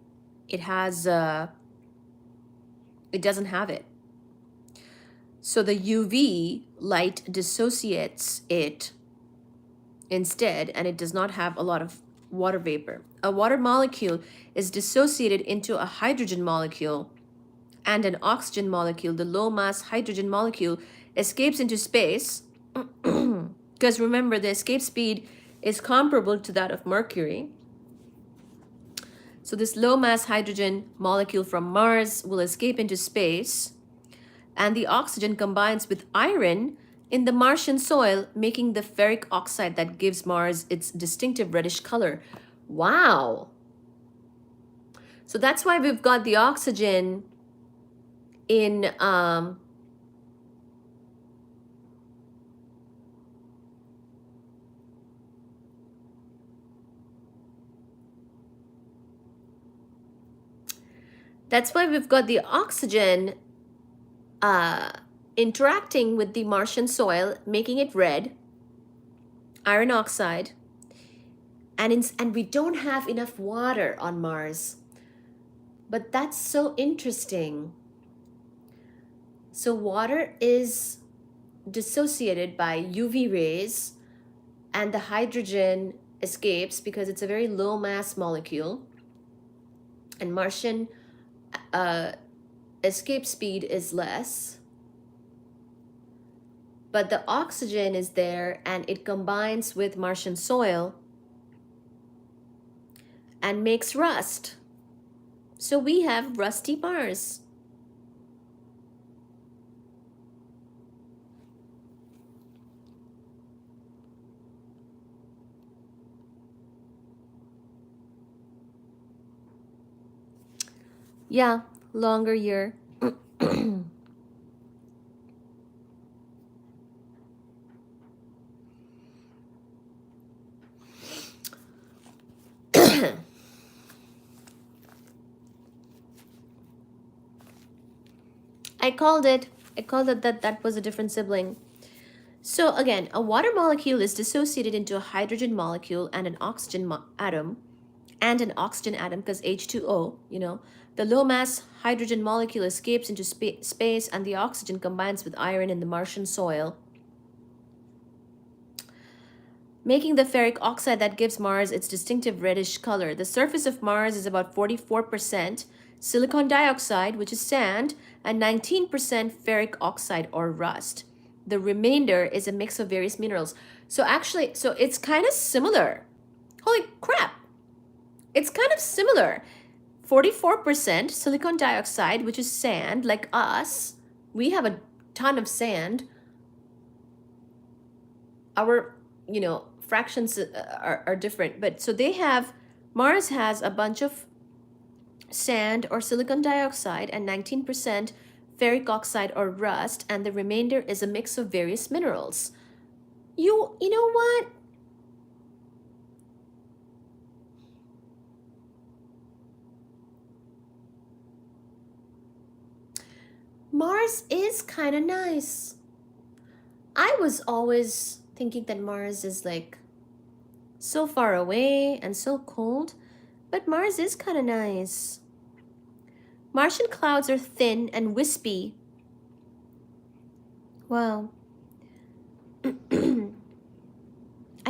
doesn't have it. So the UV light dissociates it instead, and it does not have a lot of water vapor. A water molecule is dissociated into a hydrogen molecule and an oxygen molecule. The low mass hydrogen molecule escapes into space because remember, the escape speed is comparable to that of Mercury. So this low mass hydrogen molecule from Mars will escape into space, and the oxygen combines with iron in the Martian soil, making the ferric oxide that gives Mars its distinctive reddish color. Wow. So that's why we've got the oxygen in that's why we've got the oxygen interacting with the Martian soil, making it red, iron oxide, and we don't have enough water on Mars. But that's so interesting. So water is dissociated by UV rays, and the hydrogen escapes because it's a very low mass molecule, and Martian escape speed is less, but the oxygen is there and it combines with Martian soil and makes rust. So we have rusty Mars. Yeah, longer year. I called it. I called it that was a different sibling. So again, a water molecule is dissociated into a hydrogen molecule and an oxygen atom, because H2O, the low mass hydrogen molecule escapes into space and the oxygen combines with iron in the Martian soil, making the ferric oxide that gives Mars its distinctive reddish color. The surface of Mars is about 44% silicon dioxide, which is sand, and 19% ferric oxide or rust. The remainder is a mix of various minerals. So it's kind of similar. Holy crap! It's kind of similar. 44% silicon dioxide, which is sand, like us. We have a ton of sand. Our, fractions are different. But so Mars has a bunch of sand or silicon dioxide and 19% ferric oxide or rust, and the remainder is a mix of various minerals. You know what? Mars is kind of nice. I was always thinking that Mars is like so far away and so cold, but Mars is kind of nice. Martian clouds are thin and wispy. Wow. I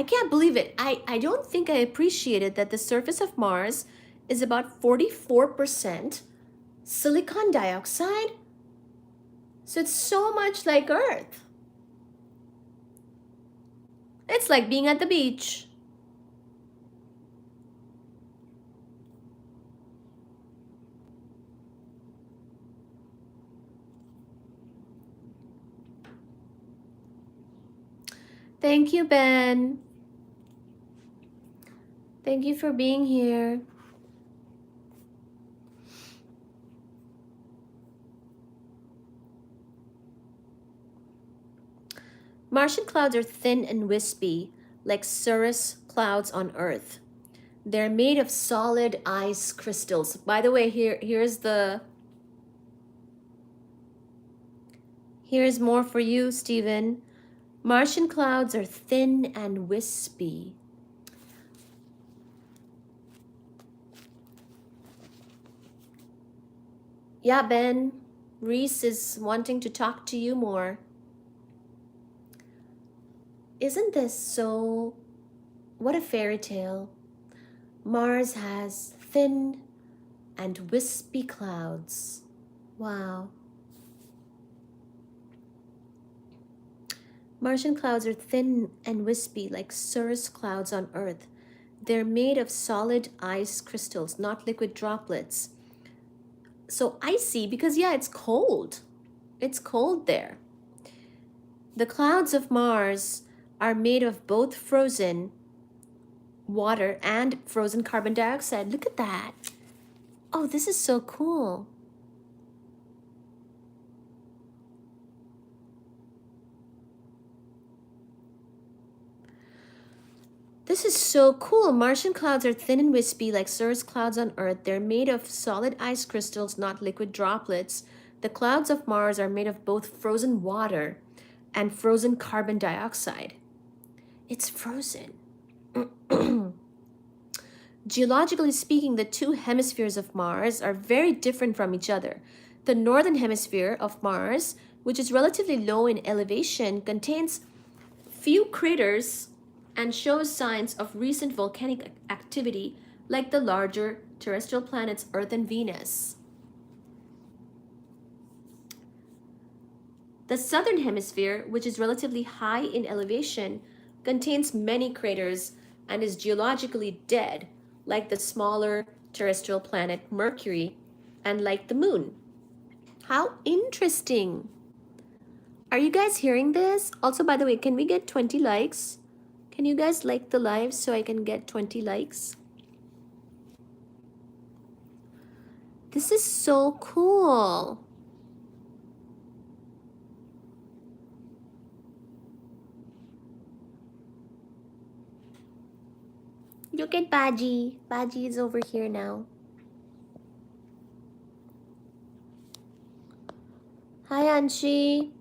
can't believe it. I don't think I appreciated that the surface of Mars is about 44% silicon dioxide. So it's so much like Earth. It's like being at the beach. Thank you, Ben. Thank you for being here. Martian clouds are thin and wispy, like cirrus clouds on Earth. They're made of solid ice crystals. By the way, here's more for you, Stephen. Martian clouds are thin and wispy. Yeah, Ben. Reese is wanting to talk to you more. Isn't this so... What a fairy tale. Mars has thin and wispy clouds. Wow. Martian clouds are thin and wispy like cirrus clouds on Earth. They're made of solid ice crystals, not liquid droplets. So icy because, yeah, it's cold. It's cold there. The clouds of Mars are made of both frozen water and frozen carbon dioxide. Look at that. Oh, this is so cool. This is so cool. Martian clouds are thin and wispy like cirrus clouds on Earth. They're made of solid ice crystals, not liquid droplets. The clouds of Mars are made of both frozen water and frozen carbon dioxide. It's frozen. Geologically speaking, the two hemispheres of Mars are very different from each other. The northern hemisphere of Mars, which is relatively low in elevation, contains few craters and shows signs of recent volcanic activity like the larger terrestrial planets Earth and Venus. The southern hemisphere, which is relatively high in elevation, contains many craters and is geologically dead, like the smaller terrestrial planet Mercury and like the moon. How interesting! Are you guys hearing this? Also, by the way, can we get 20 likes? Can you guys like the live so I can get 20 likes? This is so cool. Look at Baji. Baji is over here now. Hi, Anshi.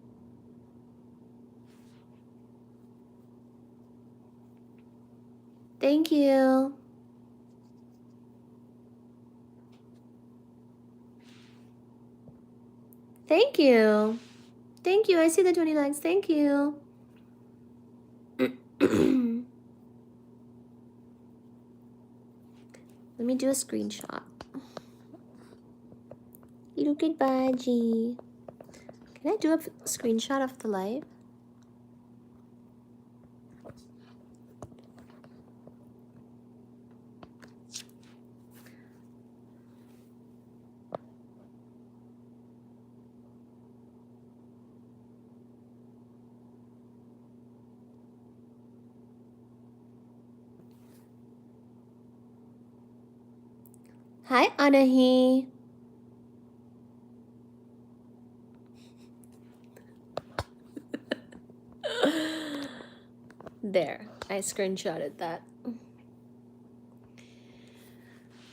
Thank you. Thank you. Thank you. I see the 20 likes. Thank you. Let me do a screenshot. Look at Baji. Can I do a screenshot of the live? Hi, Anahi. There, I screenshotted that.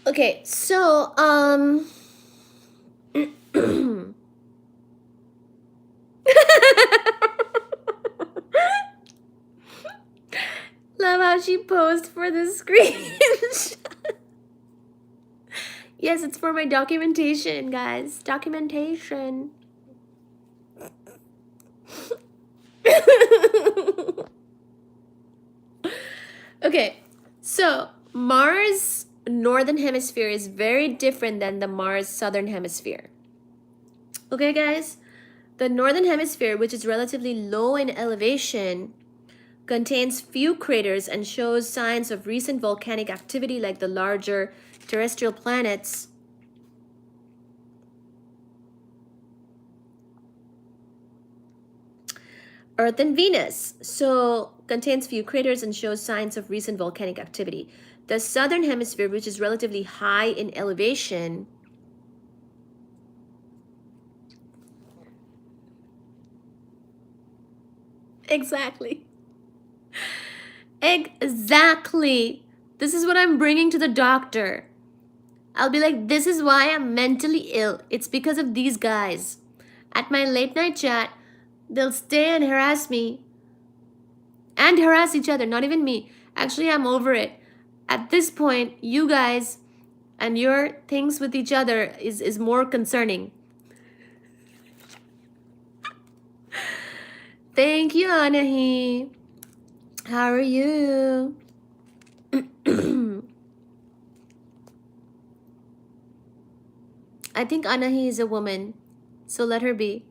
Okay, so love how she posed for the screenshot. Yes, it's for my documentation, guys. Documentation. Okay, so Mars northern hemisphere is very different than the Mars southern hemisphere. Okay, guys? The northern hemisphere, which is relatively low in elevation, contains few craters and shows signs of recent volcanic activity like the larger terrestrial planets. Earth and Venus, so contains few craters and shows signs of recent volcanic activity. The southern hemisphere, which is relatively high in elevation, exactly. Exactly. This is what I'm bringing to the doctor. I'll be like, this is why I'm mentally ill. It's because of these guys. At my late night chat, they'll stay and harass me and harass each other, not even me. Actually, I'm over it. At this point, you guys and your things with each other is more concerning. Thank you, Anahi. How are you? I think Anahi is a woman, so let her be.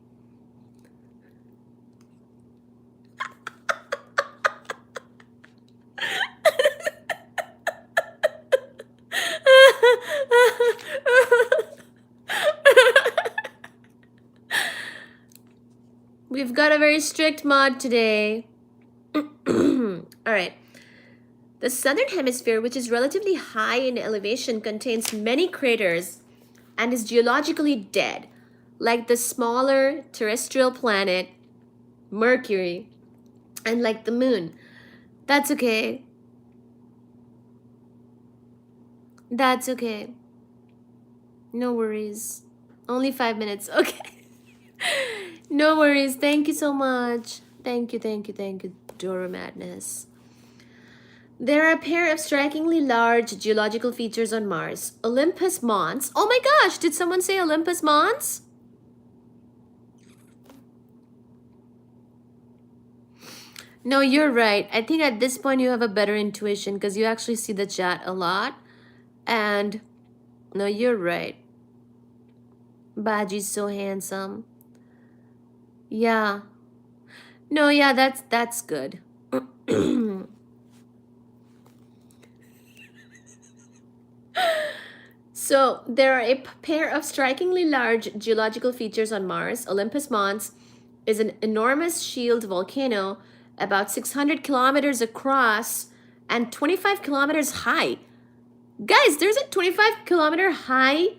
We've got a very strict mod today. All right. The southern hemisphere, which is relatively high in elevation, contains many craters and is geologically dead, like the smaller terrestrial planet Mercury and like the moon. That's okay. That's okay. No worries. Only 5 minutes. Okay. No worries. Thank you so much. Thank you, Dora Madness. There are a pair of strikingly large geological features on Mars. Olympus Mons. Oh my gosh, did someone say Olympus Mons? No, you're right. I think at this point you have a better intuition because you actually see the chat a lot. And no, you're right. Baji's so handsome. Yeah. No, yeah, that's good. So there are a pair of strikingly large geological features on Mars. Olympus Mons is an enormous shield volcano about 600 kilometers across and 25 kilometers high. Guys, there's a 25-kilometer high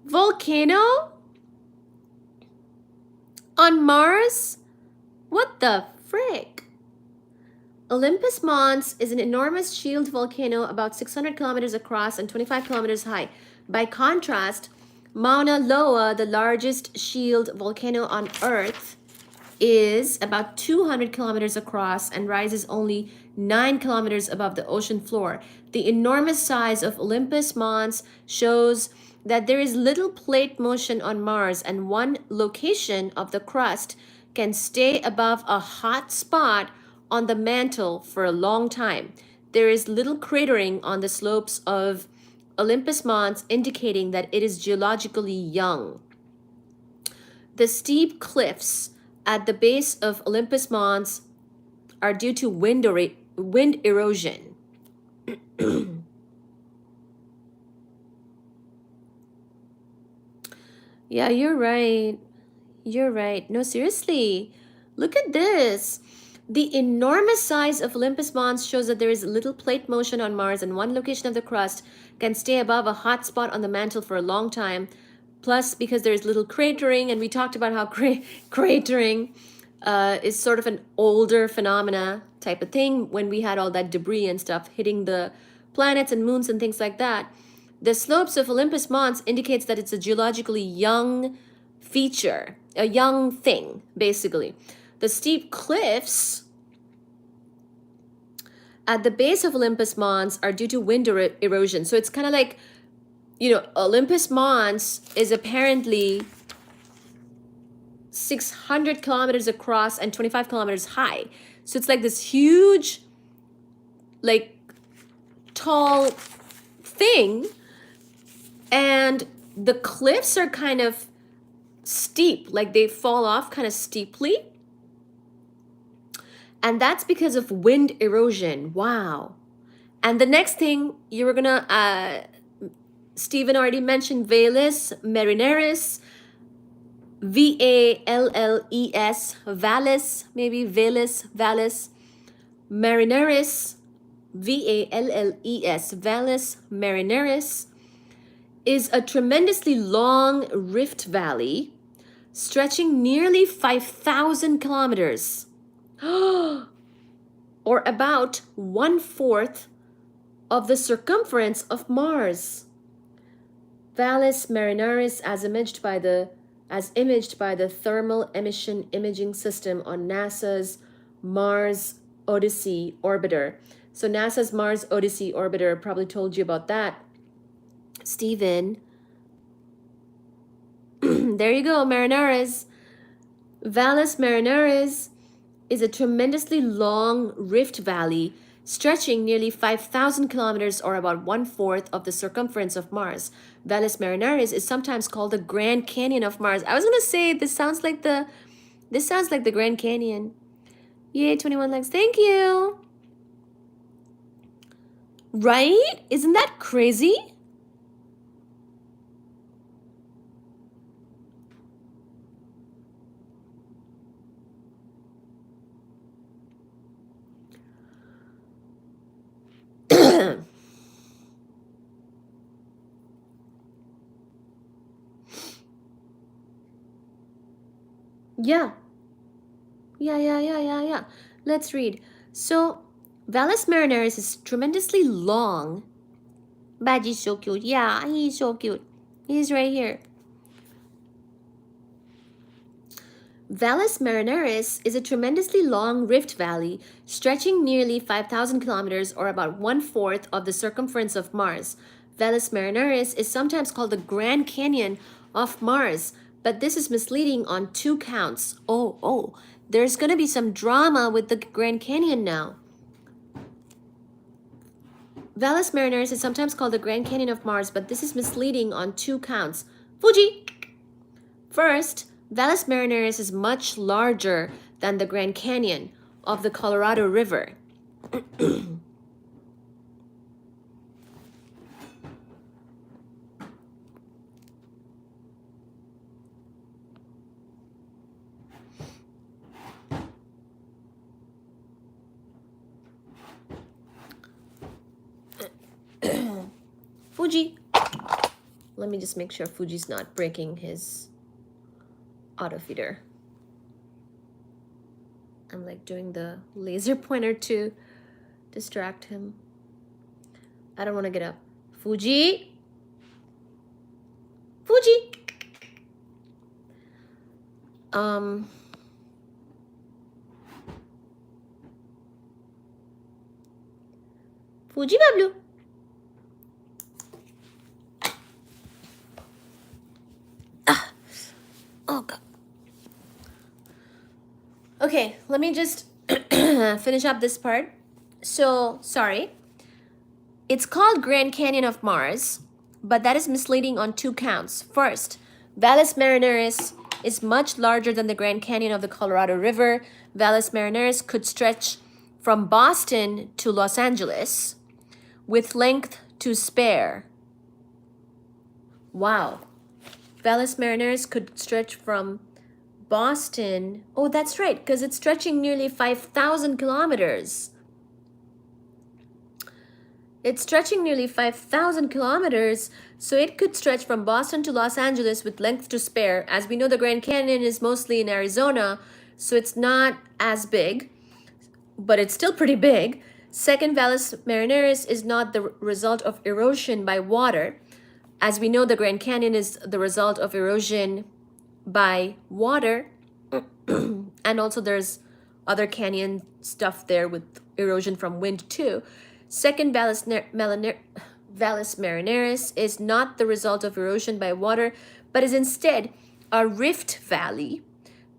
volcano on Mars? What the frick? Olympus Mons is an enormous shield volcano about 600 kilometers across and 25 kilometers high. By contrast, Mauna Loa, the largest shield volcano on Earth, is about 200 kilometers across and rises only 9 kilometers above the ocean floor. The enormous size of Olympus Mons shows that there is little plate motion on Mars, and one location of the crust can stay above a hot spot on the mantle for a long time. There is little cratering on the slopes of Olympus Mons, indicating that it is geologically young. The steep cliffs at the base of Olympus Mons are due to wind erosion. Yeah, you're right. You're right. No, seriously. Look at this. The enormous size of Olympus Mons shows that there is little plate motion on Mars, and one location of the crust can stay above a hot spot on the mantle for a long time. Plus, because there's little cratering, and we talked about how cratering is sort of an older phenomena type of thing when we had all that debris and stuff hitting the planets and moons and things like that. The slopes of Olympus Mons indicates that it's a geologically young feature, a young thing, basically. The steep cliffs at the base of Olympus Mons are due to wind erosion. So it's kind of like, Olympus Mons is apparently 600 kilometers across and 25 kilometers high. So it's like this huge, like, tall thing. And the cliffs are kind of steep, like they fall off kind of steeply. And that's because of wind erosion. Wow. And the next thing you were gonna, Stephen already mentioned Valles Marineris, Valles, Valles, maybe Valles Marineris, Valles, Valles Marineris, is a tremendously long rift valley stretching nearly 5,000 kilometers, or about 1/4 of the circumference of Mars. Valles Marineris, as imaged by the Thermal Emission Imaging System on NASA's Mars Odyssey orbiter. So NASA's Mars Odyssey orbiter probably told you about that, Stephen. There you go, Marineris. Valles Marineris is a tremendously long rift valley stretching nearly 5,000 kilometers, or about 1/4 of the circumference of Mars. Valles Marineris is sometimes called the Grand Canyon of Mars. I was gonna say this sounds like the Grand Canyon. Yay, 21 likes. Thank you. Right? Isn't that crazy? Yeah. Yeah. Let's read. So, Valles Marineris is tremendously long. Baji's so cute. Yeah, he's so cute. He's right here. Valles Marineris is a tremendously long rift valley stretching nearly 5,000 kilometers, or about 1/4 of the circumference of Mars. Valles Marineris is sometimes called the Grand Canyon of Mars, but this is misleading on 2 counts. Oh, there's going to be some drama with the Grand Canyon now. Valles Marineris is sometimes called the Grand Canyon of Mars, but this is misleading on 2 counts. Fuji! First, Valles Marineris is much larger than the Grand Canyon of the Colorado River. Fuji! Let me just make sure Fuji's not breaking his auto feeder. I'm like doing the laser pointer to distract him. I don't want to get up. Fuji! Fuji. Um, Fuji Bablu. Ah. Oh God. Okay, let me just finish up this part. So, sorry. It's called Grand Canyon of Mars, but that is misleading on two counts. First, Valles Marineris is much larger than the Grand Canyon of the Colorado River. Valles Marineris could stretch from Boston to Los Angeles with length to spare. Wow. Valles Marineris could stretch from Boston. Oh, that's right, because it's stretching nearly 5,000 kilometers. It's stretching nearly 5,000 kilometers, so it could stretch from Boston to Los Angeles with length to spare. As we know, the Grand Canyon is mostly in Arizona, so it's not as big, but it's still pretty big. Second, Valles Marineris is not the result of erosion by water. As we know, the Grand Canyon is the result of erosion by water, and also there's other canyon stuff there with erosion from wind too. Second, Valles Marineris is not the result of erosion by water, but is instead a rift valley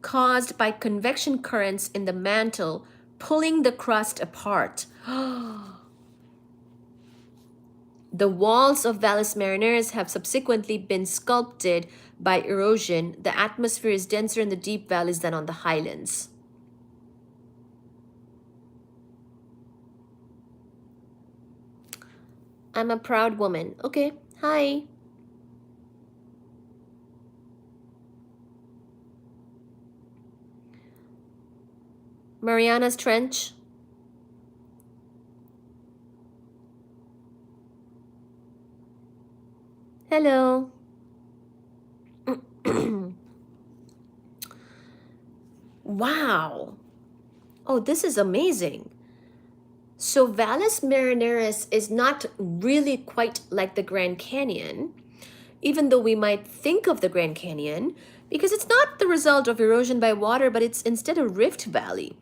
caused by convection currents in the mantle pulling the crust apart. The walls of Valles Marineris have subsequently been sculpted by erosion. The atmosphere is denser in the deep valleys than on the highlands. I'm a proud woman. Okay, hi. Mariana's Trench. Hello. Wow. Oh, this is amazing. So Valles Marineris is not really quite like the Grand Canyon, even though we might think of the Grand Canyon, because it's not the result of erosion by water, but it's instead a rift valley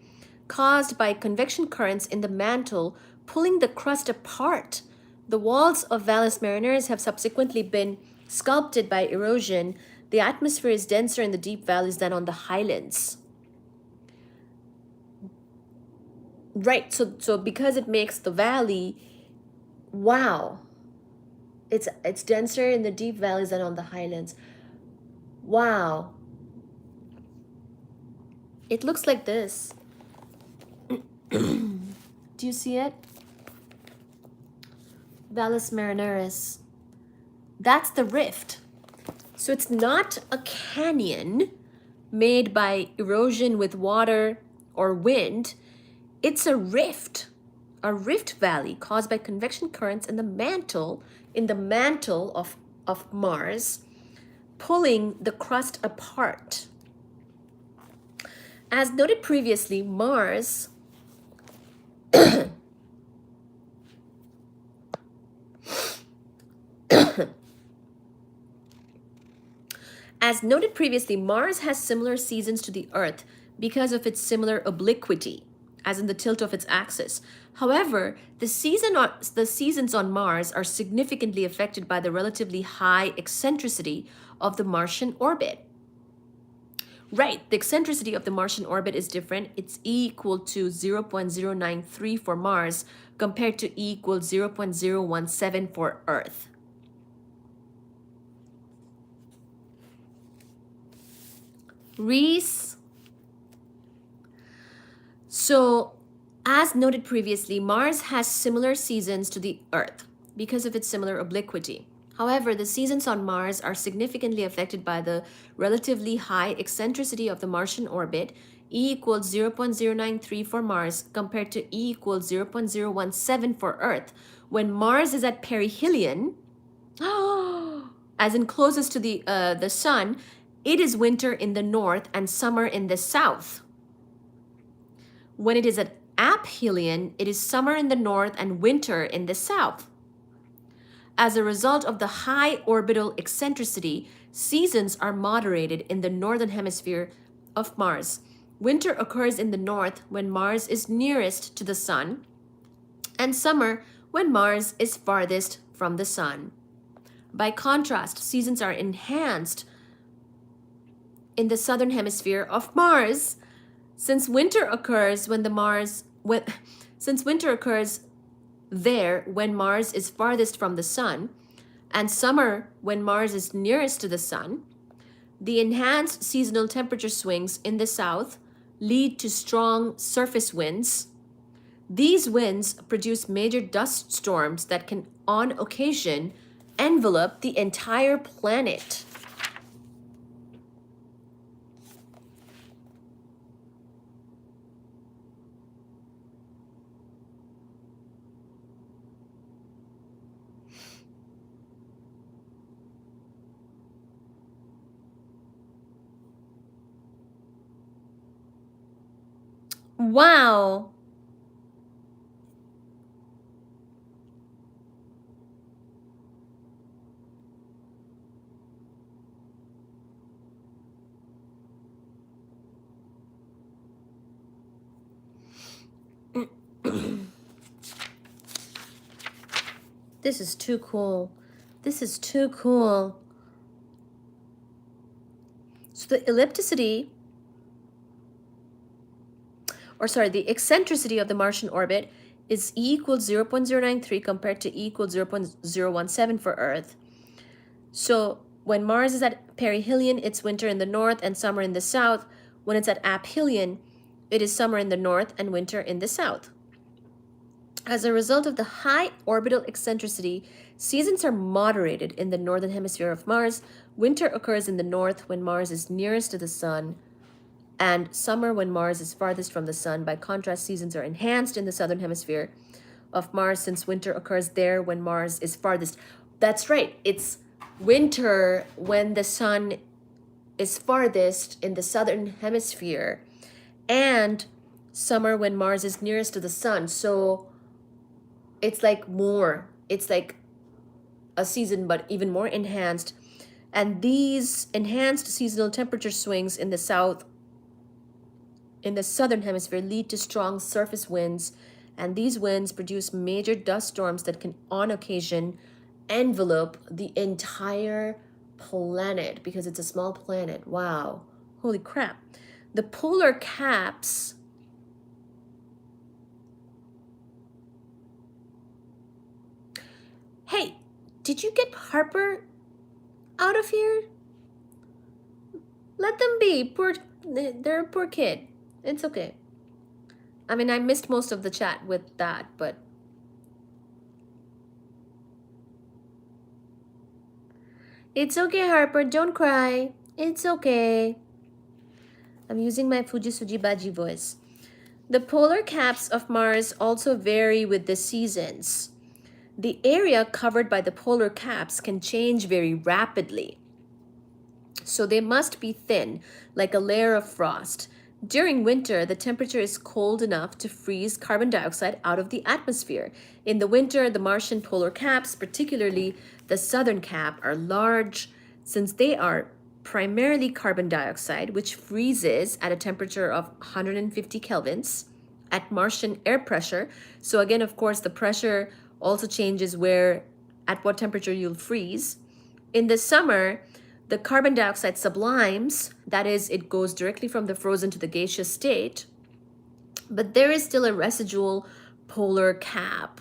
caused by convection currents in the mantle pulling the crust apart. The walls of Valles Marineris have subsequently been sculpted by erosion. The atmosphere is denser in the deep valleys than on the highlands. Right, so because it makes the valley, wow, it's denser in the deep valleys than on the highlands. Wow. It looks like this. Do you see it? Valles Marineris. That's the rift. So it's not a canyon made by erosion with water or wind. It's a rift valley caused by convection currents in the mantle of Mars, pulling the crust apart. As noted previously, Mars As noted previously, Mars has similar seasons to the Earth because of its similar obliquity, as in the tilt of its axis. However, the seasons on Mars are significantly affected by the relatively high eccentricity of the Martian orbit. Right, the eccentricity of the Martian orbit is different. It's E equal to 0.093 for Mars compared to E equals 0.017 for Earth. Reese. So, as noted previously, Mars has similar seasons to the Earth because of its similar obliquity. However, the seasons on Mars are significantly affected by the relatively high eccentricity of the Martian orbit. E equals 0.093 for Mars compared to E equals 0.017 for Earth. When Mars is at perihelion, as in closest to the sun, it is winter in the north and summer in the south. When it is at aphelion, it is summer in the north and winter in the south. As a result of the high orbital eccentricity, seasons are moderated in the northern hemisphere of Mars. Winter occurs in the north when Mars is nearest to the sun, and summer when Mars is farthest from the sun. By contrast, seasons are enhanced in the southern hemisphere of Mars, since winter occurs since winter occurs there when Mars is farthest from the sun, and summer when Mars is nearest to the sun. The enhanced seasonal temperature swings in the south lead to strong surface winds. These winds produce major dust storms that can, on occasion, envelop the entire planet. Wow. This is too cool. This is too cool. So the ellipticity, the eccentricity of the Martian orbit is E equals 0.093 compared to E equals 0.017 for Earth. So when Mars is at perihelion, it's winter in the north and summer in the south. When it's at aphelion, it is summer in the north and winter in the south. As a result of the high orbital eccentricity, seasons are moderated in the northern hemisphere of Mars. Winter occurs in the north when Mars is nearest to the sun, and summer when Mars is farthest from the sun. By contrast, seasons are enhanced in the southern hemisphere of Mars, since winter occurs there when Mars is farthest. That's right. It's winter when the sun is farthest in the southern hemisphere, and summer when Mars is nearest to the sun. So it's like a season, but even more enhanced. And these enhanced seasonal temperature swings in the southern hemisphere lead to strong surface winds, and these winds produce major dust storms that can, on occasion, envelope the entire planet, because it's a small planet. Wow. Holy crap. The polar caps Hey, did you get Harper out of here? Let them be. They're a poor kid. It's okay. I mean, I missed most of the chat with that, but it's okay, Harper. Don't cry. It's okay. I'm using my Fujisuji Baji voice. The polar caps of Mars also vary with the seasons. The area covered by the polar caps can change very rapidly, so they must be thin, like a layer of frost. During winter, the temperature is cold enough to freeze carbon dioxide out of the atmosphere. In the winter, the Martian polar caps, particularly the southern cap, are large, since they are primarily carbon dioxide, which freezes at a temperature of 150 kelvins at Martian air pressure. So again, of course, the pressure also changes at what temperature you'll freeze. In the summer, the carbon dioxide sublimes, that is, it goes directly from the frozen to the gaseous state, but there is still a residual polar cap.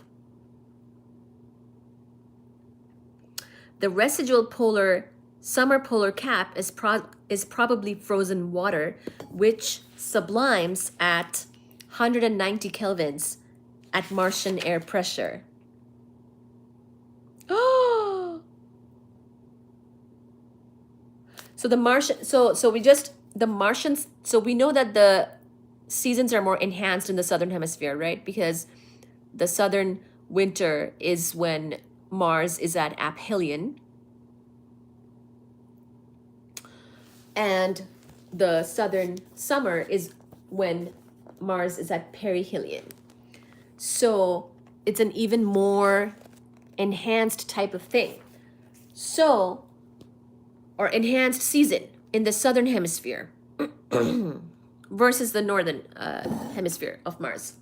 The residual summer polar cap is probably frozen water, which sublimes at 190 kelvins at Martian air pressure. Oh! So the Martians, so we know that the seasons are more enhanced in the southern hemisphere, right? Because the southern winter is when Mars is at aphelion, and the southern summer is when Mars is at perihelion. So it's an even more enhanced type of thing. So, or enhanced season in the southern hemisphere versus the northern hemisphere of Mars.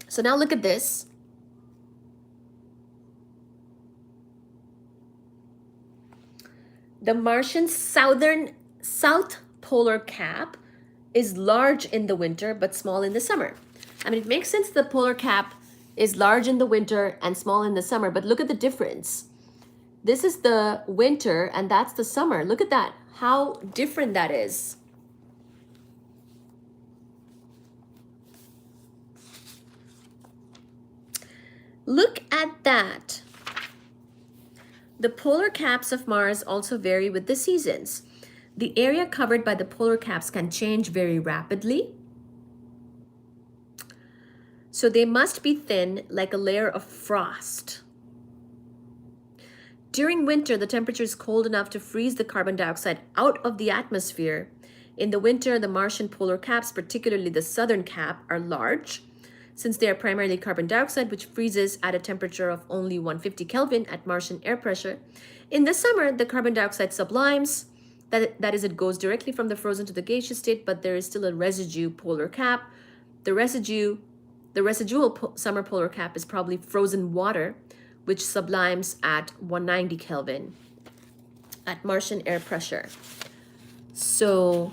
So now look at this. The Martian south polar cap is large in the winter but small in the summer. I mean, it makes sense the polar cap is large in the winter and small in the summer, but look at the difference. This is the winter and that's the summer. Look at that, how different that is. Look at that. The polar caps of Mars also vary with the seasons. The area covered by the polar caps can change very rapidly. So they must be thin like a layer of frost. During winter, the temperature is cold enough to freeze the carbon dioxide out of the atmosphere. In the winter, the Martian polar caps, particularly the southern cap, are large, since they are primarily carbon dioxide, which freezes at a temperature of only 150 Kelvin at Martian air pressure. In the summer, the carbon dioxide sublimes, that is, it goes directly from the frozen to the gaseous state, but there is still a residue polar cap. The residual summer polar cap is probably frozen water, which sublimes at 190 Kelvin at Martian air pressure. So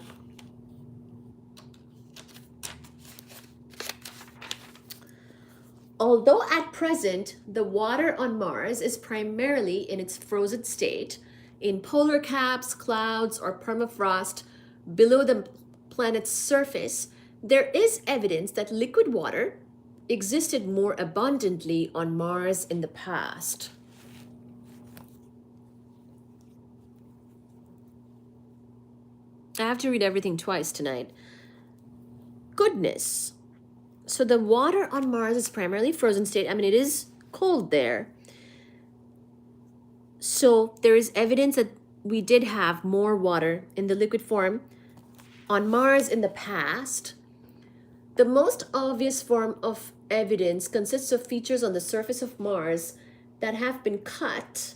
although at present the water on Mars is primarily in its frozen state, in polar caps, clouds, or permafrost below the planet's surface, there is evidence that liquid water existed more abundantly on Mars in the past. I have to read everything twice tonight. Goodness. So the water on Mars is primarily frozen state. I mean, it is cold there. So there is evidence that we did have more water in the liquid form on Mars in the past. The most obvious form of evidence consists of features on the surface of Mars that have been cut,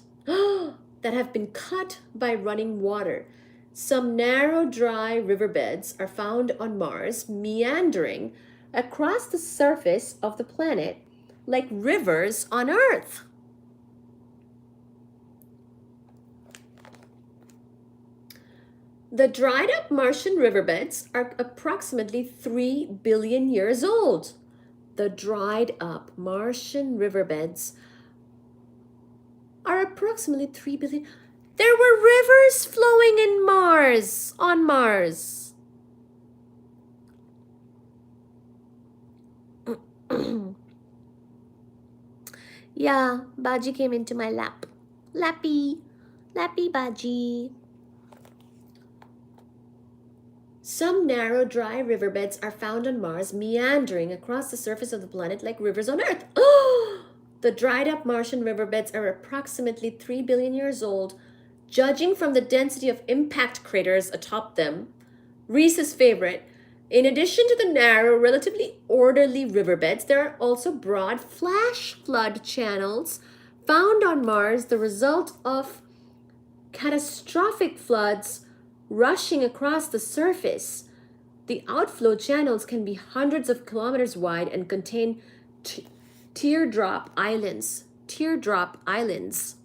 by running water. Some narrow, dry riverbeds are found on Mars, meandering across the surface of the planet like rivers on Earth. The dried up Martian riverbeds are approximately 3 billion years old. The dried up Martian riverbeds are approximately 3 billion. There were rivers flowing on Mars. Yeah, Baji came into my lap. Lappy Baji. Some narrow, dry riverbeds are found on Mars, meandering across the surface of the planet like rivers on Earth. The dried up Martian riverbeds are approximately 3 billion years old. Judging from the density of impact craters atop them, Reese's favorite, in addition to the narrow, relatively orderly riverbeds, there are also broad flash flood channels found on Mars, the result of catastrophic floods rushing across the surface. The outflow channels can be hundreds of kilometers wide and contain teardrop islands. Teardrop islands.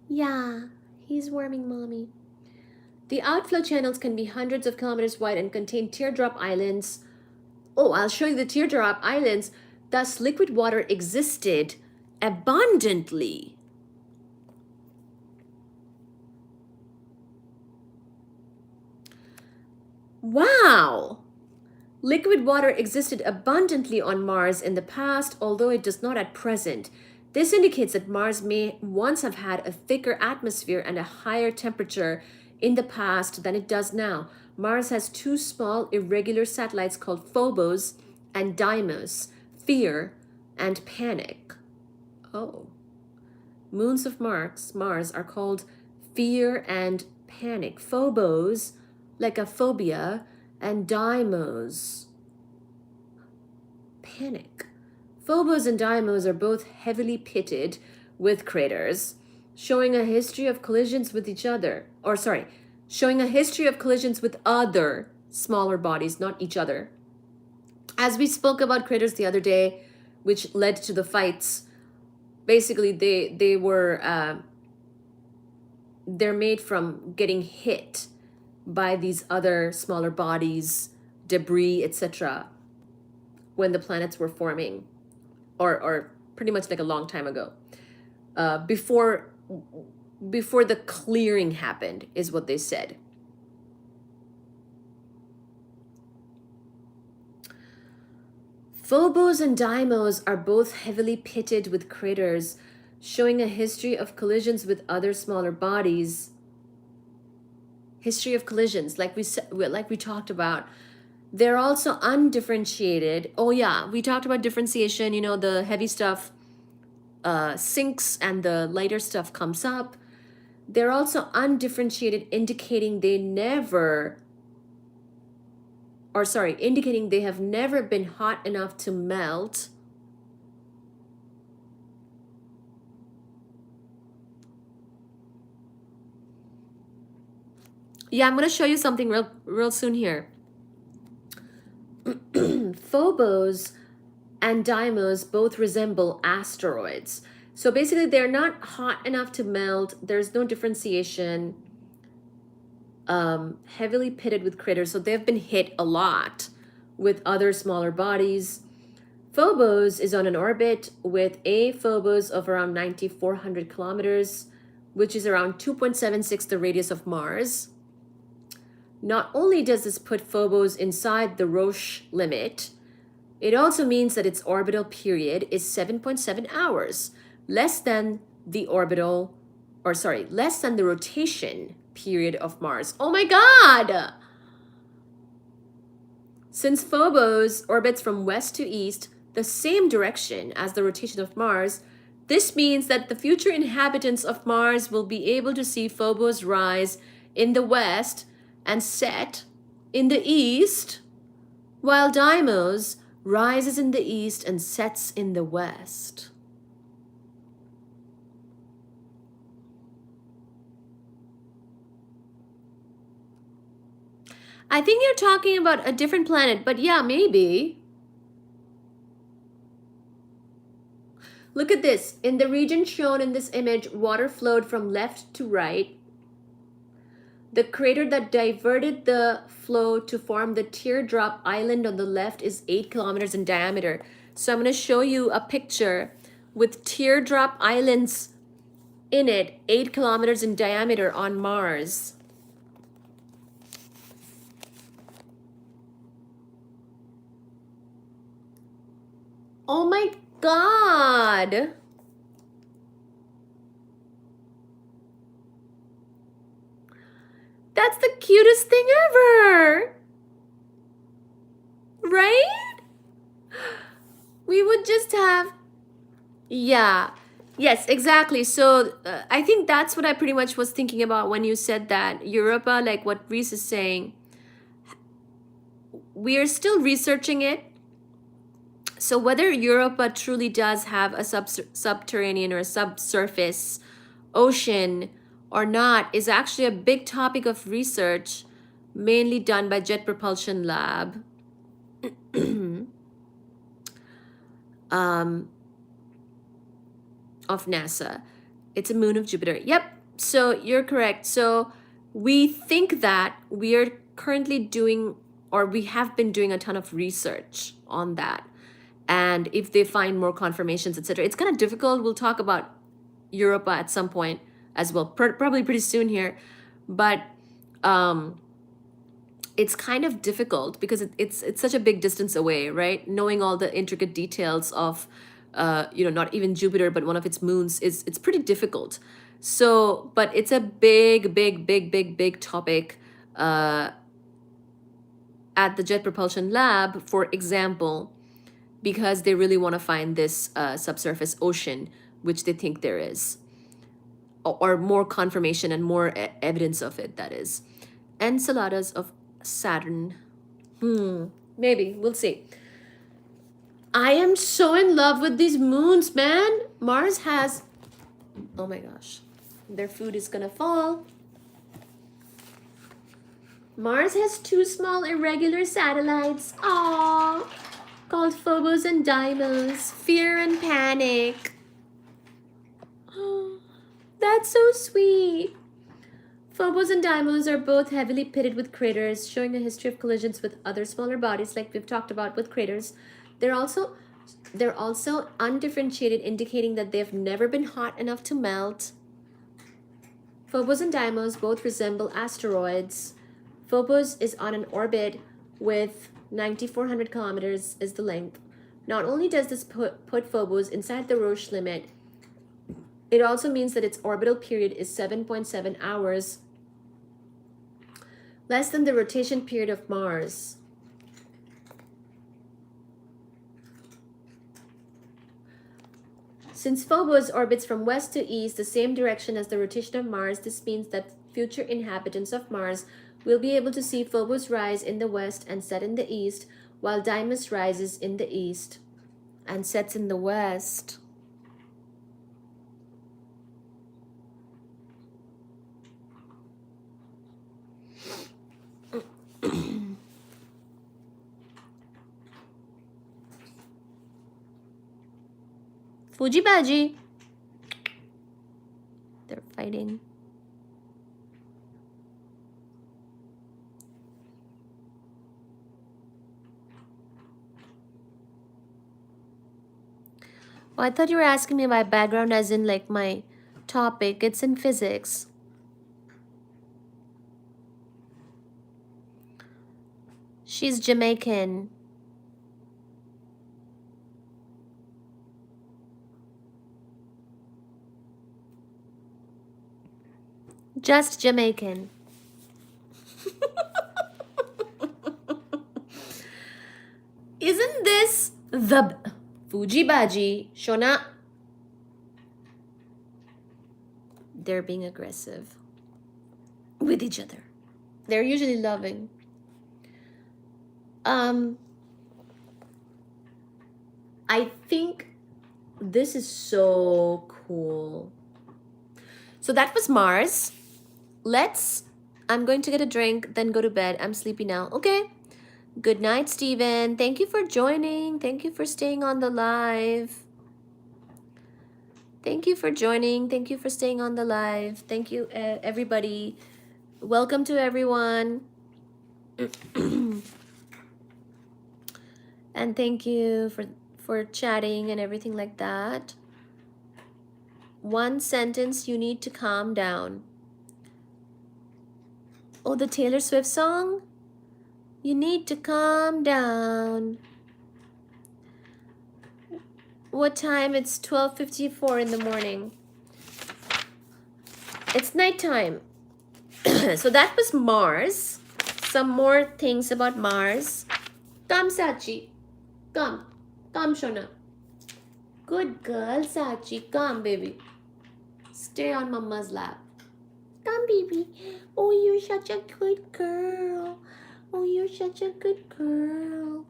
Yeah, he's warming mommy. The outflow channels can be hundreds of kilometers wide and contain teardrop islands. Oh, I'll show you the teardrop islands. Thus, liquid water existed abundantly. Wow! Liquid water existed abundantly on Mars in the past, although it does not at present. This indicates that Mars may once have had a thicker atmosphere and a higher temperature in the past than it does now. Mars has two small irregular satellites called Phobos and Deimos, Fear and Panic. Oh. Moons of Mars are called Fear and Panic. Phobos, like a phobia, and Deimos, volcanic. Phobos and Deimos are both heavily pitted with craters, showing a history of collisions with each other. Or, sorry, showing a history of collisions with other smaller bodies, not each other. As we spoke about craters the other day, which led to the fights, basically they're made from getting hit by these other smaller bodies, debris, etc., when the planets were forming, or pretty much like a long time ago, before the clearing happened, is what they said. Phobos and Deimos are both heavily pitted with craters, showing a history of collisions with other smaller bodies. History of collisions, like we talked about. They're also undifferentiated. Oh yeah, we talked about differentiation. You know, the heavy stuff sinks and the lighter stuff comes up. They're also undifferentiated, indicating indicating they have never been hot enough to melt. Yeah, I'm going to show you something real soon here. Phobos and Deimos both resemble asteroids. So basically, they're not hot enough to melt. There's no differentiation. Heavily pitted with craters. So they've been hit a lot with other smaller bodies. Phobos is on an orbit with a Phobos of around 9,400 kilometers, which is around 2.76 the radius of Mars. Not only does this put Phobos inside the Roche limit, it also means that its orbital period is 7.7 hours, less than the rotation period of Mars. Oh my God! Since Phobos orbits from west to east, the same direction as the rotation of Mars, this means that the future inhabitants of Mars will be able to see Phobos rise in the west and set in the east, while Deimos rises in the east and sets in the west. I think you're talking about a different planet, but yeah, maybe. Look at this. In the region shown in this image, water flowed from left to right. The crater that diverted the flow to form the teardrop island on the left is 8 kilometers in diameter. So I'm going to show you a picture with teardrop islands in it, 8 kilometers in diameter on Mars. Oh my God! That's the cutest thing ever! Right? We would just have... Yeah. Yes, exactly. So I think that's what I pretty much was thinking about when you said that. Europa, like what Reese is saying, we are still researching it. So whether Europa truly does have a subterranean or a subsurface ocean or not is actually a big topic of research, mainly done by Jet Propulsion Lab. Of NASA. It's a moon of Jupiter. Yep, so you're correct. So we think that we are currently doing, or we have been doing a ton of research on that. And if they find more confirmations, etc., it's kind of difficult. We'll talk about Europa at some point as well, probably pretty soon here. But it's kind of difficult because it's such a big distance away, right? Knowing all the intricate details of, not even Jupiter, but one of its moons it's pretty difficult. So, but it's a big topic at the Jet Propulsion Lab, for example, because they really want to find this subsurface ocean, which they think there is, or more confirmation and more evidence of it, that is. Enceladus of Saturn. Maybe. We'll see. I am so in love with these moons, man. Mars has, oh my gosh, their food is gonna fall. Mars has 2 small irregular satellites, aww, called Phobos and Deimos. Fear and panic. That's so sweet. Phobos and Deimos are both heavily pitted with craters, showing a history of collisions with other smaller bodies, like we've talked about with craters. They're also undifferentiated, indicating that they've never been hot enough to melt. Phobos and Deimos both resemble asteroids. Phobos is on an orbit with 9,400 kilometers is the length. Not only does this put Phobos inside the Roche limit, it also means that its orbital period is 7.7 hours, less than the rotation period of Mars. Since Phobos orbits from west to east, the same direction as the rotation of Mars, this means that future inhabitants of Mars will be able to see Phobos rise in the west and set in the east, while Deimos rises in the east and sets in the west. Fuji Baji. They're fighting. Oh, I thought you were asking me my background as in like my topic. It's in physics. She's Jamaican. Just Jamaican. Isn't this the Fuji Baji, Shona? They're being aggressive with each other. They're usually loving. I think this is so cool. So that was Mars. I'm going to get a drink, then go to bed. I'm sleepy now. Okay. Good night, Steven. Thank you for joining. Thank you for staying on the live. Thank you for joining. Thank you for staying on the live. Thank you, everybody. Welcome to everyone. And thank you for chatting and everything like that. One sentence, you need to calm down. Oh, the Taylor Swift song? You need to calm down. What time? It's 12:54 in the morning. It's nighttime. So that was Mars. Some more things about Mars. Come, Sachi. Come. Come, Shona. Good girl, Sachi. Come, baby. Stay on Mama's lap. Come, baby. Oh, you're such a good girl. Oh, you're such a good girl.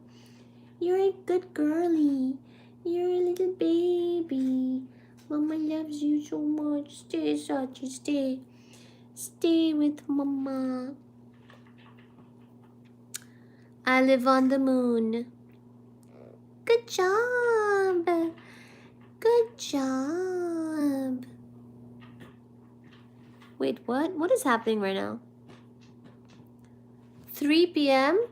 You're a good girly. You're a little baby. Mama loves you so much. Stay, Sachi, stay. Stay with Mama. I live on the moon. Good job. Good job. Wait, what? What is happening right now? 3 p.m.?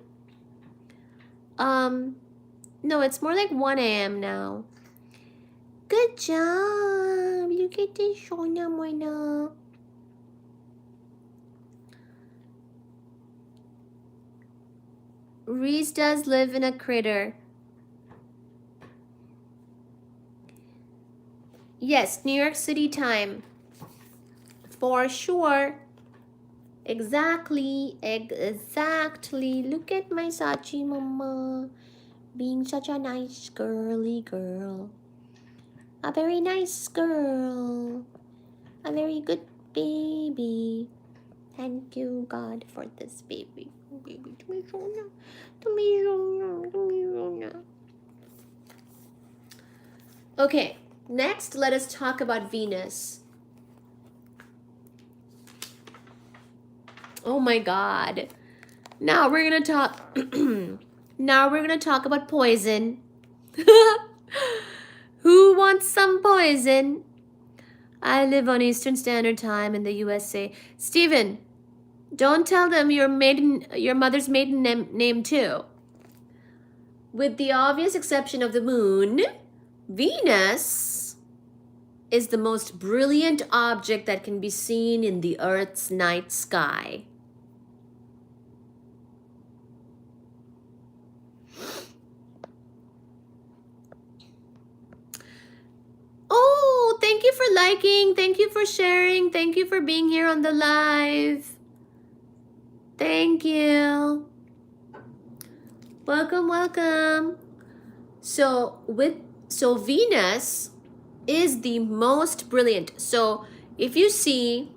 No, it's more like 1 a.m. now. Good job. Look at this, Shona Moina. Reese does live in a crater. Yes, New York City time. For sure. Exactly. Look at my Sachi Mama. Being such a nice girly girl. A very nice girl. A very good baby. Thank you, God, for this baby. Baby, to me, Shona. To me, Shona. To me, Shona. Okay, next let us talk about Venus. Oh my God. Now we're gonna talk now we're gonna talk about poison. Who wants some poison? I live on Eastern Standard Time in the USA. Steven, don't tell them your mother's maiden name too. With the obvious exception of the moon, Venus is the most brilliant object that can be seen in the Earth's night sky. Oh, thank you for liking. Thank you for sharing. Thank you for being here on the live. Thank you. Welcome, welcome. So Venus is the most brilliant. So if you see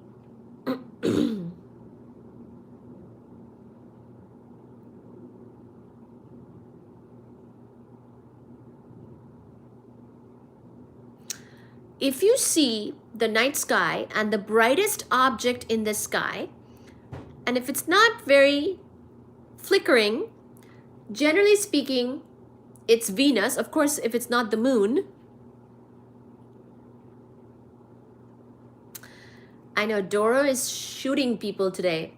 if you see the night sky and the brightest object in the sky, and if it's not very flickering, generally speaking, it's Venus. Of course, if it's not the moon. I know Doro is shooting people today.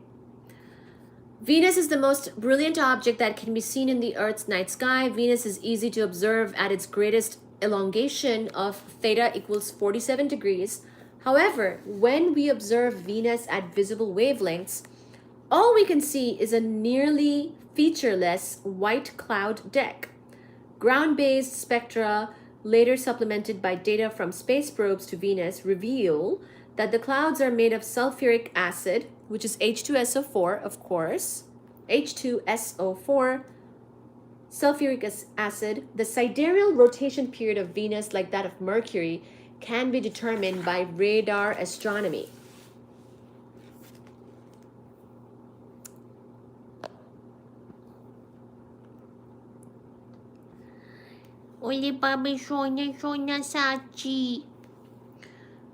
Venus is the most brilliant object that can be seen in the Earth's night sky. Venus is easy to observe at its greatest elongation of theta equals 47 degrees. However, when we observe Venus at visible wavelengths, all we can see is a nearly featureless white cloud deck. Ground-based spectra, later supplemented by data from space probes to Venus, reveal that the clouds are made of sulfuric acid, which is H2SO4, of course. H2SO4, sulfuric acid. The sidereal rotation period of Venus, like that of Mercury, can be determined by radar astronomy.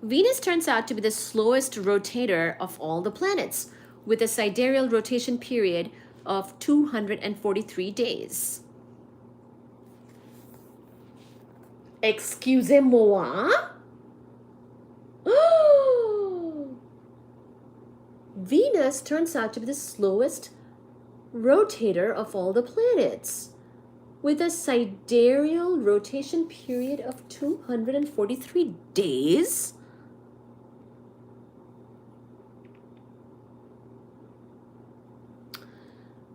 Venus turns out to be the slowest rotator of all the planets, with a sidereal rotation period of 243 days. Excusez-moi? Venus turns out to be the slowest rotator of all the planets, with a sidereal rotation period of 243 days?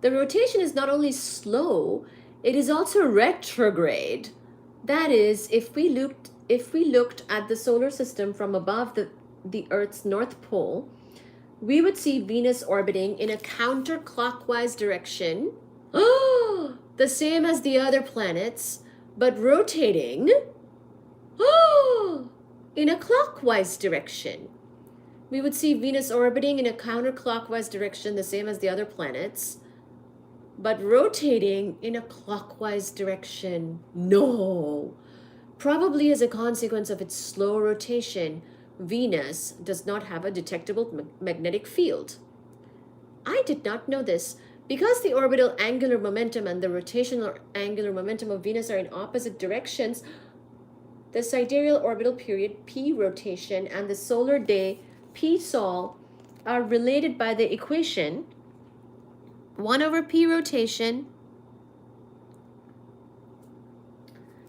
The rotation is not only slow, it is also retrograde. That is, if we looked at the solar system from above the Earth's North Pole, we would see Venus orbiting in a counterclockwise direction, the same as the other planets, but rotating in a clockwise direction. We would see Venus orbiting in a counterclockwise direction, the same as the other planets, but rotating in a clockwise direction. No! Probably as a consequence of its slow rotation, Venus does not have a detectable magnetic field. I did not know this. Because the orbital angular momentum and the rotational angular momentum of Venus are in opposite directions, the sidereal orbital period p rotation and the solar day p sol are related by the equation 1 over p rotation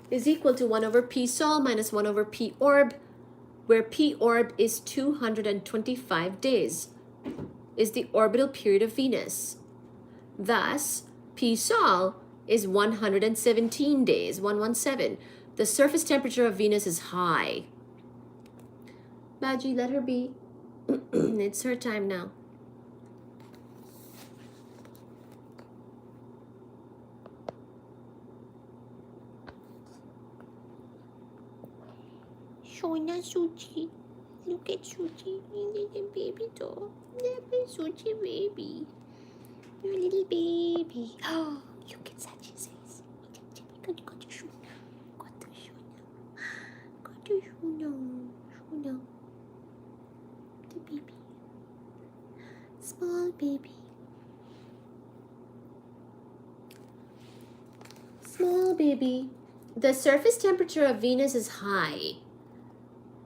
is equal to 1 over p sol minus 1 over p orb, where p orb is 225 days, is the orbital period of Venus. Thus, p sol is 117 days, 117. The surface temperature of Venus is high. Baji, let her be. It's her time now. Shona Suchi. Look at Suchi, little baby doll. Little Suchi baby. Your little baby. Oh, look at Sachi's face. Got the Shona. baby. Small baby. The surface temperature of Venus is high.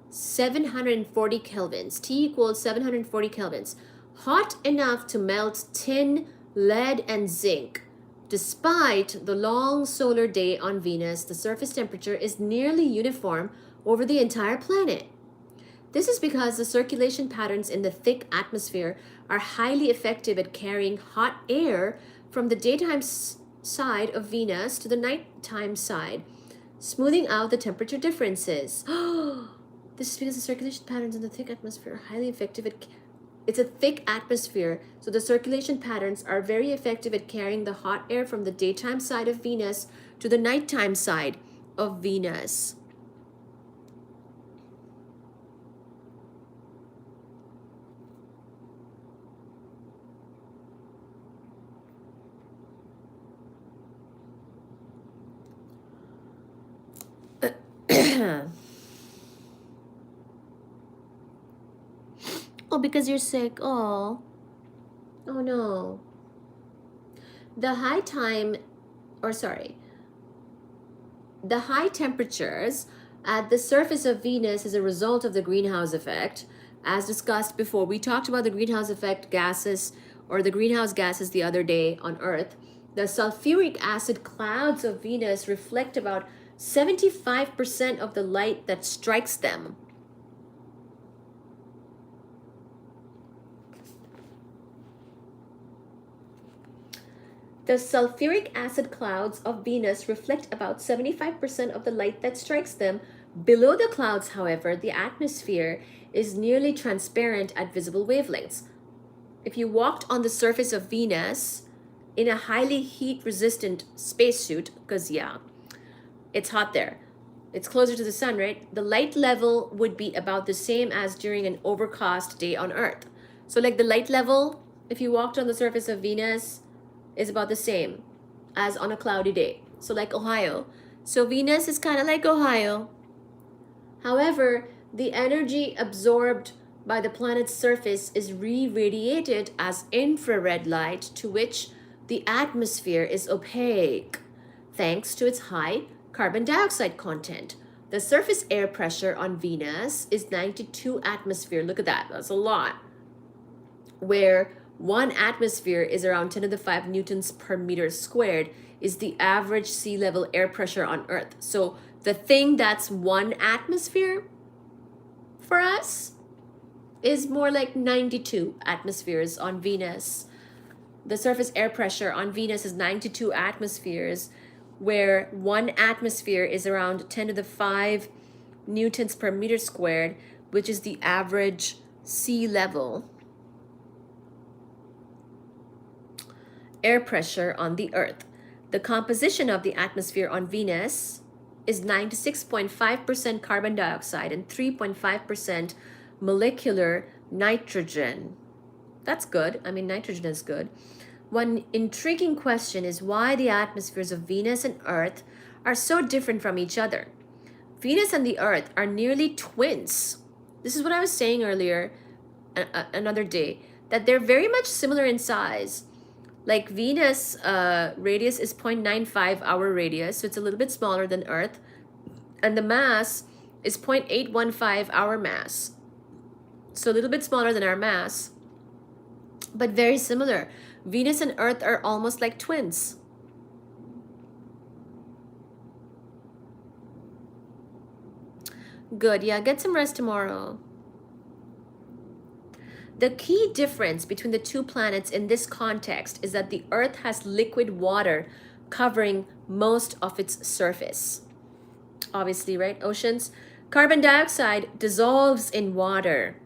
740 kelvins. T equals 740 kelvins. Hot enough to melt tin, lead, and zinc. Despite the long solar day on Venus, the surface temperature is nearly uniform over the entire planet. This is because the circulation patterns in the thick atmosphere are highly effective at carrying hot air from the daytime side of Venus to the nighttime side, smoothing out the temperature differences. This is because the circulation patterns in the thick atmosphere are highly effective at... It's a thick atmosphere, so the circulation patterns are very effective at carrying the hot air from the daytime side of Venus to the nighttime side of Venus. Oh, because you're sick. Oh. Oh no. The high temperatures at the surface of Venus is a result of the greenhouse effect. As discussed before, we talked about the greenhouse effect gases or the greenhouse gases the other day on Earth. The sulfuric acid clouds of Venus reflect about 75% of the light that strikes them. The sulfuric acid clouds of Venus reflect about 75% of the light that strikes them. Below the clouds, however, the atmosphere is nearly transparent at visible wavelengths. If you walked on the surface of Venus in a highly heat-resistant spacesuit, because yeah, it's hot there. It's closer to the sun, right? The light level would be about the same as during an overcast day on Earth. So like the light level, if you walked on the surface of Venus, is about the same as on a cloudy day. So like Ohio. So Venus is kind of like Ohio. However, the energy absorbed by the planet's surface is re-radiated as infrared light, to which the atmosphere is opaque, thanks to its high carbon dioxide content. The surface air pressure on Venus is 92 atmosphere. Look at that, that's a lot. Where 1 atmosphere is around 10 to the 5 newtons per meter squared is the average sea level air pressure on Earth. So the thing that's 1 atmosphere for us is more like 92 atmospheres on Venus. The surface air pressure on Venus is 92 atmospheres, where 1 atmosphere is around 10 to the 5 newtons per meter squared, which is the average sea level air pressure on the Earth. The composition of the atmosphere on Venus is 96.5% carbon dioxide and 3.5% molecular nitrogen. That's good. I mean, nitrogen is good. One intriguing question is why the atmospheres of Venus and Earth are so different from each other. Venus and the Earth are nearly twins. This is what I was saying earlier, another day, that they're very much similar in size. Like Venus radius is 0.95 our radius, so it's a little bit smaller than Earth. And the mass is 0.815 our mass. So a little bit smaller than our mass, but very similar. Venus and Earth are almost like twins. Good, yeah, get some rest tomorrow. The key difference between the 2 planets in this context is that the Earth has liquid water covering most of its surface. Obviously, right? Oceans. Carbon dioxide dissolves in water,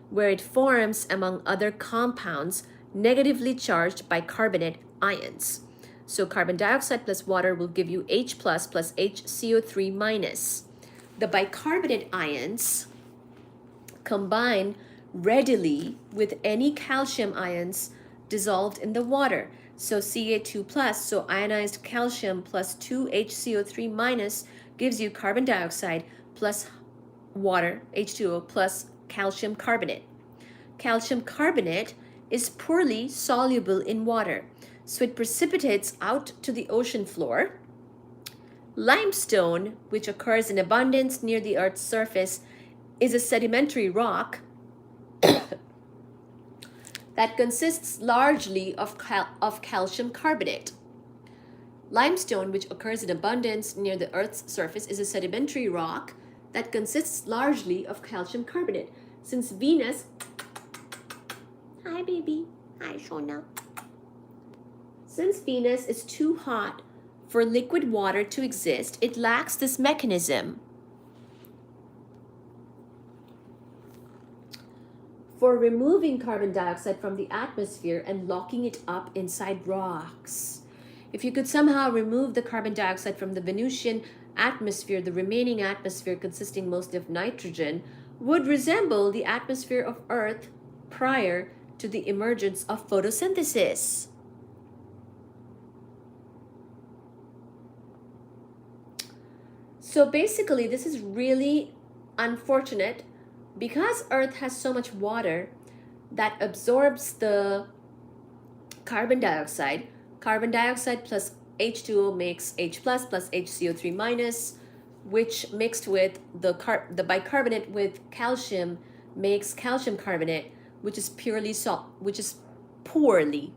where it forms, among other compounds, negatively charged bicarbonate ions. So carbon dioxide plus water will give you H plus HCO3 minus. The bicarbonate ions combine readily with any calcium ions dissolved in the water. So Ca2 plus, so ionized calcium plus 2HCO3 minus gives you carbon dioxide plus water, H2O, plus calcium carbonate. Calcium carbonate is poorly soluble in water, so it precipitates out to the ocean floor. Limestone, which occurs in abundance near the Earth's surface, is a sedimentary rock that consists largely of calcium carbonate. Limestone, which occurs in abundance near the Earth's surface, is a sedimentary rock that consists largely of calcium carbonate. Since Venus... Hi, baby. Hi, Shona. Since Venus is too hot for liquid water to exist, it lacks this mechanism for removing carbon dioxide from the atmosphere and locking it up inside rocks. If you could somehow remove the carbon dioxide from the Venusian atmosphere, the remaining atmosphere, consisting mostly of nitrogen, would resemble the atmosphere of Earth prior to the emergence of photosynthesis. So basically, this is really unfortunate because Earth has so much water that absorbs the carbon dioxide. Carbon dioxide plus H2O makes H plus HCO3 minus, which mixed with the bicarbonate with calcium makes calcium carbonate, which is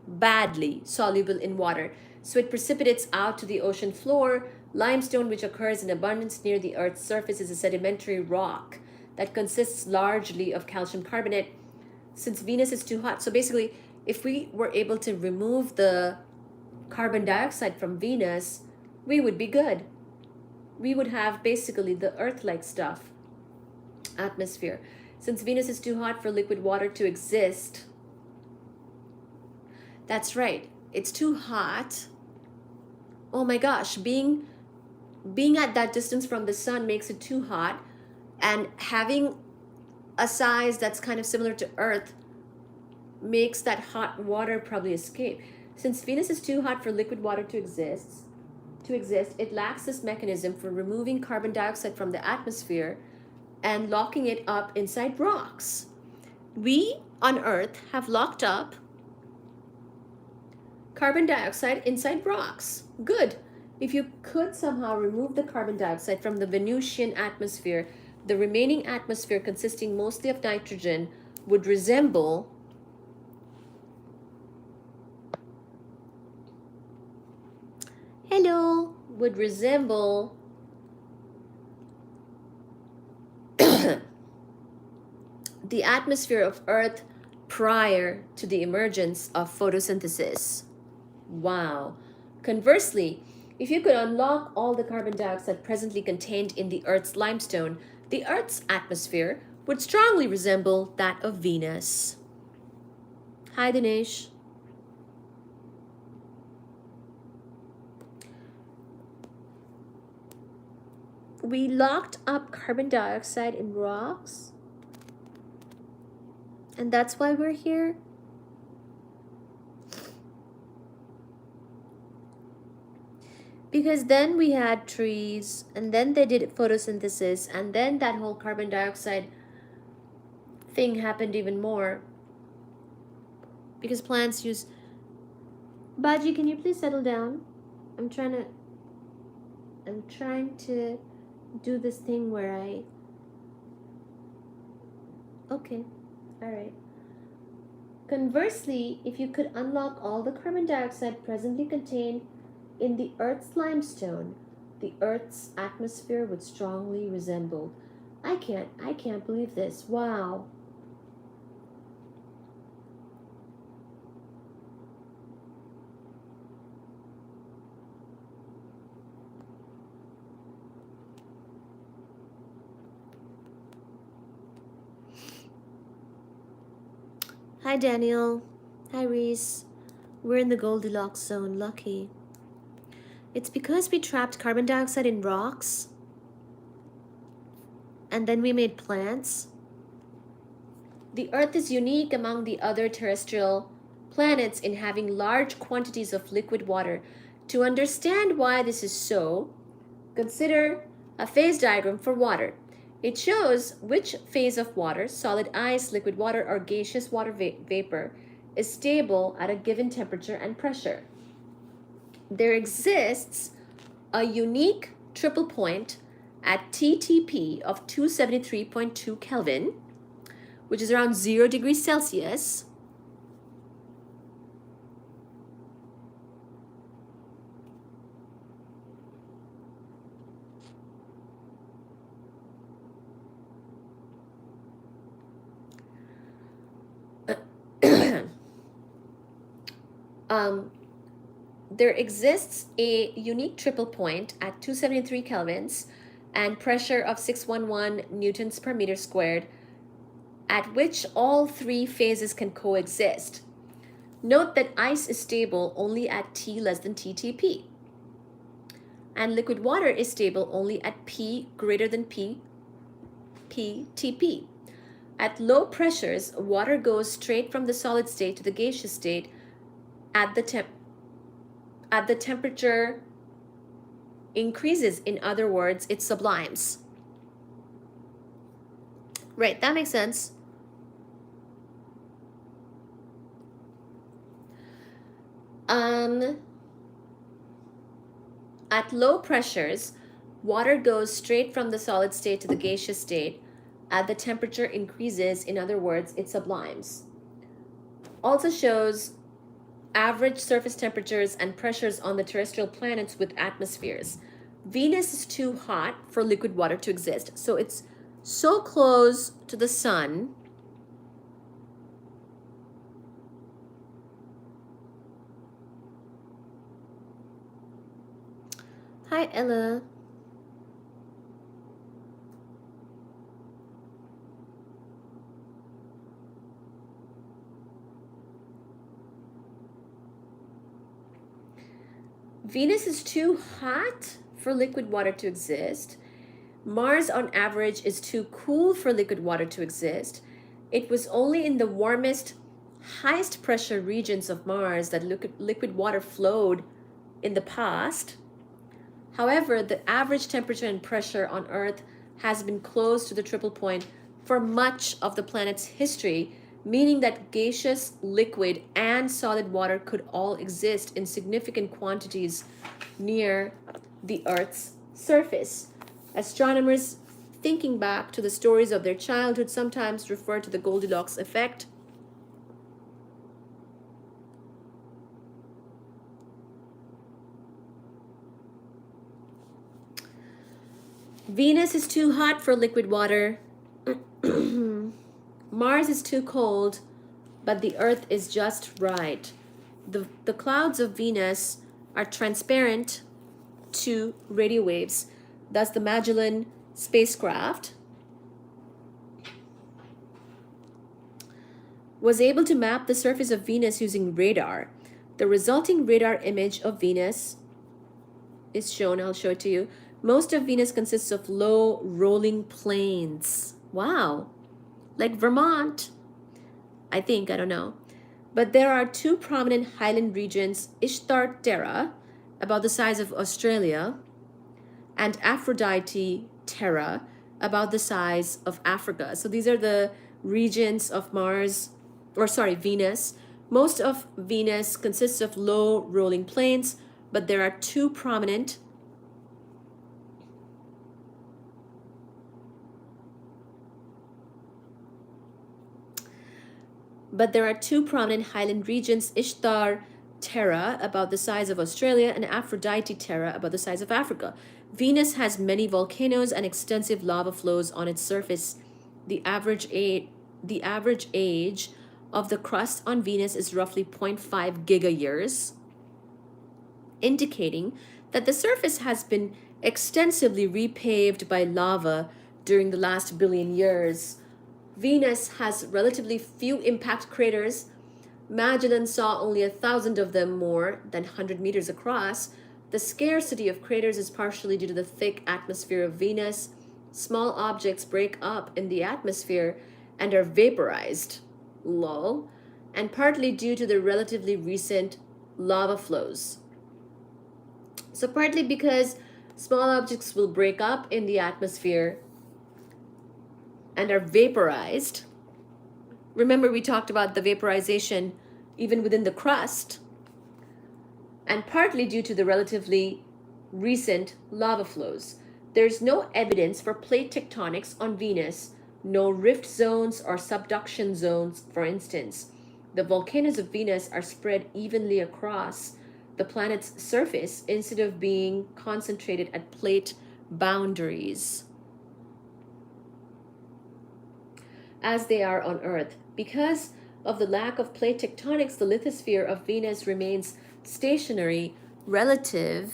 badly soluble in water. So it precipitates out to the ocean floor. Limestone, which occurs in abundance near the Earth's surface, is a sedimentary rock that consists largely of calcium carbonate. Since Venus is too hot, so basically, if we were able to remove the carbon dioxide from Venus, we would be good. We would have basically the Earth-like stuff, atmosphere. Since Venus is too hot for liquid water to exist, that's right, it's too hot. Oh my gosh, being at that distance from the sun makes it too hot, and having a size that's kind of similar to Earth makes that hot water probably escape. Since Venus is too hot for liquid water to exist, it lacks this mechanism for removing carbon dioxide from the atmosphere and locking it up inside rocks. We on Earth have locked up carbon dioxide inside rocks. Good. If you could somehow remove the carbon dioxide from the Venusian atmosphere, the remaining atmosphere, consisting mostly of nitrogen, would resemble the atmosphere of Earth prior to the emergence of photosynthesis. Wow. Conversely, if you could unlock all the carbon dioxide presently contained in the Earth's limestone, the Earth's atmosphere would strongly resemble that of Venus. Hi, Dinesh. We locked up carbon dioxide in rocks, and that's why we're here. Because then we had trees, and then they did photosynthesis, and then that whole carbon dioxide thing happened even more. Because plants use... Baji, can you please settle down? I'm trying to do this thing where I... Okay, alright. Conversely, if you could unlock all the carbon dioxide presently contained in the Earth's limestone, the Earth's atmosphere would strongly resemble... I can't believe this. Wow. Hi, Daniel. Hi, Reese. We're in the Goldilocks zone. Lucky. It's because we trapped carbon dioxide in rocks, and then we made plants. The Earth is unique among the other terrestrial planets in having large quantities of liquid water. To understand why this is so, consider a phase diagram for water. It shows which phase of water, solid ice, liquid water, or gaseous water vapor, is stable at a given temperature and pressure. There exists a unique triple point at TTP of 273.2 Kelvin, which is around 0 degrees Celsius. There exists a unique triple point at 273 kelvins and pressure of 611 newtons per meter squared, at which all three phases can coexist. Note that ice is stable only at T less than TTP, and liquid water is stable only at P greater than PTP. At low pressures, water goes straight from the solid state to the gaseous state at the temperature increases. In other words, it sublimes. Right, that makes sense. At low pressures, water goes straight from the solid state to the gaseous state. As the temperature increases, in other words, it sublimes. Also shows average surface temperatures and pressures on the terrestrial planets with atmospheres. Venus is too hot for liquid water to exist. So it's so close to the sun . Hi, Ella. Venus is too hot for liquid water to exist. Mars, on average, is too cool for liquid water to exist. It was only in the warmest, highest pressure regions of Mars that liquid water flowed in the past. However, the average temperature and pressure on Earth has been close to the triple point for much of the planet's history, meaning that gaseous, liquid, and solid water could all exist in significant quantities near the Earth's surface. Astronomers, thinking back to the stories of their childhood, sometimes refer to the Goldilocks effect. Venus is too hot for liquid water. Mars is too cold, but the Earth is just right. The clouds of Venus are transparent to radio waves. Thus, the Magellan spacecraft was able to map the surface of Venus using radar. The resulting radar image of Venus is shown. I'll show it to you. Most of Venus consists of low rolling plains. Wow. Like Vermont, I think, I don't know. But there are two prominent highland regions, Ishtar Terra, about the size of Australia, and Aphrodite Terra, about the size of Africa. So these are the regions of Venus. Most of Venus consists of low rolling plains, but there are two prominent highland regions, Ishtar Terra, about the size of Australia, and Aphrodite Terra, about the size of Africa. Venus has many volcanoes and extensive lava flows on its surface. The average age of the crust on Venus is roughly 0.5 gigayears, indicating that the surface has been extensively repaved by lava during the last billion years. Venus has relatively few impact craters. Magellan saw only 1,000 of them, more than 100 meters across. The scarcity of craters is partially due to the thick atmosphere of Venus. Small objects break up in the atmosphere and are vaporized, lol, and partly due to the relatively recent lava flows. So partly because small objects will break up in the atmosphere and are vaporized. Remember, we talked about the vaporization even within the crust, and partly due to the relatively recent lava flows. There's no evidence for plate tectonics on Venus, no rift zones or subduction zones, for instance. The volcanoes of Venus are spread evenly across the planet's surface instead of being concentrated at plate boundaries, as they are on Earth. Because of the lack of plate tectonics, the lithosphere of Venus remains stationary relative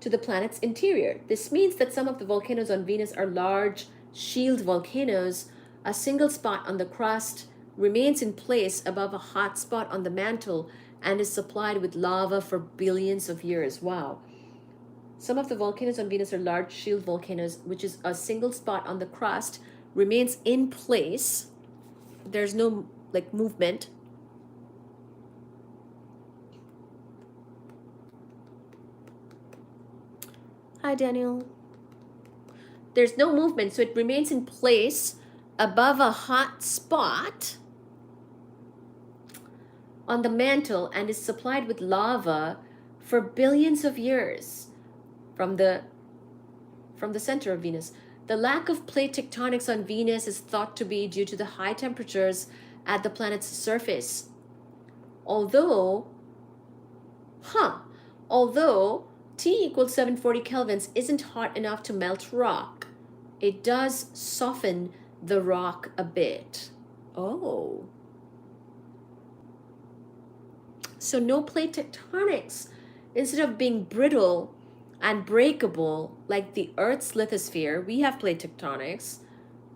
to the planet's interior. This means that some of the volcanoes on Venus are large shield volcanoes. A single spot on the crust remains in place above a hot spot on the mantle and is supplied with lava for billions of years. Wow. Some of the volcanoes on Venus are large shield volcanoes, which is a single spot on the crust remains in place. There's no like movement. Hi, Daniel. There's no movement, so it remains in place above a hot spot on the mantle and is supplied with lava for billions of years from the center of Venus. The lack of plate tectonics on Venus is thought to be due to the high temperatures at the planet's surface. Although T equals 740 kelvins isn't hot enough to melt rock, it does soften the rock a bit. Oh. So no plate tectonics. Instead of being brittle and breakable like the Earth's lithosphere, we have plate tectonics.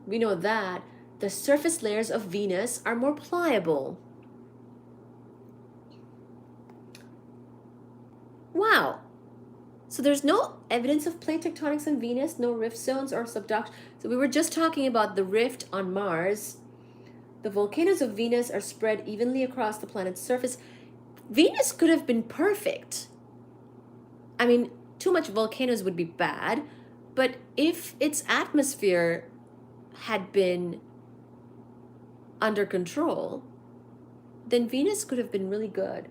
We know that. The surface layers of Venus are more pliable. Wow. So there's no evidence of plate tectonics on Venus, no rift zones or subduction. So we were just talking about the rift on Mars. The volcanoes of Venus are spread evenly across the planet's surface. Venus could have been perfect. I mean, too much volcanoes would be bad, but if its atmosphere had been under control, then Venus could have been really good.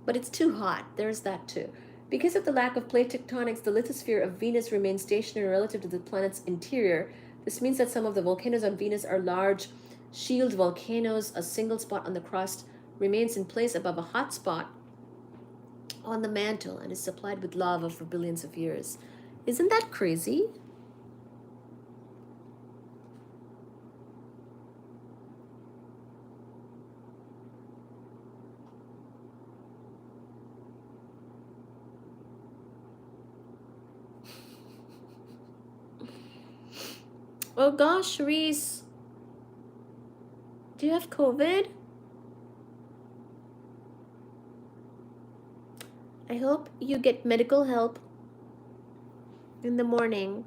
But it's too hot. There's that too. Because of the lack of plate tectonics, the lithosphere of Venus remains stationary relative to the planet's interior. This means that some of the volcanoes on Venus are large shield volcanoes. A single spot on the crust remains in place above a hot spot on the mantle and is supplied with lava for billions of years. Isn't that crazy? Oh gosh, Reese. Do you have COVID? I hope you get medical help in the morning.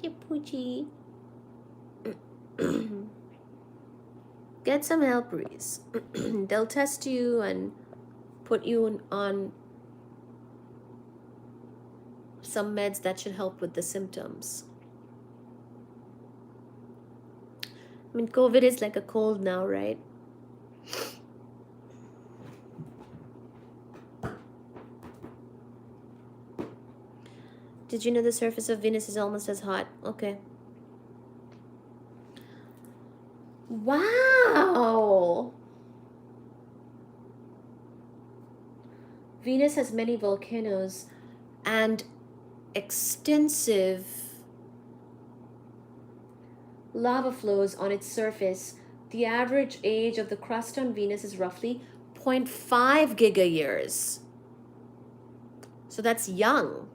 Yeah, Poochie. Get some help, Reese. They'll test you and put you on some meds that should help with the symptoms. I mean, COVID is like a cold now, right? Did you know the surface of Venus is almost as hot? Okay. Wow! Venus has many volcanoes and extensive lava flows on its surface. The average age of the crust on Venus is roughly 0.5 gigayears. So that's young.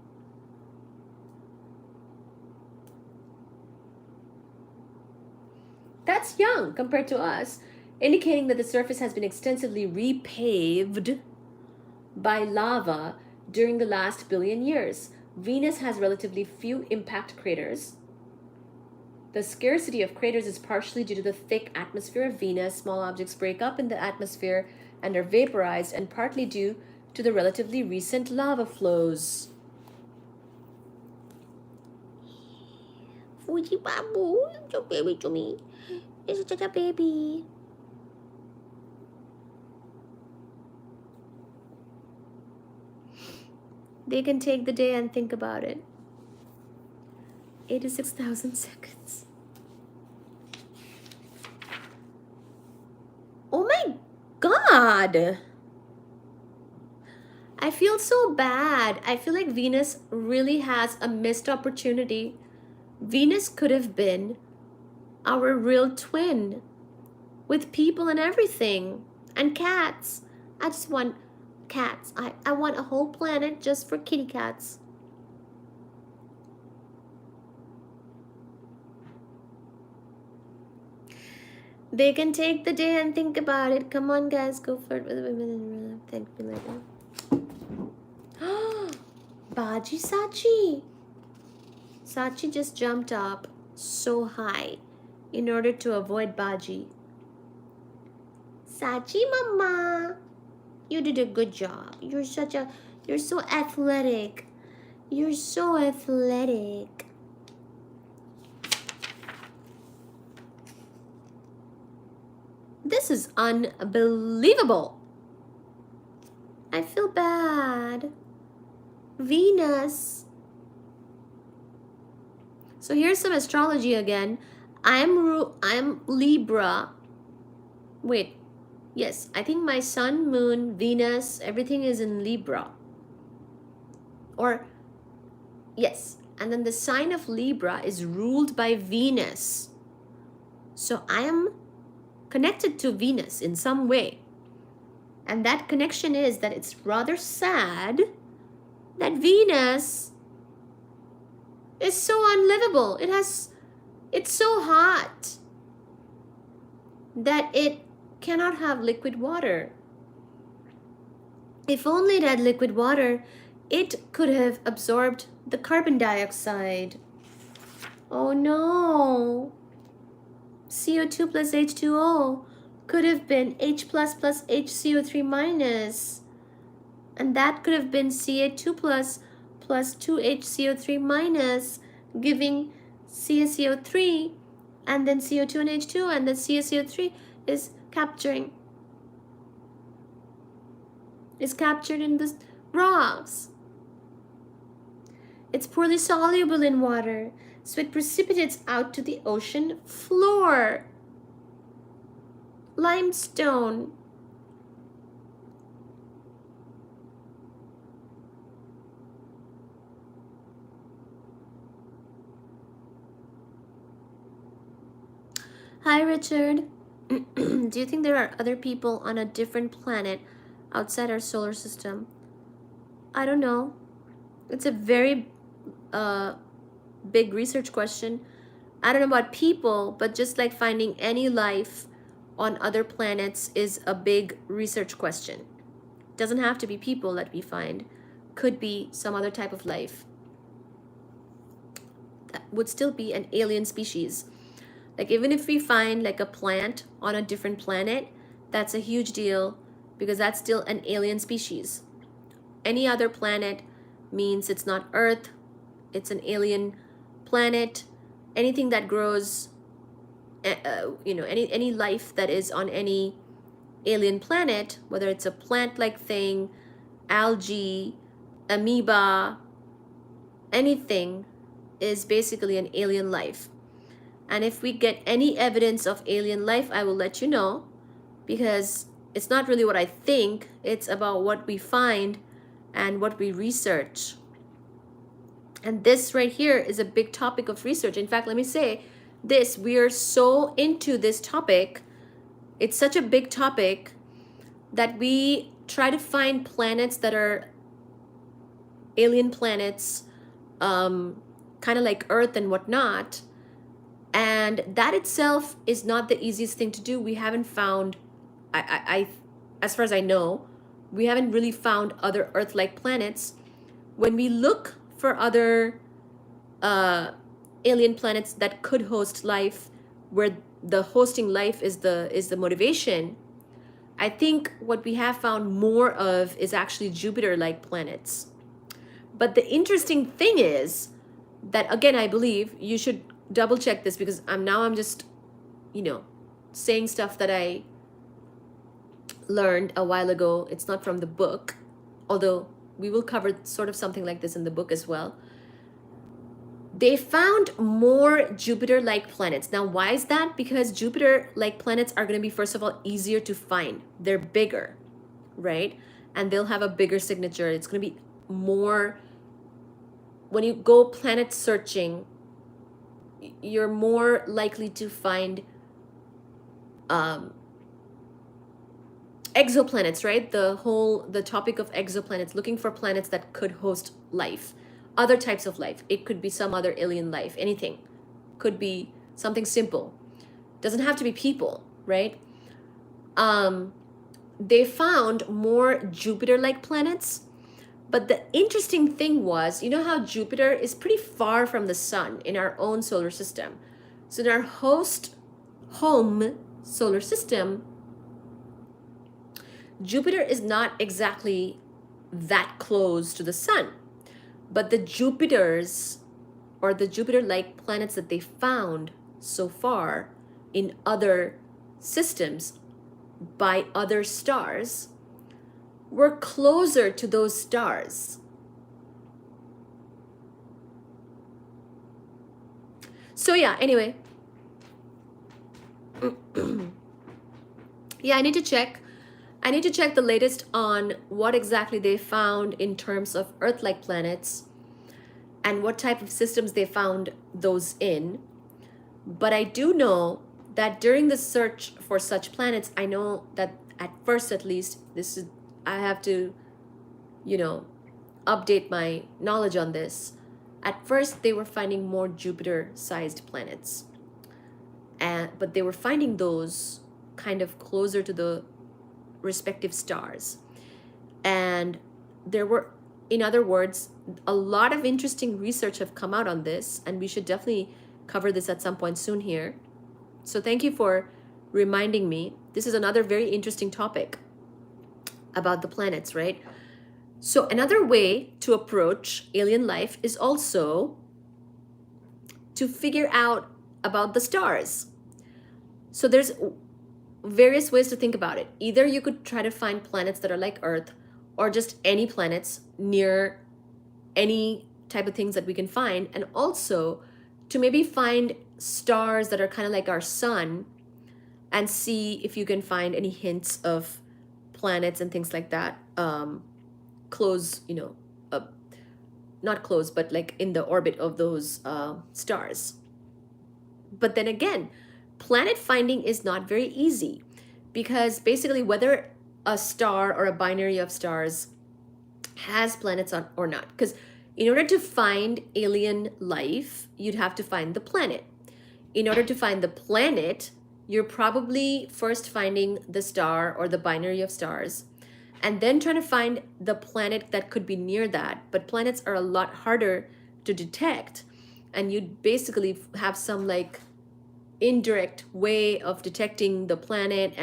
That's young compared to us, indicating that the surface has been extensively repaved by lava during the last billion years. Venus has relatively few impact craters. The scarcity of craters is partially due to the thick atmosphere of Venus. Small objects break up in the atmosphere and are vaporized, and partly due to the relatively recent lava flows. Fuji Babu, your baby to me. You're such a baby. They can take the day and think about it. 86,000 seconds. Oh my God. I feel so bad. I feel like Venus really has a missed opportunity. Venus could have been our real twin with people and everything and cats. I just want cats. I want a whole planet just for kitty cats. They can take the day and think about it. Come on, guys, go for it with the women. Thank you later. Baji Sachi. Sachi just jumped up so high in order to avoid Baji. Sachi mama, you did a good job. You're so athletic. You're so athletic. This is unbelievable. I feel bad. Venus. So here's some astrology again. I'm Libra. Wait. Yes, I think my sun, moon, Venus, everything is in Libra. Or yes, and then the sign of Libra is ruled by Venus. So I am connected to Venus in some way. And that connection is that it's rather sad that Venus is so unlivable. It's so hot that it cannot have liquid water. If only it had liquid water, it could have absorbed the carbon dioxide. Oh no. CO2 plus H2O could have been H plus HCO3 minus. And that could have been Ca2 plus 2HCO3 minus, giving CaCO3, and then CO2 and H2, and then CaCO3 is captured in the rocks. It's poorly soluble in water, so it precipitates out to the ocean floor. Limestone. Hi, Richard. Do you think there are other people on a different planet outside our solar system? I don't know. It's a very big research question. I don't know about people, but just like finding any life on other planets is a big research question. Doesn't have to be people that we find. Could be some other type of life. That would still be an alien species. Like even if we find like a plant on a different planet, that's a huge deal because that's still an alien species. Any other planet means it's not Earth, it's an alien planet. Anything that grows, any life that is on any alien planet, whether it's a plant-like thing, algae, amoeba, anything is basically an alien life. And if we get any evidence of alien life, I will let you know, because it's not really what I think, it's about what we find and what we research. And this right here is a big topic of research. In fact, let me say this, we are so into this topic, it's such a big topic that we try to find planets that are alien planets, kind of like Earth and whatnot. And that itself is not the easiest thing to do. We haven't found, as far as I know, we haven't really found other Earth-like planets. When we look for other alien planets that could host life, where the hosting life is the motivation, I think what we have found more of is actually Jupiter-like planets. But the interesting thing is that, again, I believe you should double check this, because I'm just, saying stuff that I learned a while ago. It's not from the book, although we will cover sort of something like this in the book as well. They found more Jupiter-like planets. Now, why is that? Because Jupiter-like planets are going to be, first of all, easier to find. They're bigger, right? And they'll have a bigger signature. It's going to be more, when you go planet searching, you're more likely to find exoplanets, right? The topic of exoplanets, looking for planets that could host life, other types of life. It could be some other alien life, anything. Could be something simple. Doesn't have to be people, right? They found more Jupiter-like planets. But the interesting thing was, you know how Jupiter is pretty far from the sun in our own solar system. So in our home solar system, Jupiter is not exactly that close to the sun. But the Jupiters, or the Jupiter-like planets that they found so far in other systems by other stars, were closer to those stars. So yeah, anyway. Yeah, I need to check the latest on what exactly they found in terms of Earth-like planets and what type of systems they found those in. But I do know that during the search for such planets, I know that at first, at least, I have to, update my knowledge on this. At first, they were finding more Jupiter-sized planets. But they were finding those kind of closer to the respective stars. And there were, in other words, a lot of interesting research have come out on this, and we should definitely cover this at some point soon here. So thank you for reminding me. This is another very interesting topic about the planets, right? So another way to approach alien life is also to figure out about the stars. So there's various ways to think about it. Either you could try to find planets that are like Earth, or just any planets near any type of things that we can find, and also to maybe find stars that are kind of like our sun and see if you can find any hints of planets and things like that close, not close, but like in the orbit of those stars. But then again, planet finding is not very easy, because basically whether a star or a binary of stars has planets on or not, because in order to find alien life, you'd have to find the planet. In order to find the planet, you're probably first finding the star or the binary of stars, and then trying to find the planet that could be near that. But planets are a lot harder to detect, and you'd basically have some like indirect way of detecting the planet,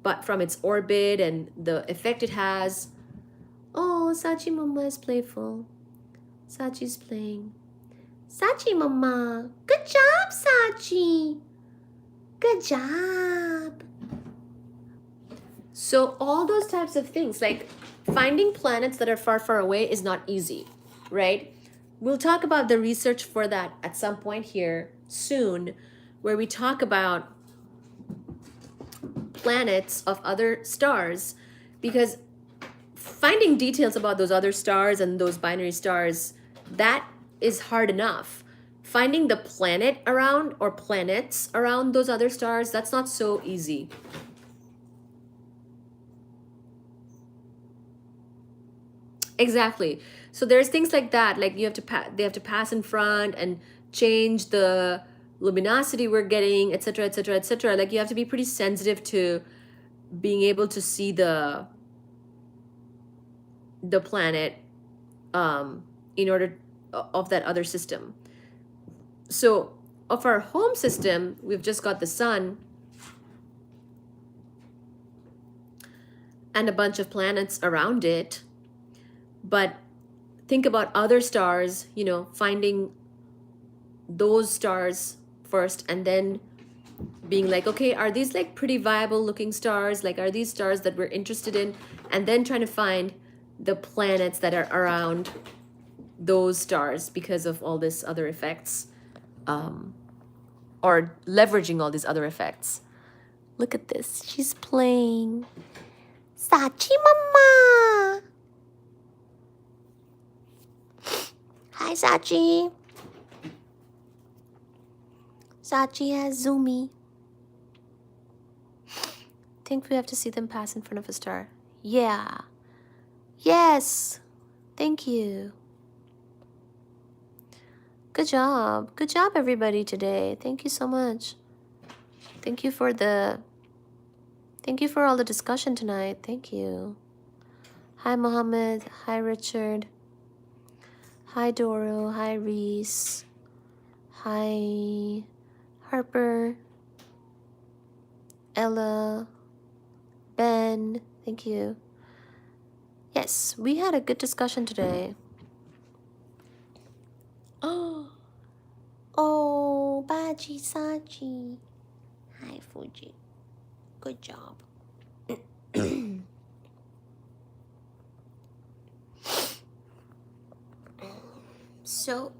but from its orbit and the effect it has. Oh, Sachi Mama is playful. Sachi's playing. Sachi Mama. Good job, Sachi. Good job. So all those types of things, like finding planets that are far, far away is not easy, right? We'll talk about the research for that at some point here soon, where we talk about planets of other stars, because finding details about those other stars and those binary stars, that is hard enough. Finding the planet around, or planets around those other stars, that's not so easy. Exactly. So there's things like that, like they have to pass in front and change the luminosity we're getting, etc., etc., etc. Like you have to be pretty sensitive to being able to see the planet in order of that other system. So of our home system, we've just got the sun and a bunch of planets around it. But think about other stars, finding those stars first, and then being like, okay, are these like pretty viable looking stars? Like, are these stars that we're interested in? And then trying to find the planets that are around those stars because of all this other effects, or leveraging all these other effects. Look at this. She's playing. Sachi Mama! Hi, Sachi. Sachi has Zoomy. Think we have to see them pass in front of a star. Yeah. Yes. Thank you. Good job. Good job, everybody, today. Thank you so much. Thank you for all the discussion tonight. Thank you. Hi, Mohammed. Hi, Richard. Hi, Doro. Hi, Reese. Hi, Harper. Ella. Ben. Thank you. Yes, we had a good discussion today. Oh, Baji Sachi. Hi, Fuji. Good job. So,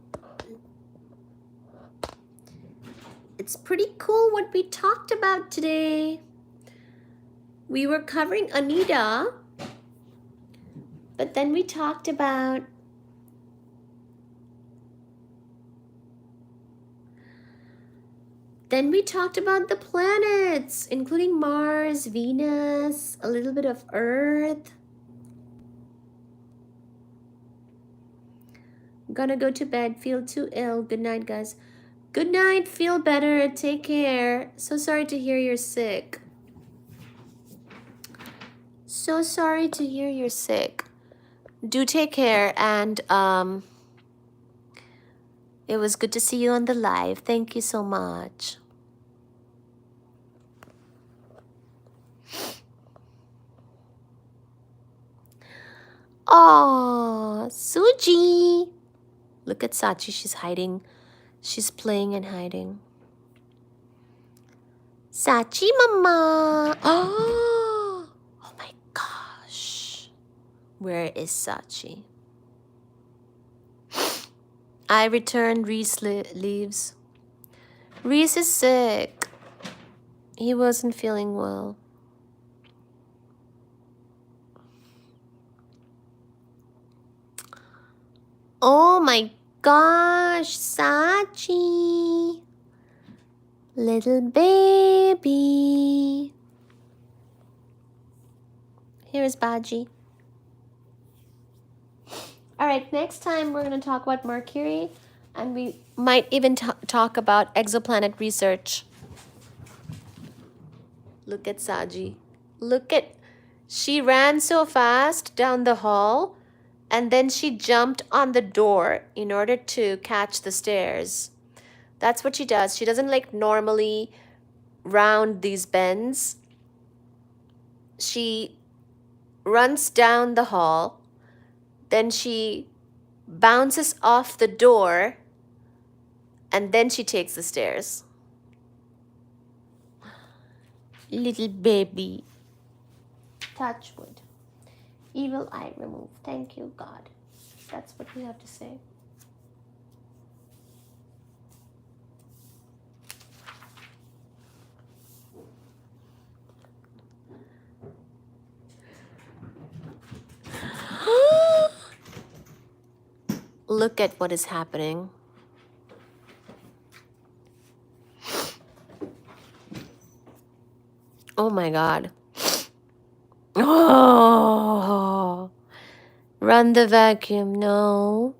it's pretty cool what we talked about today. We were covering Anita, but then we talked about the planets, including Mars, Venus, a little bit of Earth. Gonna go to bed, feel too ill. Good night, guys. Good night, feel better, take care. So sorry to hear you're sick. So sorry to hear you're sick. Do take care, and it was good to see you on the live. Thank you so much. Oh, Suji. Look at Sachi. She's hiding. She's playing and hiding. Sachi Mama. Oh my gosh. Where is Sachi? I returned. Reese leaves. Reese is sick. He wasn't feeling well. Oh my gosh, Sachi. Little baby. Here's Baji. All right, next time we're going to talk about Mercury, and we might even talk about exoplanet research. Look at Saji. She ran so fast down the hall, and then she jumped on the door in order to catch the stairs. That's what she does. She doesn't like normally round these bends. She runs down the hall, then she bounces off the door, and then she takes the stairs. Little baby. Touch wood. Evil eye removed. Thank you, God. That's what we have to say. Look at what is happening. Oh my God. Oh, run the vacuum. No.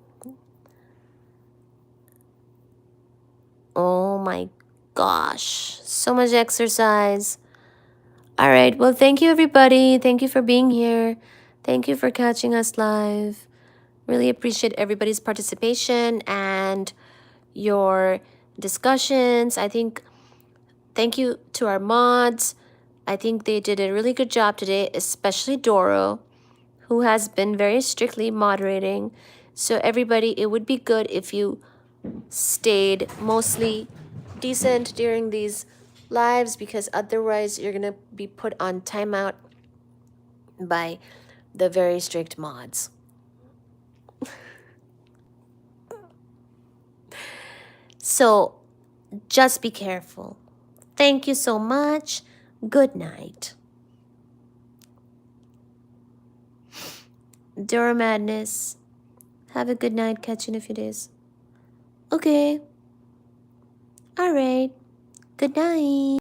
Oh my gosh. So much exercise. All right. Well, thank you, everybody. Thank you for being here. Thank you for catching us live. Really appreciate everybody's participation and your discussions. Thank you to our mods. I think they did a really good job today, especially Doro, who has been very strictly moderating. So everybody, it would be good if you stayed mostly decent during these lives, because otherwise you're gonna be put on timeout by the very strict mods. So just be careful. Thank you so much. Good night. Dura Madness. Have a good night. Catch you in a few days. Okay. All right. Good night.